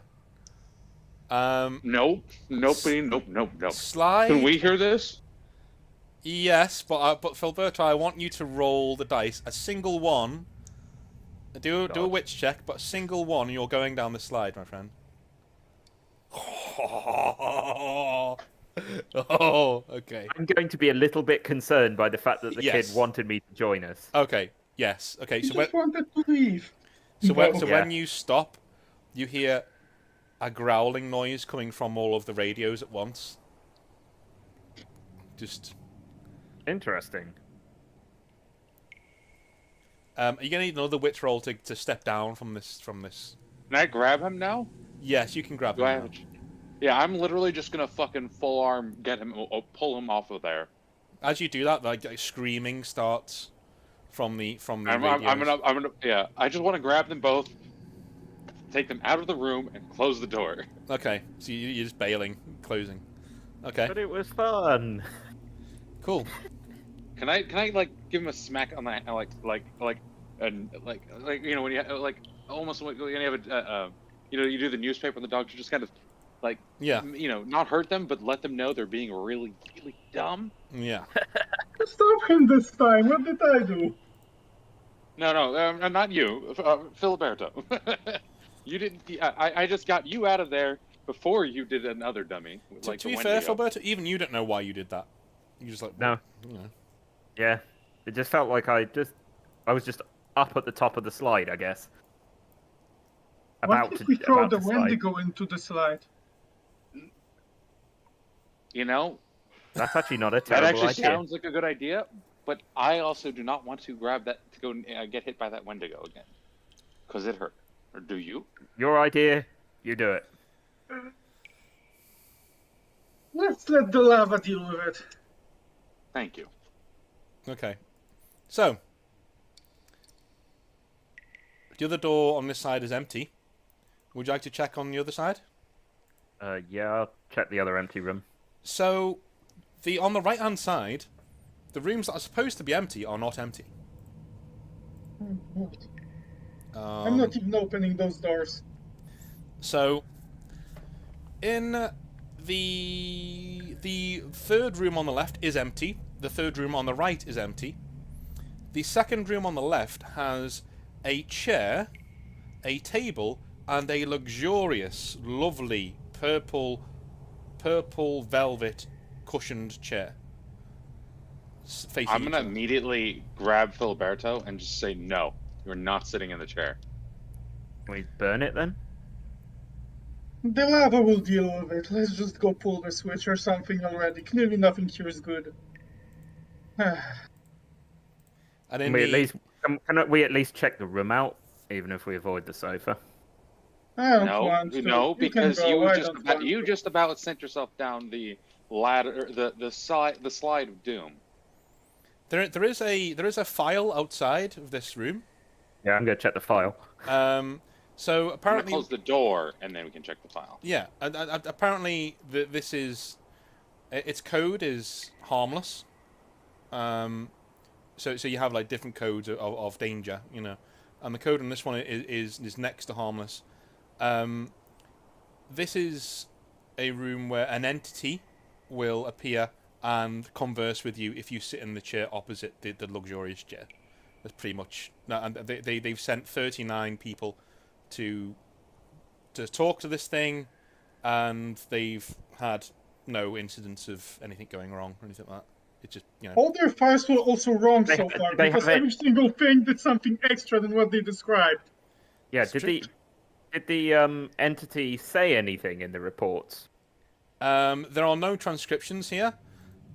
Nope. Slide. Can we hear this? Yes, but Filberto, I want you to roll the dice. A single one. Do a witch check, but a single one, you're going down the slide, my friend. Oh, okay. I'm going to be a little bit concerned by the fact that the kid wanted me to join us. Okay. Yes. Okay. He just wanted to leave. When you stop, you hear a growling noise coming from all of the radios at once. Just interesting. Are you gonna need another witch roll to step down from this? Can I grab him now? Yes, you can grab him. Now. Yeah, I'm literally just gonna fucking full arm get him, pull him off of there. As you do that, like screaming starts from the radios. I'm gonna. Yeah, I just want to grab them both, take them out of the room, and close the door. Okay, so you're just bailing, closing. Okay. But it was fun. Cool. Can I like give him a smack on the like you know when you like almost when you have a you know you do the newspaper and the dogs, you just kind of like you know not hurt them but let them know they're being really dumb. Yeah. Stop him this time. What did I do? No, not you, Filiberto. You didn't. I just got you out of there before you did another dummy. Like to be fair, Filiberto, even you don't know why you did that. You just like no. You know. Yeah, it just felt like I was just up at the top of the slide, I guess. What if we throw the Wendigo into the slide? You know, that's actually not a terrible idea. That actually sounds like a good idea, but I also do not want to grab that to go get hit by that Wendigo again, because it hurt. Or do you? Your idea, you do it. Let's let the lava deal with it. Thank you. Okay. So, the other door on this side is empty. Would you like to check on the other side? Yeah, I'll check the other empty room. So, on the right-hand side, the rooms that are supposed to be empty are not empty. I'm not even opening those doors. So, in the third room on the left is empty. The third room on the right is empty. The second room on the left has a chair, a table, and a luxurious, lovely purple velvet cushioned chair. I'm gonna immediately grab Filiberto and just say no. You're not sitting in the chair. Can we burn it then? The lava will deal with it. Let's just go pull the switch or something already. Clearly nothing here is good. And can we at least check the room out, even if we avoid the sofa? I don't want to. No, because you just about sent yourself down the ladder, the slide of doom. There is a file outside of this room. Yeah, I'm gonna check the file. So apparently, close the door and then we can check the file. Yeah, apparently this is its code is harmless. So you have like different codes of danger, you know, and the code on this one is next to harmless. This is a room where an entity will appear and converse with you if you sit in the chair opposite the luxurious chair. That's pretty much. And they've sent 39 people to talk to this thing, and they've had no incidents of anything going wrong or anything like that. It's just, you know. All their files were also wrong so far, because every single thing did something extra than what they described. Yeah, did the entity say anything in the reports? There are no transcriptions here,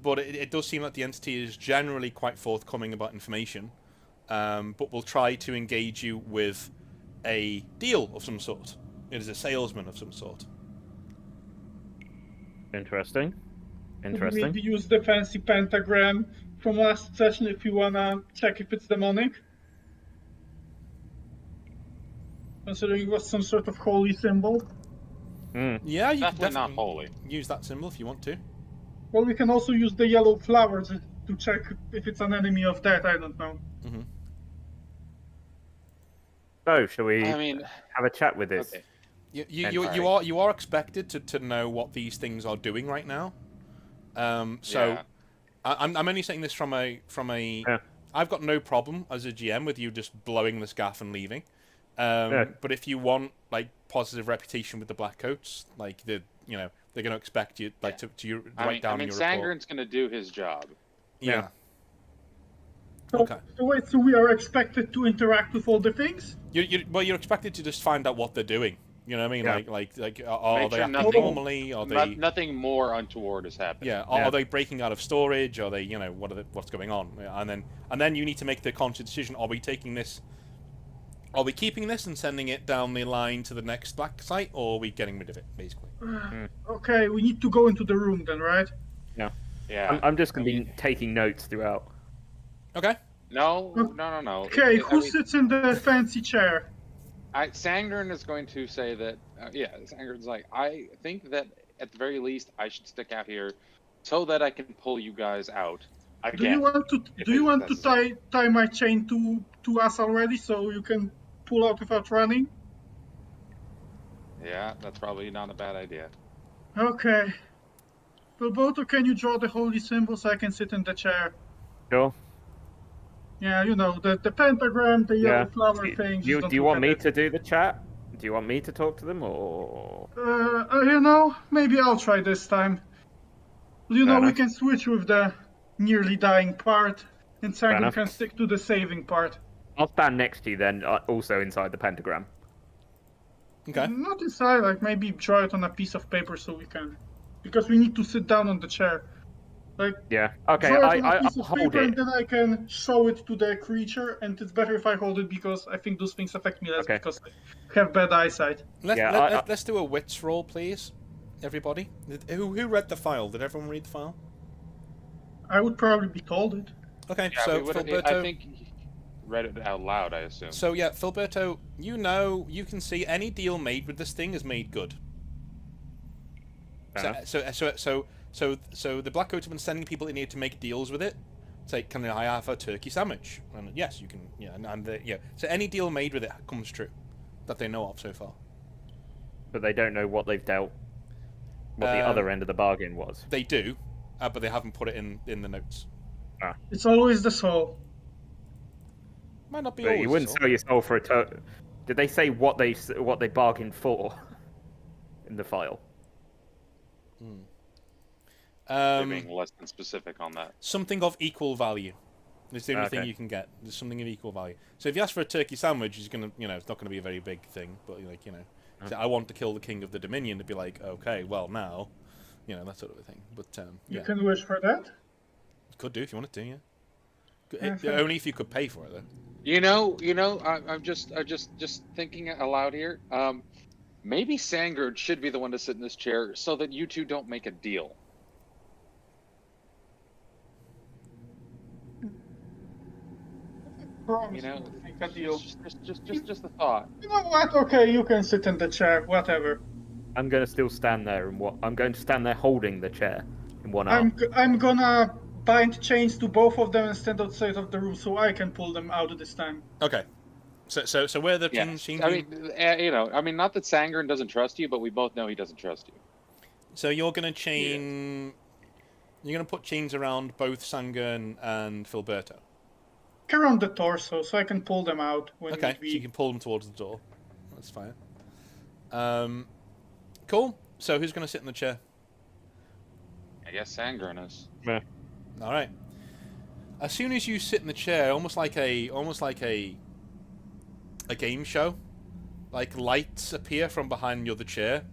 but it does seem like the entity is generally quite forthcoming about information, but will try to engage you with a deal of some sort. It is a salesman of some sort. Interesting. Interesting. Maybe use the fancy pentagram from last session if you wanna check if it's demonic. Considering it was some sort of holy symbol. Yeah, you can Definitely not definitely holy. use that symbol if you want to. Well, we can also use the yellow flowers to check if it's an enemy of death. I don't know. So, shall we I mean, have a chat with this? okay. You are expected to know what these things are doing right now. So Yeah. I'm only saying this from a Yeah. I've got no problem as a GM with you just blowing this gaff and leaving. Yeah. But if you want like positive reputation with the Blackcoats, like they're going to expect you like to write down your report. Sangren's going to do his job. Yeah. So, Okay. so wait, so we are expected to interact with all the things? You're expected to just find out what they're doing. You know what I mean? Yeah. Like are Make they sure acting nothing- normally? Are they Nothing more untoward has happened. Yeah, are they breaking out of storage? Are they, what's going on? And then you need to make the conscious decision: are we taking this? Are we keeping this and sending it down the line to the next black site, or are we getting rid of it, basically? Okay, we need to go into the room then, right? Yeah. I'm just going to be taking notes throughout. Okay. No. Okay, who sits in the fancy chair? Sangren is going to say that. Sangren's like, I think that at the very least I should stick out here, so that I can pull you guys out. Do you want to tie my chain to us already, so you can pull out without running? Yeah, that's probably not a bad idea. Okay. Bilboto, can you draw the holy symbol so I can sit in the chair? Sure. Yeah, the pentagram, the yellow flower thing. Do you want me to do the chat? Do you want me to talk to them, or? Maybe I'll try this time. We can switch with the nearly dying part, and Sangren can stick to the saving part. I'll stand next to you then, also inside the pentagram. Okay. Not inside, like maybe draw it on a piece of paper so we can, because we need to sit down on the chair. Like, yeah. Okay. draw it on a piece I'll of hold paper, it. and then I can show it to the creature, and it's better if I hold it because I think those things affect me less because I have bad eyesight. Let's do a wits roll, please, everybody. Who read the file? Did everyone read the file? I would probably be told it. Okay, Yeah, so Filberto. I think he read it out loud, I assume. So yeah, Filberto, you can see any deal made with this thing is made good. So the Blackcoats have been sending people in here to make deals with it. Say, can I have a turkey sandwich? And yes, you can. Yeah, So any deal made with it comes true, that they know of so far. But they don't know what they've dealt. What the other end of the bargain was. They do, but they haven't put it in the notes. It's always the soul. Might not be But always. you wouldn't so. sell your soul for a Did they say what they bargained for in the file? They're being less than specific on that. Something of equal value. It's the only thing you can get. There's something of equal value. So if you ask for a turkey sandwich, it's gonna, it's not gonna be a very big thing. But say, I want to kill the king of the Dominion. To be like, okay, well now, that sort of a thing. But You can wish for that. You could do if you wanted to, only if you could pay for it, though. I'm just thinking aloud here. Maybe Sangren should be the one to sit in this chair so that you two don't make a deal. Make a deal. Just a thought. You know what? Okay, you can sit in the chair. Whatever. I'm going to still stand there I'm going to stand there holding the chair in one arm. I'm gonna bind chains to both of them and stand outside of the room so I can pull them out this time. Okay. So where the Yeah. chains? I mean, not that Sangren doesn't trust you, but we both know he doesn't trust you. So you're gonna chain. You're gonna put chains around both Sangren and Filberto. Around the torso so I can pull them out when Okay, need so be. you can pull them towards the door. That's fine. Cool. So who's gonna sit in the chair? I guess Sangren is. Yeah. All right. As soon as you sit in the chair, almost like a game show, like lights appear from behind your other chair,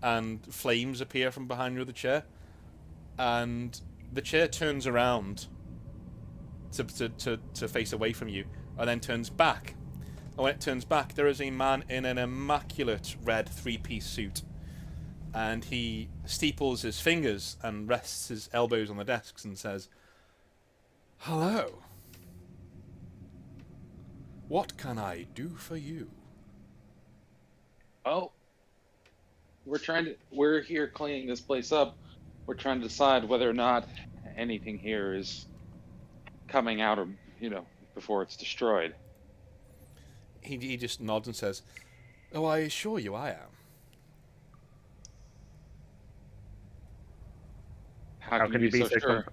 and flames appear from behind your other chair, and the chair turns around to face away from you, and then turns back. And when it turns back, there is a man in an immaculate red three-piece suit, and he steeples his fingers and rests his elbows on the desks and says, "Hello. What can I do for you?" Oh, we're here cleaning this place up. We're trying to decide whether or not anything here is coming out, or before it's destroyed. He just nods and says, "Oh, I assure you I am." How can you be so sure?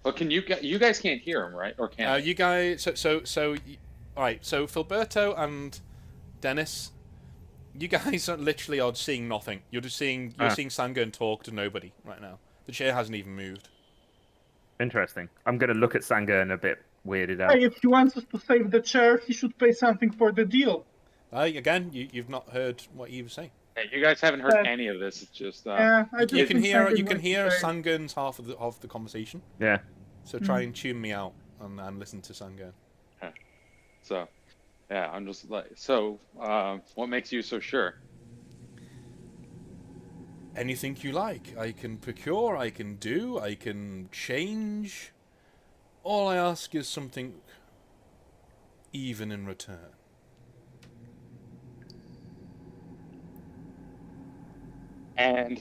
Well, you guys can't hear him, right? Or can You guys, all right. So Filberto and Dennis, you guys are literally seeing nothing. You're seeing Sango talk to nobody right now. The chair hasn't even moved. Interesting. I'm going to look at Sangan a bit weirded out. Hey, if he wants us to save the chair, he should pay something for the deal. Again, you've not heard what he was saying. Hey, you guys haven't heard any of this. It's just you can hear Sangun's half of the conversation. Yeah. So try and tune me out and listen to Sangun. So, yeah, I'm just like, so what makes you so sure? Anything you like. I can procure, I can do, I can change. All I ask is something even in return. And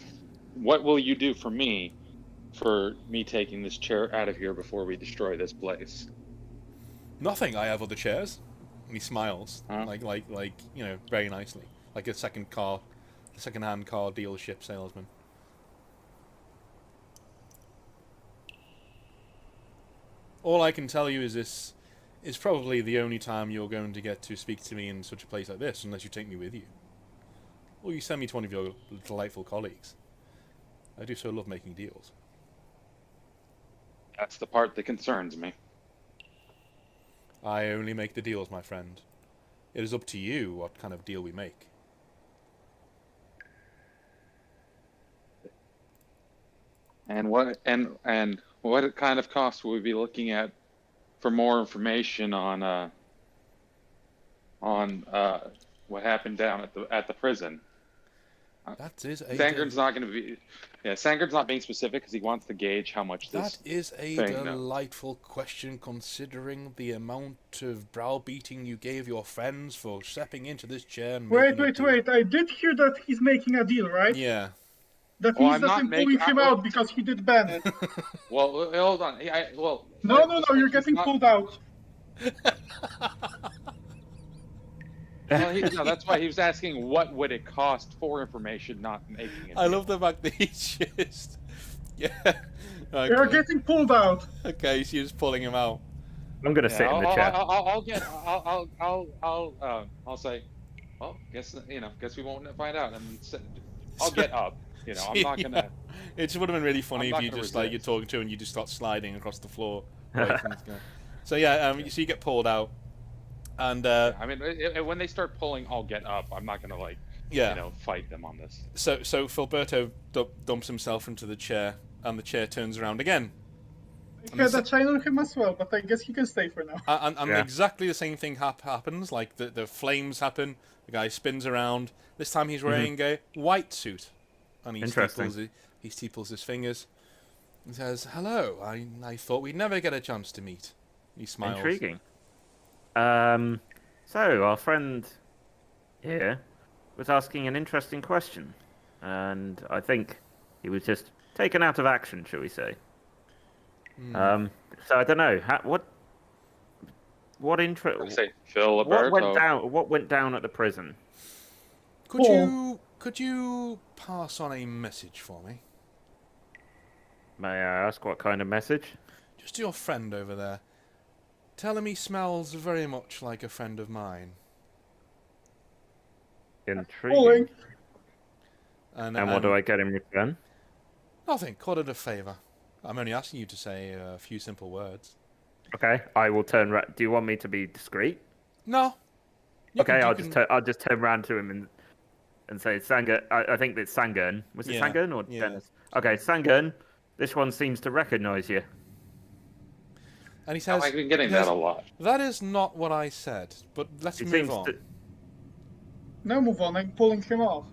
what will you do for me taking this chair out of here before we destroy this place? Nothing. I have other chairs. And he smiles, like very nicely, like a second-hand car dealership salesman. All I can tell you is this is probably the only time you're going to get to speak to me in such a place like this, unless you take me with you. Or you send me to one of your delightful colleagues. I do so love making deals. That's the part that concerns me. I only make the deals, my friend. It is up to you what kind of deal we make. And what kind of cost will we be looking at for more information on what happened down at the prison? That is a Sangren's not going to be. Yeah, Sangren's not being specific because he wants to gauge how much this. That is a delightful question, considering the amount of browbeating you gave your friends for stepping into this chair. And wait! I did hear that he's making a deal, right? Yeah. That means that I'm pulling him out because he did ban it. Well, hold on. No, you're getting pulled out. Well, that's why he was asking what would it cost for information, not making it. I love the fact that he's just... Yeah. Okay. You're getting pulled out. Okay, so you're just pulling him out. I'm gonna sit in the chair. I'll say, well, guess we won't find out. I'll get up. I'm not gonna. It just would have been really funny if you just you're talking to and you just start sliding across the floor. So yeah, so you get pulled out. And I mean, when they start pulling, I'll get up. I'm not gonna fight them on this. So Filberto dumps himself into the chair, and the chair turns around again. I had a chain on him as well, but I guess he can stay for now. And exactly the same thing happens. Like the flames happen. The guy spins around. This time he's wearing a white suit, and he steeples his fingers. He says, "Hello. I thought we'd never get a chance to meet." He smiles. Intriguing. So our friend here was asking an interesting question, and I think he was just taken out of action, shall we say? So I don't know what went down at the prison. Could you pass on a message for me? May I ask what kind of message? Just to your friend over there. Tell him he smells very much like a friend of mine. Intriguing. And what do I get in return? Nothing. Call it a favour. I'm only asking you to say a few simple words. Okay, I will turn. Do you want me to be discreet? No. I'll just turn around to him and say, Sangan. I think it's Sangan. Was it Sangan or Dennis? Okay, Sangan. This one seems to recognise you. And he says, I've been getting that a lot. That is not what I said, but let's move on. No, move on. I'm pulling him off.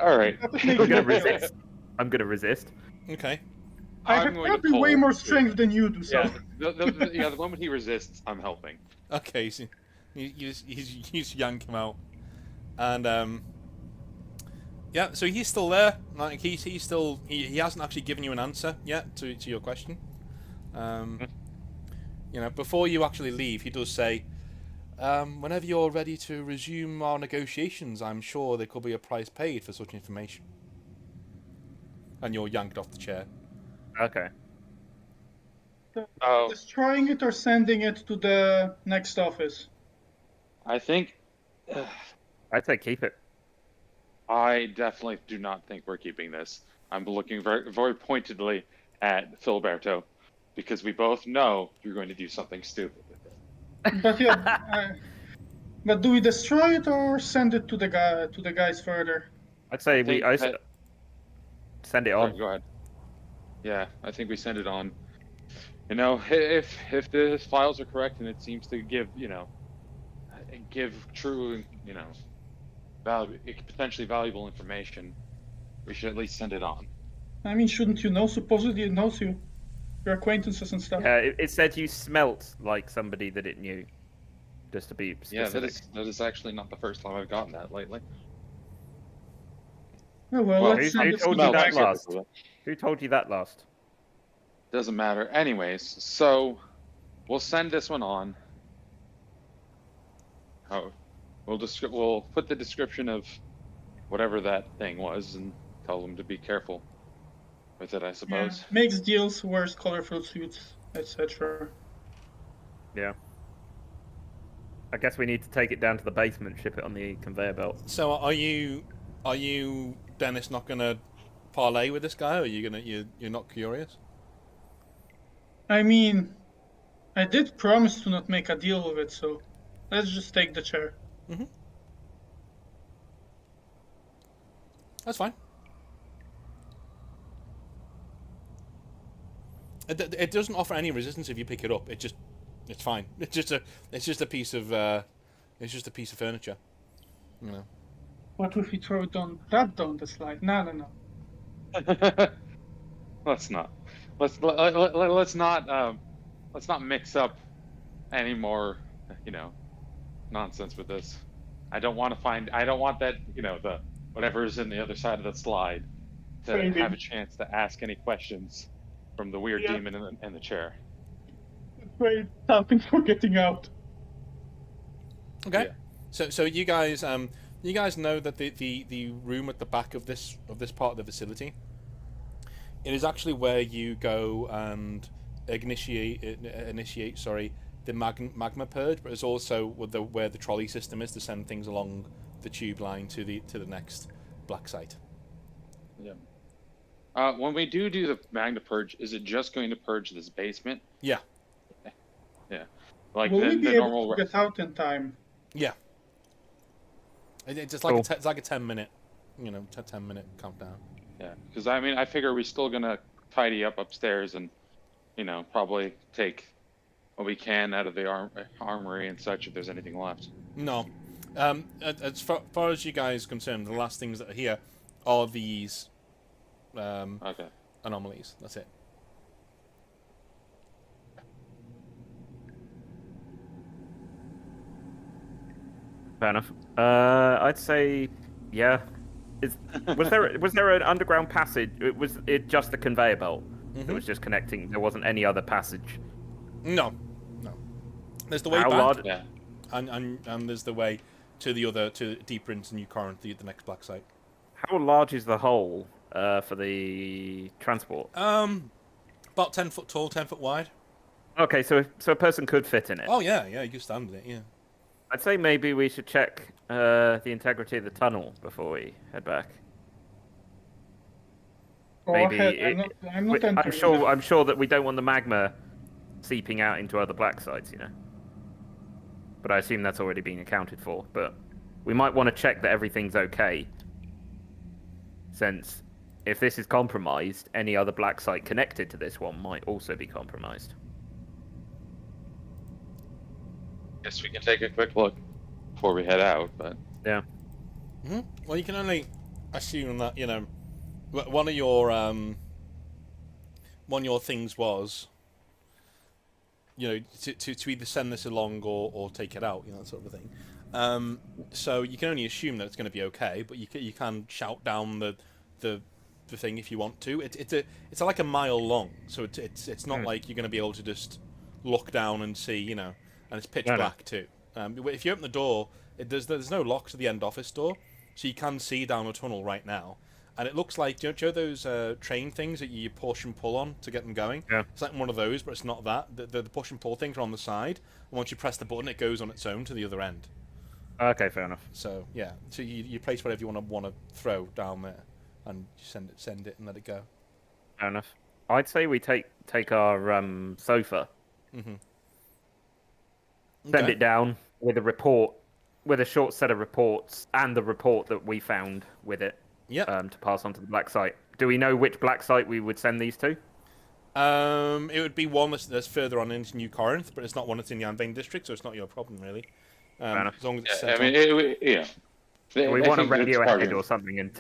All right. That I'm makes gonna no sense. resist. I'm gonna resist. Okay. I I'm have going to probably way pull. more strength than you do, so. Yeah, the moment he resists, I'm helping. Okay, so you just yank him out, and yeah, so he's still there. Like he's still he hasn't actually given you an answer yet to your question. Before you actually leave, he does say, whenever you're ready to resume our negotiations, I'm sure there could be a price paid for such information. And you're yanked off the chair. Okay. Oh, Destroying it or sending it to the next office? I think. I'd say keep it. I definitely do not think we're keeping this. I'm looking very, very pointedly at Filiberto, because we both know you're going to do something stupid with it. But yeah, but do we destroy it or send it to the guys further? I'd say think that- send it Sorry, on. go ahead. Yeah, I think we send it on. If the files are correct and it seems to give true potentially valuable information, we should at least send it on. I mean, shouldn't you know? Supposedly it knows you, your acquaintances and stuff. It said you smelt like somebody that it knew. Just to be specific. Yeah, that is actually not the first time I've gotten that lately. Oh, well, Well, let's who send it to told the you that guys. last? Who told you that last? Doesn't matter. Anyways, so we'll send this one on. Oh, we'll put the description of whatever that thing was and tell them to be careful with it, I Yeah, suppose. makes deals, wears colorful suits, etc. Yeah. I guess we need to take it down to the basement, ship it on the conveyor belt. So are you, Dennis, not gonna parlay with this guy, or are you gonna you're not curious? I mean, I did promise to not make a deal with it, so let's just take the chair. That's fine. It doesn't offer any resistance if you pick it up. It's fine. It's just a piece of furniture. What if we throw it down the slide? No. Let's not mix up any more nonsense with this. I don't want that the whatever's in the other side of that slide to Maybe. have a chance to ask any questions from the weird Yeah. demon in the chair. Wait, something for getting out. Okay. Yeah. So you guys know that the room at the back of this part of the facility, it is actually where you go and initiate the magma purge, but it's also where the trolley system is to send things along the tube line to the next black site. Yeah. When we do the magma purge, is it just going to purge this basement? Yeah. Yeah. Like Will we be the able normal. to get out in time? Yeah. It's like Cool. it's like a 10-minute, 10-minute countdown. Yeah, because I figure we're still gonna tidy up upstairs and, probably take what we can out of the armory and such if there's anything left. No. As far as you guys are concerned, the last things that are here are these Okay. anomalies. That's it. Fair enough. I'd say, yeah. Was there an underground passage? Was it just the conveyor belt that was just connecting? There wasn't any other passage. No. There's the way How back, large? Yeah. and there's the way to deeper into New Corinth, the next black site. How large is the hole for the transport? About 10 foot tall, 10 foot wide. Okay, so a person could fit in it. Oh yeah, you can stand in it. Yeah. I'd say maybe we should check the integrity of the tunnel before we head back. Go Maybe ahead. I'm not entering. I'm sure that we don't want the magma seeping out into other black sites, But I assume that's already been accounted for. But we might want to check that everything's okay, since if this is compromised, any other black site connected to this one might also be compromised. Guess we can take a quick look before we head out, but Yeah. Well, you can only assume that one of your things was to either send this along or take it out, that sort of thing. So you can only assume that it's going to be okay, but you can shout down the thing if you want to. It's like a mile long, so it's not like you're going to be able to just look down and see, and it's pitch black too. If you open the door, there's no lock to the end office door, so you can see down a tunnel right now. And it looks like, do you know those train things that you push and pull on to get them going? Yeah. It's like one of those, but it's not that. The push and pull things are on the side, and once you press the button, it goes on its own to the other end. Okay, fair enough. So yeah, so you place whatever you want to throw down there, and you send it and let it go. Fair enough. I'd say we take our sofa, send it down with a report, with a short set of reports, and the report that we found with it. Yep. To pass on to the black site. Do we know which black site we would send these to? It would be one that's further on into New Corinth, but it's not one that's in the Anbane district, so it's not your problem really. As long as it's I mean, We want to radio ahead or something and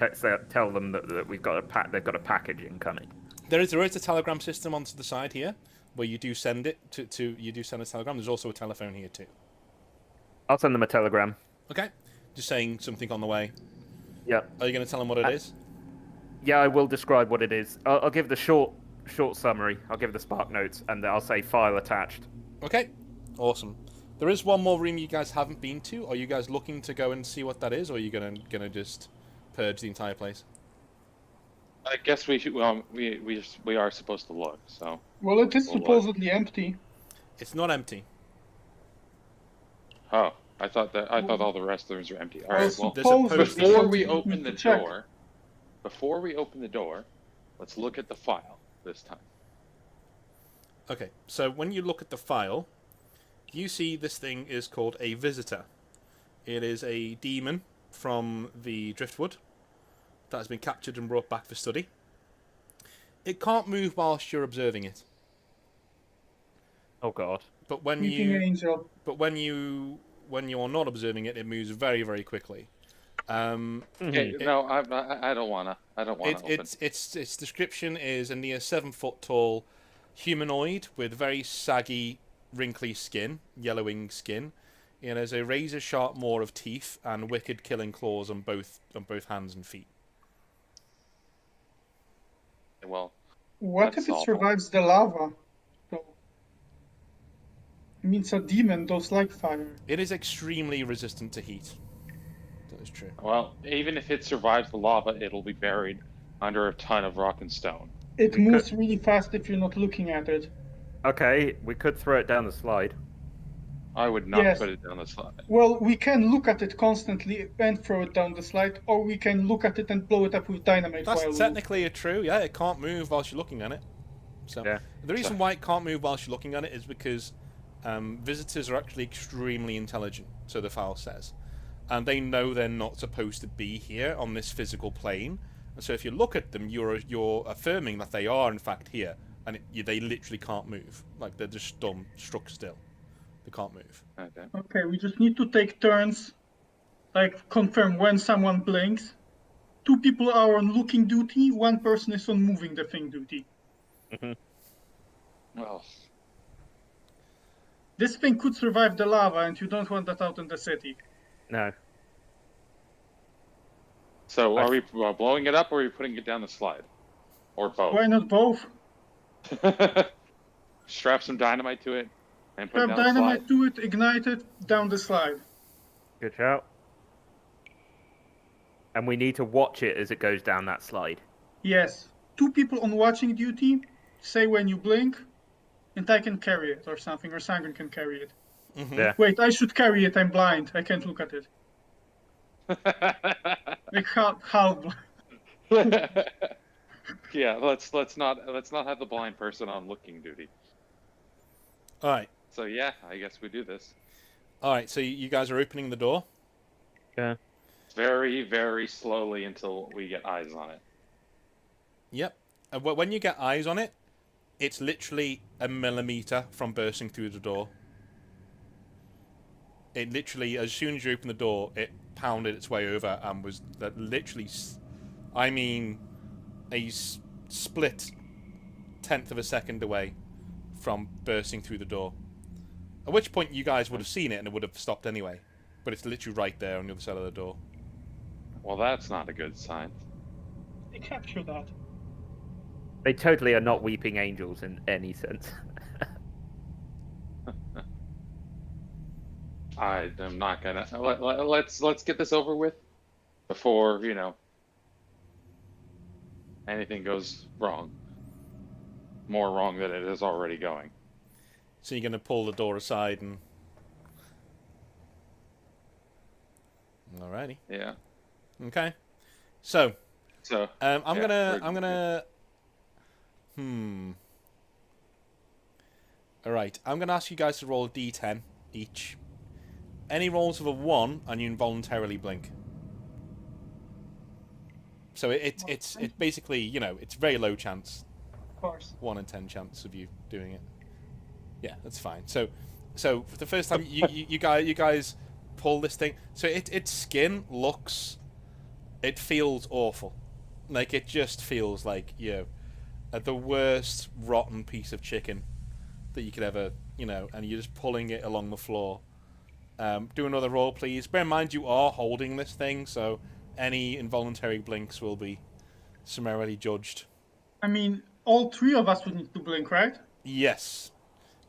tell them that we've got they've got a package incoming. There is a telegram system onto the side here, where you do send it you do send a telegram. There's also a telephone here too. I'll send them a telegram. Okay, just saying something on the way. Yeah. Are you going to tell them what it is? Yeah, I will describe what it is. I'll give the short summary. I'll give the spark notes, and I'll say file attached. Okay, awesome. There is one more room you guys haven't been to. Are you guys looking to go and see what that is, or are you gonna just purge the entire place? I guess we should. We are supposed to look. So. Well, it is supposedly empty. It's not empty. Oh, I thought all the rest of the rooms were empty. All right. Well, before we open the door, let's look at the file this time. Okay, so when you look at the file, you see this thing is called a visitor. It is a demon from the Driftwood that has been captured and brought back for study. It can't move whilst you're observing it. Oh God! But when you're not observing it, it moves very, very quickly. Okay, no, I don't wanna. Its description is a near 7 foot tall humanoid with very saggy, wrinkly skin, yellowing skin. It has a razor sharp maw of teeth and wicked killing claws on both hands and feet. Well, what if it survives the lava? So, it means a demon does like fire. It is extremely resistant to heat. That is true. Well, even if it survives the lava, it'll be buried under a ton of rock and stone. It moves really fast if you're not looking at it. Okay, we could throw it down the slide. I would not put it down the slide. Well, we can look at it constantly and throw it down the slide, or we can look at it and blow it up with dynamite. That's technically true. Yeah, it can't move whilst you're looking at it. So the reason why it can't move whilst you're looking at it is because visitors are actually extremely intelligent, so the file says, and they know they're not supposed to be here on this physical plane. And so if you look at them, you're affirming that they are in fact here, and they literally can't move. Like they're just struck still. They can't move. Okay, we just need to take turns, like confirm when someone blinks. 2 people are on looking duty, 1 person is on moving the thing duty. Well, this thing could survive the lava, and you don't want that out in the city. No. So are we blowing it up, or are we putting it down the slide, or both? Why not both? Strap some dynamite to it. Strap dynamite to it, ignite it, down the slide. Good shout. And we need to watch it as it goes down that slide. Yes. 2 people on watching duty, say when you blink, and I can carry it or something, or Sangren can carry it. Yeah. Wait, I should carry it, I'm blind, I can't look at it. Like half blind. Yeah, let's not have the blind person on looking duty. All right. So yeah, I guess we do this. All right. So you guys are opening the door. Yeah. Very, very slowly until we get eyes on it. Yep. And when you get eyes on it, it's literally a millimeter from bursting through the door. It literally, as soon as you open the door, it pounded its way over and was literally I mean a split tenth of a second away from bursting through the door. At which point you guys would have seen it and it would have stopped anyway. But it's literally right there on the other side of the door. Well, that's not a good sign. They capture that. They totally are not weeping angels in any sense. I'm not gonna. Let's get this over with before anything goes wrong. More wrong than it is already going. So you're going to pull the door aside and... Alrighty. Yeah. Okay. So... I'm yeah, gonna... Alright, I'm gonna ask you guys to roll a d10 each. Any rolls of a 1 and you involuntarily blink. So it's basically, it's very low chance. Of course. 1 in 10 chance of you doing it. Yeah, that's fine. So for the first time you guys pull this thing. So its skin looks, it feels awful. Like it just feels like the worst rotten piece of chicken that you could ever, and you're just pulling it along the floor. Do another roll, please. Bear in mind you are holding this thing, so any involuntary blinks will be summarily judged. I mean, all 3 of us would need to blink, right? Yes,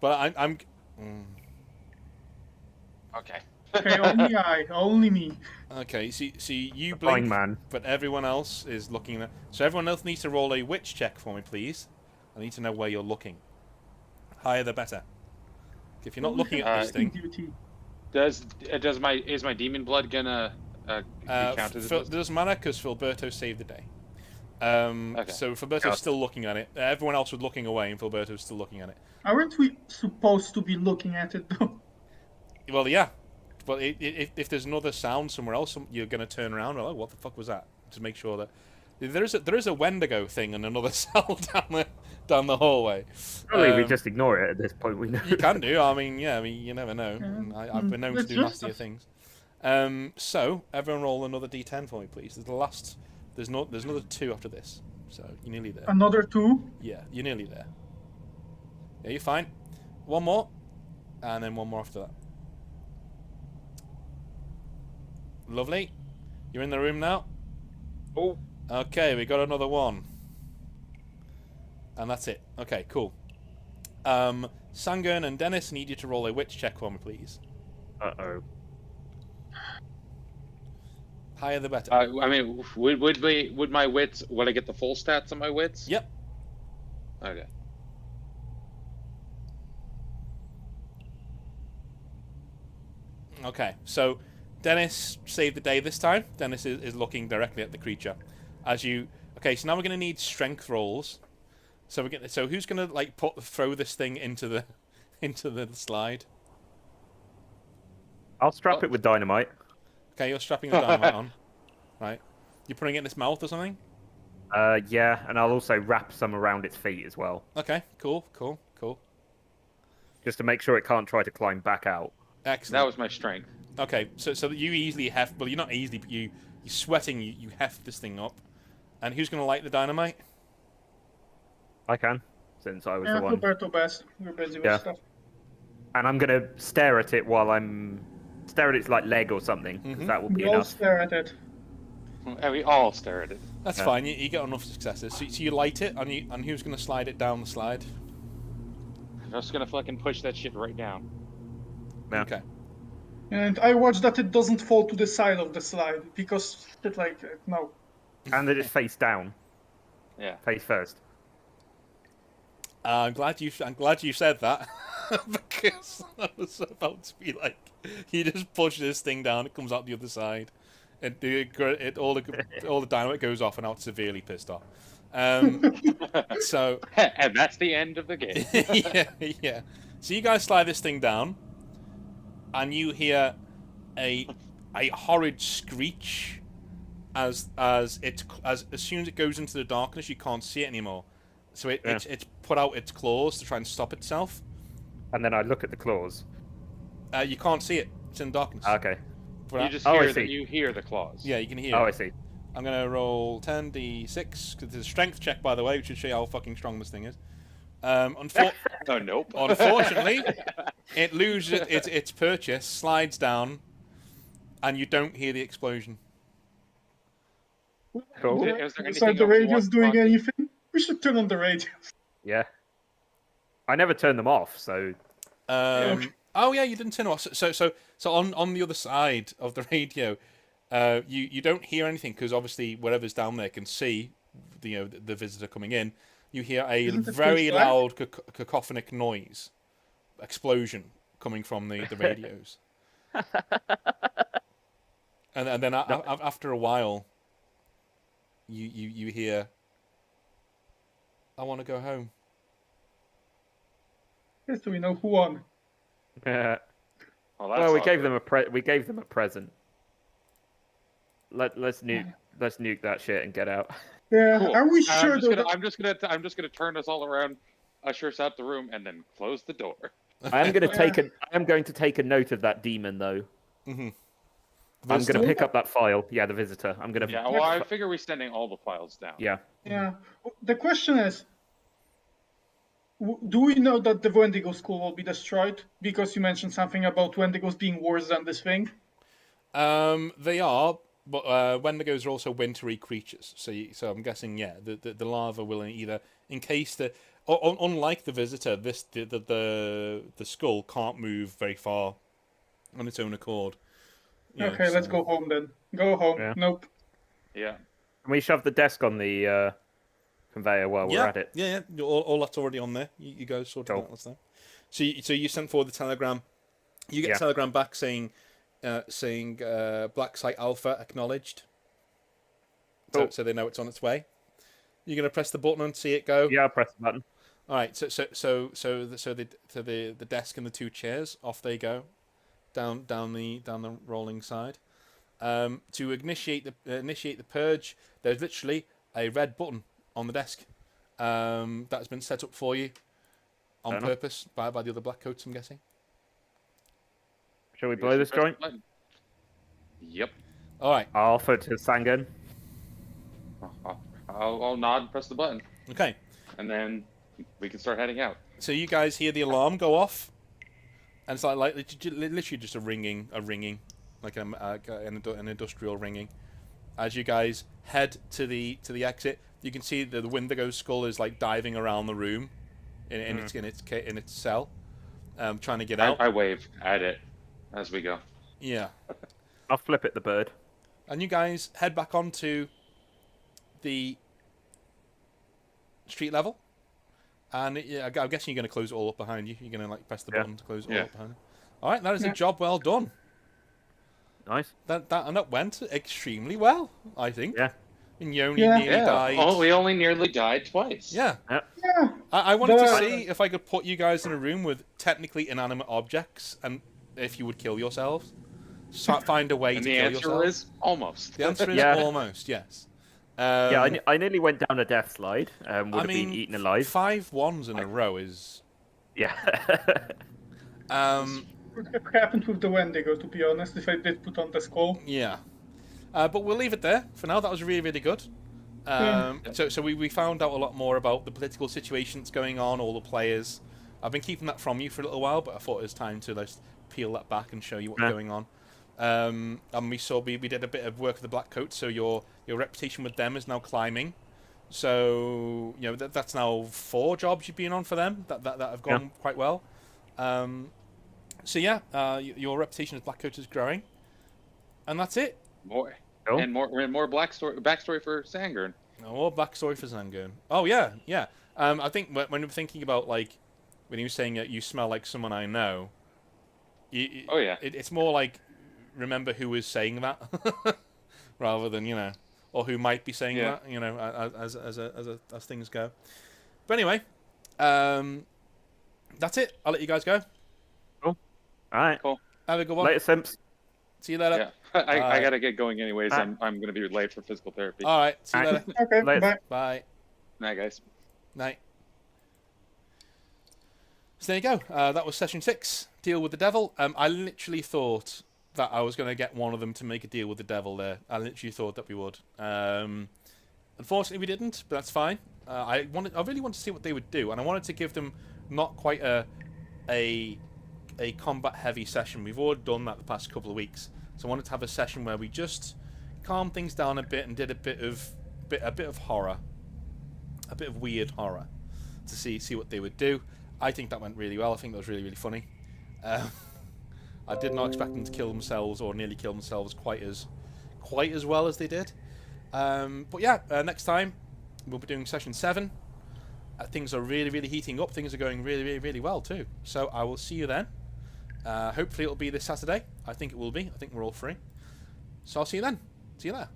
but I'm. Okay. Okay, only me. Okay, see you Blind blink, man. but everyone else is looking at... So everyone else needs to roll a witch check for me, please. I need to know where you're looking. Higher the better. If you're not looking at this thing... Duty. Is my demon blood gonna be counted as it doesn't matter, because Filberto saved the day. Okay. So Filberto's still looking at it. Everyone else was looking away, and Filberto's still looking at it. Aren't we supposed to be looking at it, though? Well, yeah. But if there's another sound somewhere else, you're going to turn around and, oh, what the fuck was that? To make sure that... There is a Wendigo thing in another cell down the hallway. Probably we just ignore it at this point. We know. You can do. I mean, you never know. I've been known to do nastier things. So everyone roll another d10 for me, please. There's another 2 after this, so you're nearly there. Another 2? Yeah, you're nearly there. Yeah, you're fine. One more, and then one more after that. Lovely. You're in the room now. Oh. Okay, we got another 1. And that's it. Okay, cool. Sangun and Dennis, need you to roll a witch check for me, please. Uh-oh. Higher the better. I mean, would my wits? Would I get the full stats on my wits? Yep. Okay. Okay, so Dennis saved the day this time. Dennis is looking directly at the creature. Okay, so now we're going to need strength rolls. So who's going to throw this thing into the slide? I'll strap it with dynamite. Okay, you're strapping the dynamite on. Right. You're putting it in its mouth or something? Yeah, and I'll also wrap some around its feet as well. Okay, cool. Just to make sure it can't try to climb back out. Excellent. That was my strength. Okay, so that you easily heft... Well, you're not easily, but you're sweating, you heft this thing up. And who's going to light the dynamite? I can, since I was the one. Roberto best. We're busy with stuff. And I'm going to stare at it while stare at its leg or something, because that will be We all enough. stare at it. And we all stare at it. That's fine, you get enough successes. So you light it, and who's going to slide it down the slide? I'm just going to fucking push that shit right down. Yeah. Okay. And I watch that it doesn't fall to the side of the slide, because shit like that, no. And that it's face down. Yeah. Face first. I'm glad you said that, because I was about to be like, you just push this thing down, it comes out the other side, and all the dynamite goes off, and I'm severely pissed off. So and that's the end of the game. yeah. So you guys slide this thing down, and you hear a horrid screech as soon as it goes into the darkness, you can't see it anymore. So it's put out its claws to try and stop itself. And then I look at the claws. You can't see it. It's in darkness. Okay. You just hear you hear the claws. Yeah, you can hear. Oh, it. I see. I'm going to roll 10d6, because it's a strength check, by the way, which should show you how fucking strong this thing is. Oh, nope. Unfortunately, it loses its purchase, slides down, and you don't hear the explosion. Cool. Is there So anything the else you radio's want doing on the- anything? We should turn on the radio. Yeah. I never turn them off, so Oh yeah, you didn't turn it off. So on the other side of the radio, you don't hear anything because obviously whatever's down there can see the visitor coming in. You hear a Isn't it very pitch black? loud cacophonic noise, explosion coming from the radios. and then after a while, you hear, "I want to go home." Yes, so we know who won. well, Well, we gave them a present. Let's nuke that shit and get out. Yeah, Cool. are we I'm sure just though? gonna, I'm just gonna turn us all around, usher us out the room, and then close the door. I am going to take a note of that demon though. Mm-hmm. I'm going to pick up that file. Yeah, the visitor. I'm going to. Yeah, well, I figure we're sending all the files down. Yeah. Yeah. The question is, do we know that the Wendigo Skull will be destroyed? Because you mentioned something about Wendigos being worse than this thing. They are, but Wendigos are also wintry creatures. So I'm guessing, yeah, the larva will either encase the. Unlike the visitor, the skull can't move very far on its own accord. Yeah, Okay, let's go home then. Go home. Yeah. Nope. Yeah. Can we shove the desk on the conveyor while we're at it? Yeah. All that's already on there. You guys sorted Cool. out last time. So you sent forward the telegram. You get a telegram back saying Black Site Alpha acknowledged. Cool. So they know it's on its way. You're gonna press the button and see it go. Yeah, I'll press the button. All right. So the desk and the two chairs, off they go, down the rolling side. To initiate the purge, there's literally a red button on the desk that's been set up for you on purpose by the other Blackcoats, I'm guessing. Shall we blow this joint? Yep. All right. I'll offer to Sangan. I'll nod and press the button, Okay. and then we can start heading out. So you guys hear the alarm go off, and it's like literally just a ringing, like an industrial ringing. As you guys head to the exit, you can see the Wendigo Skull is like diving around the room, in its cell, trying to get out. I wave at it as we go. Yeah. I'll flip it the bird. And you guys head back onto the street level, and I'm guessing you're going to close it all up behind you. You're going to like press the button to close it all up behind you. All right, that is a job well done. Nice. That went extremely well, I think. Yeah. And you only nearly died. Oh, we only nearly died twice. Yeah. Yeah. I wanted to see if I could put you guys in a room with technically inanimate objects, and if you would kill yourselves. Find a way And to the kill answer yourself. is almost. The answer is Yeah. almost, yes. I nearly went down a death slide. Would have been eaten alive. 5 ones in a row is. Yeah. What happened with the Wendigo, to be honest, if I did put on the skull? Yeah. But we'll leave it there for now. That was really, really good. So we found out a lot more about the political situation that's going on, all the players. I've been keeping that from you for a little while, but I thought it was time to just peel that back and show you what's going on. And we did a bit of work with the Blackcoats, so your reputation with them is now climbing. So that's now 4 jobs you've been on for them that have gone quite well. So your reputation as Blackcoat is growing, and that's it. More. Cool. And more backstory for Sangern. More backstory for Zangoon. Oh yeah. I think when we're thinking about like when he was saying that you smell like someone I know. It's more like remember who is saying that rather than or who might be saying that as things go. But anyway, that's it. I'll let you guys go. Cool. All right. Cool. Have a good one. Later, Simps. See you later. Yeah. I gotta get going anyways. I'm gonna be late for physical therapy. All right. See you later. Okay, Later. bye. Bye. Night, guys. Night. So there you go. That was session 6. Deal with the devil. I literally thought that I was going to get one of them to make a deal with the devil there. I literally thought that we would. Unfortunately, we didn't, but that's fine. I really wanted to see what they would do, and I wanted to give them not quite a combat-heavy session. We've already done that the past couple of weeks, so I wanted to have a session where we just calmed things down a bit and did a bit of horror, a bit of weird horror, to see what they would do. I think that went really well. I think that was really, really funny. I did not expect them to kill themselves or nearly kill themselves quite as well as they did. But yeah, next time we'll be doing session 7. Things are really, really heating up. Things are going really, really, really well too. So I will see you then. Hopefully it'll be this Saturday. I think it will be. I think we're all free. So I'll see you then. See you there.